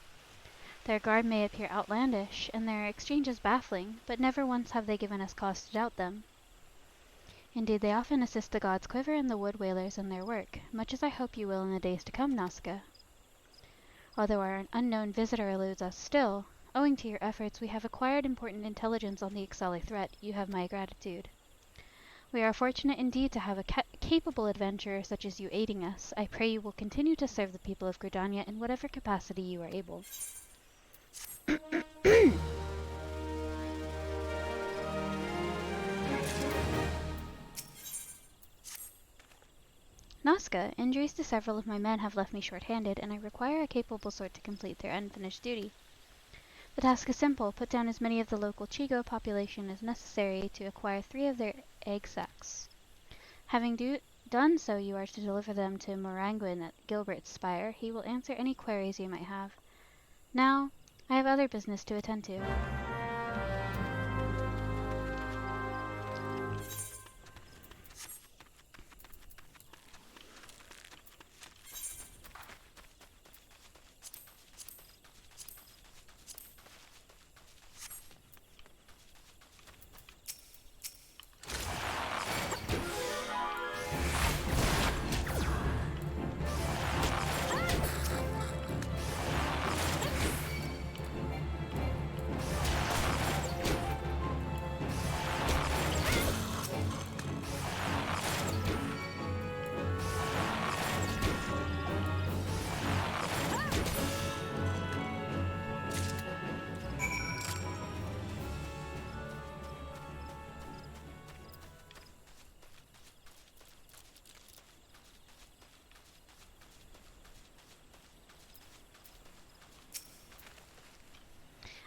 Their guard may appear outlandish, and their exchanges baffling, but never once have they given us cause to doubt them. Indeed, they often assist the gods Quiver and the Wood Whalers in their work, much as I hope you will in the days to come, Nazca. Although our unknown visitor eludes us still, owing to your efforts, we have acquired important intelligence on the Ixali threat. You have my gratitude. We are fortunate indeed to have a capable adventurer such as you aiding us. I pray you will continue to serve the people of Gridania in whatever capacity you are able. Nazca, injuries to several of my men have left me short-handed, and I require a capable sword to complete their unfinished duty. The task is simple. Put down as many of the local Chigo population as necessary to acquire 3 of their egg sacs. Having Done, so you are to deliver them to Moranguin at Gilbert's Spire. He will answer any queries you might have. Now, I have other business to attend to.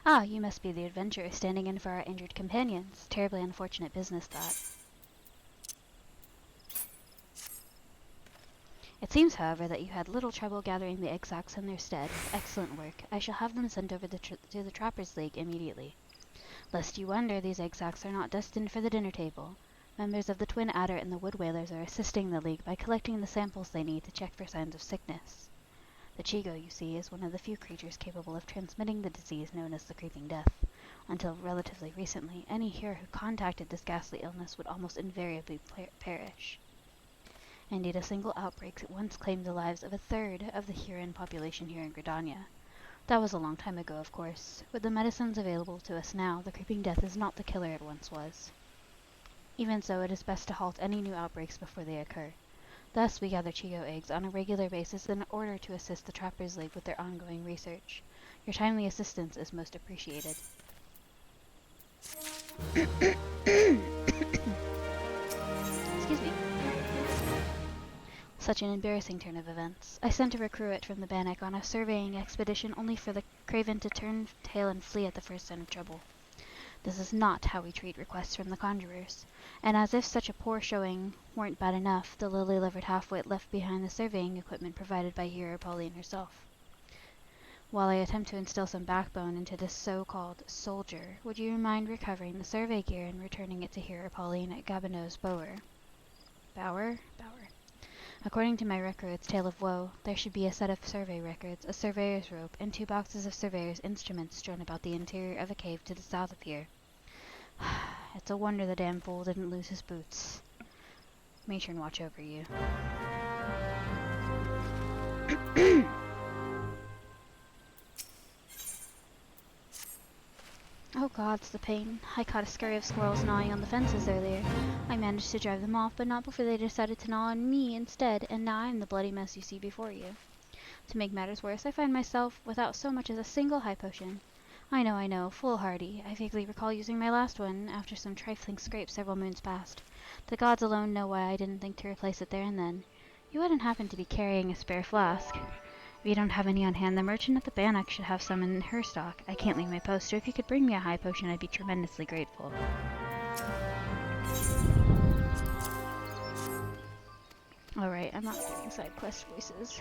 Ah, you must be the adventurer standing in for our injured companions. Terribly unfortunate business, that. It seems, however, that you had little trouble gathering the exarchs in their stead. Excellent work. I shall have them sent over to the Trappers' League immediately. Lest you wonder, these exarchs are not destined for the dinner table. Members of the Twin Adder and the Wood Whalers are assisting the League by collecting the samples they need to check for signs of sickness. The Chigo, you see, is one of the few creatures capable of transmitting the disease known as the Creeping Death. Until relatively recently, any hero who contacted this ghastly illness would almost invariably perish. Indeed, a single outbreak once claimed the lives of a third of the Huron population here in Gridania. That was a long time ago, of course. With the medicines available to us now, the Creeping Death is not the killer it once was. Even so, it is best to halt any new outbreaks before they occur. Thus, we gather Chigo eggs on a regular basis in order to assist the Trappers' League with their ongoing research. Your timely assistance is most appreciated. Excuse me. Such an embarrassing turn of events. I sent a recruit from the Bannock on a surveying expedition only for the craven to turn tail and flee at the first sign of trouble. This is not how we treat requests from the conjurers, and as if such a poor showing weren't bad enough, the lily-livered half-wit left behind the surveying equipment provided by Hero Pauline herself. While I attempt to instill some backbone into this so-called soldier, would you mind recovering the survey gear and returning it to Hero Pauline at Gabinot's Bower? Bower? According to my record's Tale of Woe, there should be a set of survey records, a surveyor's rope, and 2 boxes of surveyor's instruments strewn about the interior of a cave to the south of here. It's a wonder the damn fool didn't lose his boots. Matron watch over you. Oh gods, the pain. I caught a scurry of squirrels gnawing on the fences earlier. I managed to drive them off, but not before they decided to gnaw on me instead, and now I'm the bloody mess you see before you. To make matters worse, I find myself without so much as a single high potion. I know, foolhardy. I vaguely recall using my last one after some trifling scrapes several moons past. The gods alone know why I didn't think to replace it there and then. You wouldn't happen to be carrying a spare flask? If you don't have any on hand, the merchant at the Bannock should have some in her stock. I can't leave my post, so if you could bring me a high potion, I'd be tremendously grateful. Alright, I'm not doing side quest voices.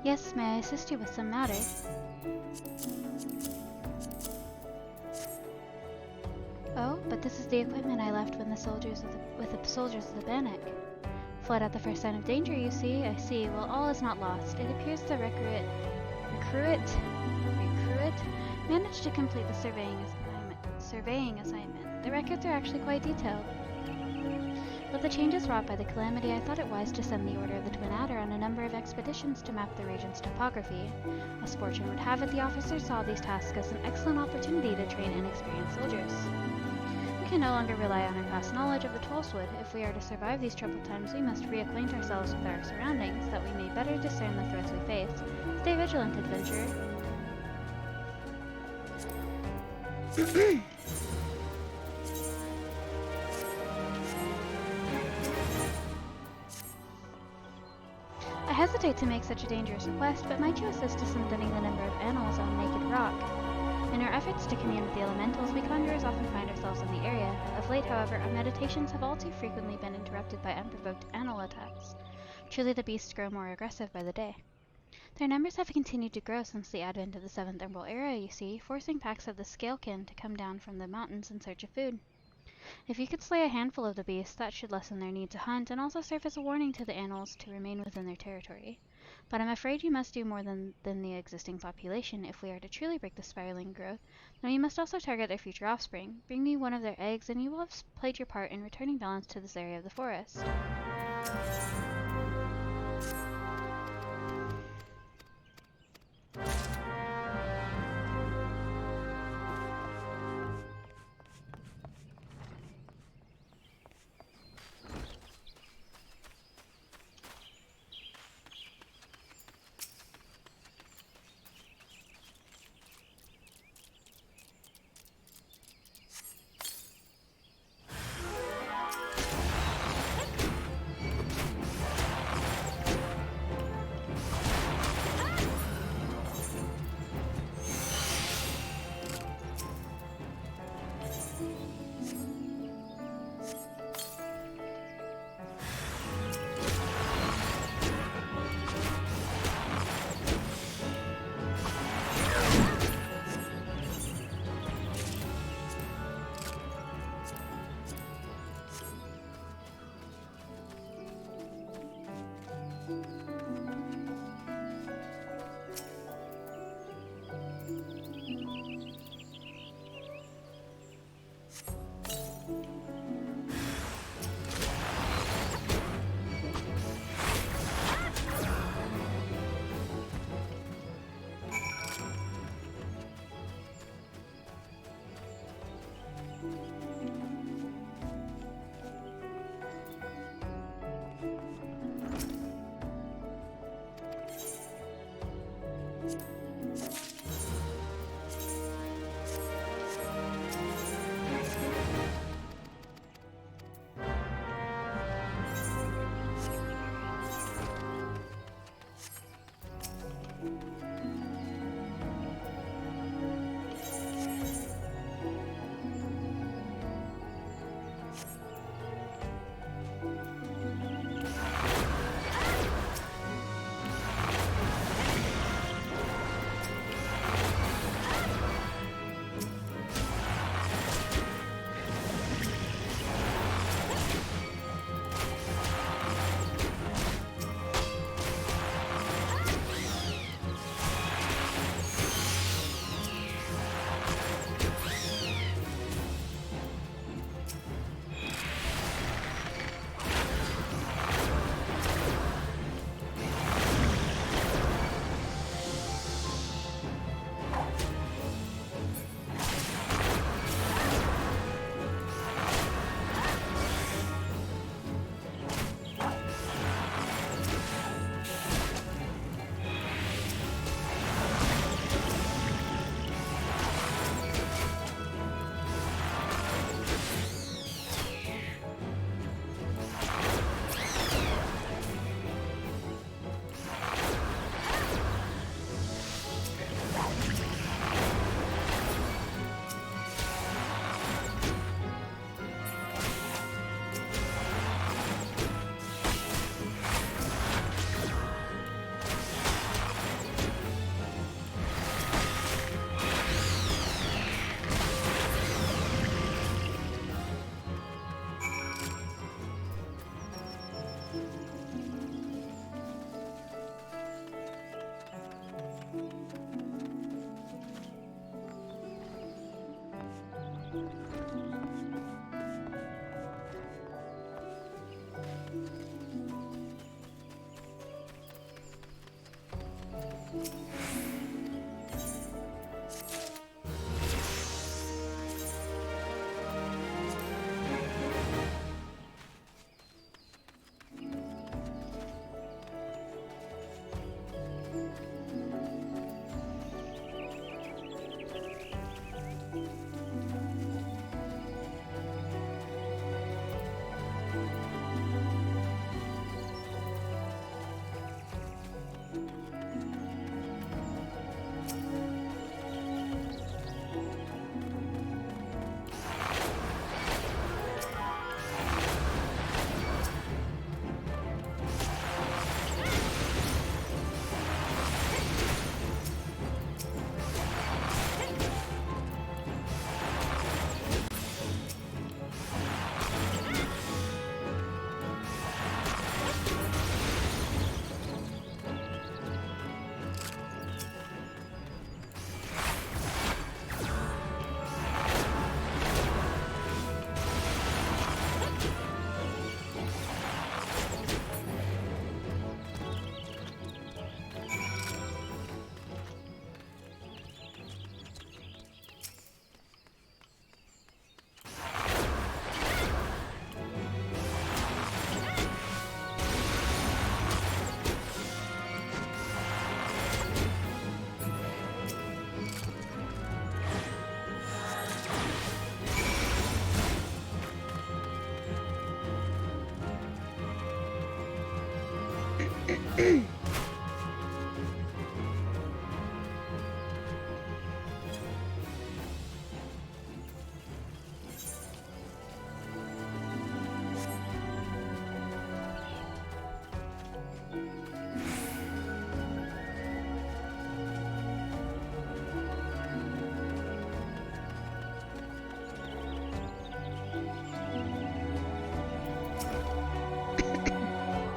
Yes, may I assist you with some matter? Oh, but this is the equipment I left when the soldiers with the soldiers of the Bannock. Fled at the first sign of danger, you see. I see. Well, all is not lost. It appears the recruit managed to complete the surveying assignment. The records are actually quite detailed. With the changes wrought by the calamity, I thought it wise to send the Order of the Twin Adder on a number of expeditions to map the region's topography. As fortune would have it, the officers saw these tasks as an excellent opportunity to train inexperienced soldiers. We can no longer rely on our past knowledge of the Tollswood. If we are to survive these troubled times, we must reacquaint ourselves with our surroundings, that we may better discern the threats we face. Stay vigilant, adventurer. I hesitate to make such a dangerous request, but might you assist us in thinning the number of animals on Naked Rock? In our efforts to commune with the elementals, we conjurers often find ourselves in the area. Of late, however, our meditations have all too frequently been interrupted by unprovoked animal attacks. Truly the beasts grow more aggressive by the day. Their numbers have continued to grow since the advent of the Seventh Emerald Era, you see, forcing packs of the Scalekin to come down from the mountains in search of food. If you could slay a handful of the beasts, that should lessen their need to hunt, and also serve as a warning to the animals to remain within their territory. But I'm afraid you must do more than the existing population if we are to truly break the spiraling growth. Now you must also target their future offspring. Bring me one of their eggs, and you will have played your part in returning balance to this area of the forest.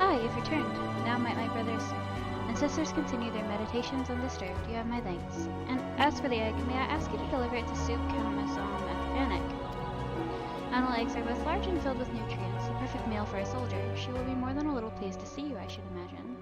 Ah, you've returned. Now might my brothers and sisters continue their meditations undisturbed. You have my thanks. And as for the egg, may I ask you to deliver it to Soup Kanamasom at Panic? Animal eggs are both large and filled with nutrients, the perfect meal for a soldier. She will be more than a little pleased to see you, I should imagine.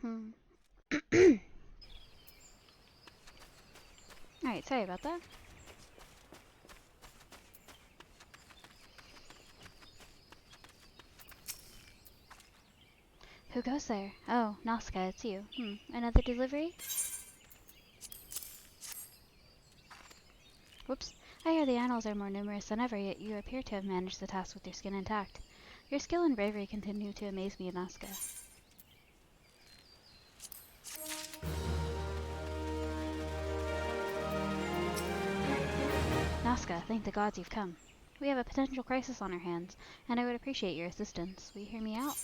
Alright, sorry about that. Who goes there? Oh, Nazca, it's you. Another delivery? Whoops. I hear the animals are more numerous than ever, yet you appear to have managed the task with your skin intact. Your skill and bravery continue to amaze me, Nazca. Nazca, thank the gods you've come. We have a potential crisis on our hands, and I would appreciate your assistance. Will you hear me out?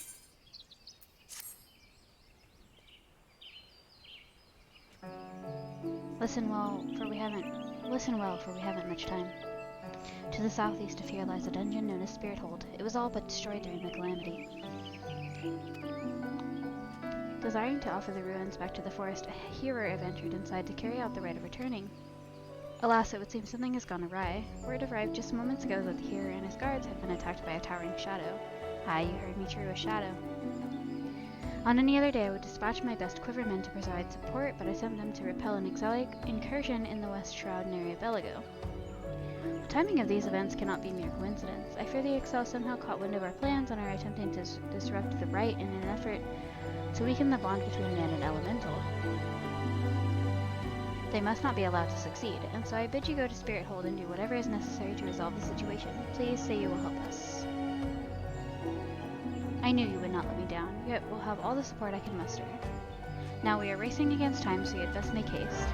Listen well, for we haven't much time. To the southeast of here lies a dungeon known as Spirit Hold. It was all but destroyed during the calamity. Desiring to offer the ruins back to the forest, a hero ventured inside to carry out the rite of returning. Alas, it would seem something has gone awry. Word arrived just moments ago that the hero and his guards had been attacked by a towering shadow. Aye, you heard me true, a shadow. On any other day I would dispatch my best quivermen to provide support, but I sent them to repel an exilic incursion in the West Shroud area of Belago. The timing of these events cannot be mere coincidence. I fear the Excel somehow caught wind of our plans and are attempting to disrupt the rite in an effort to weaken the bond between man and elemental. They must not be allowed to succeed, and so I bid you go to Spirit Hold and do whatever is necessary to resolve the situation. Please say you will help us. I knew you would not let me down, yet will have all the support I can muster. Now we are racing against time, so you had best make haste.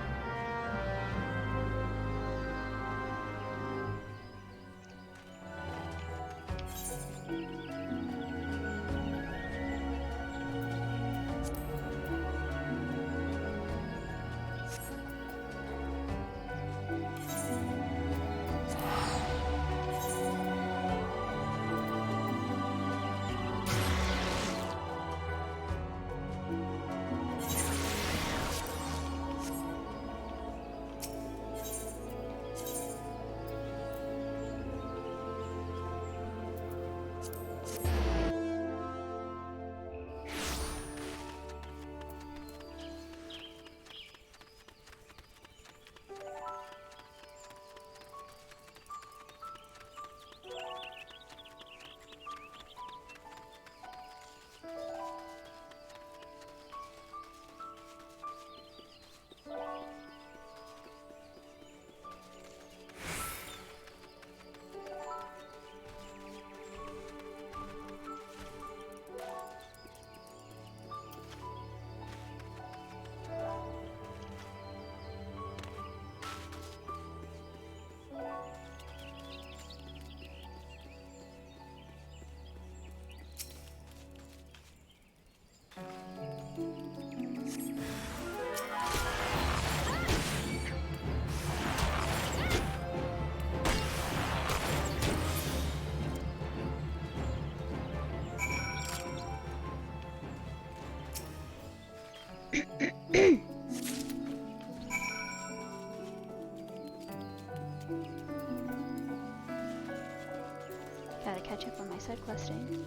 Gotta catch up on my side questing.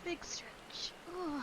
Big stretch. Ooh.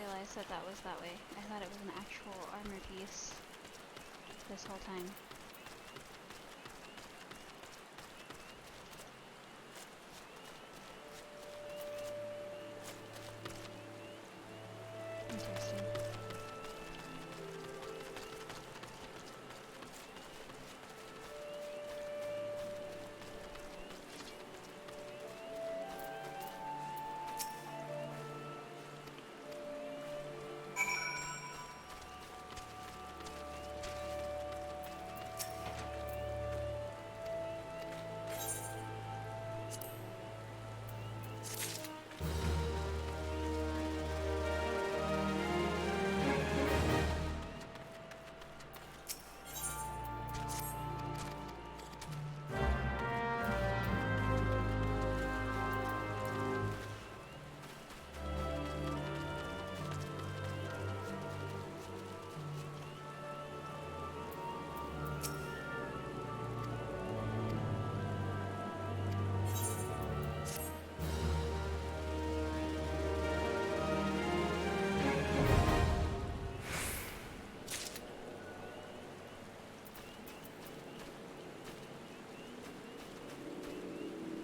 realize that that was that way. I thought it was an actual armor piece this whole time. Interesting.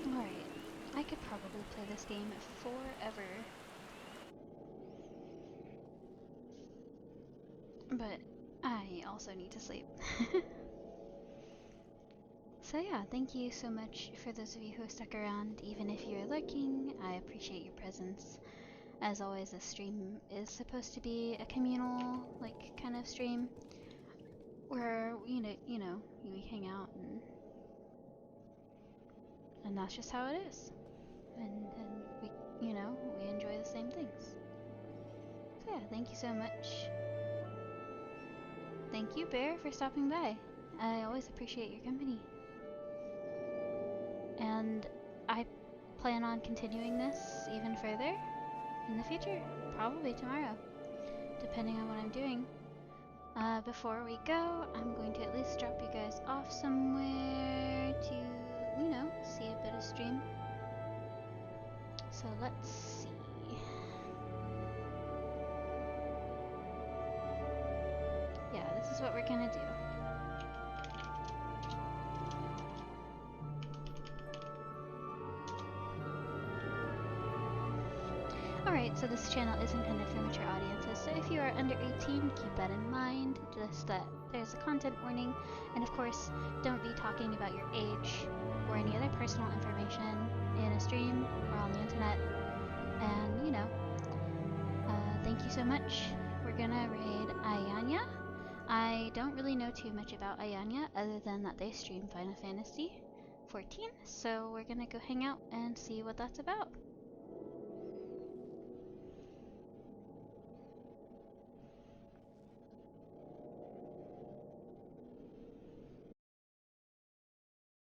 Alright, I could probably play this game forever. But I also need to sleep. So yeah, thank you so much for those of you who stuck around, even if you're lurking. I appreciate your presence. As always, this stream is supposed to be a communal, like, kind of stream where we hang out and that's just how it is. And we we enjoy the same things. So yeah, thank you so much. Thank you, Bear, for stopping by. I always appreciate your company. And I plan on continuing this even further in the future. Probably tomorrow, depending on what I'm doing. Before we go, I'm going to at least drop you guys off somewhere to, see a bit of stream. So let's see. Yeah, this is what we're gonna do. Alright, so this channel is intended for mature audiences, so if you are under 18, keep that in mind, just that there's a content warning, and of course, don't be talking about your age or any other personal information in a stream or on the internet, and, thank you so much. We're gonna raid Ayanya. I don't really know too much about Ayanya, other than that they stream Final Fantasy 14, so we're gonna go hang out and see what that's about.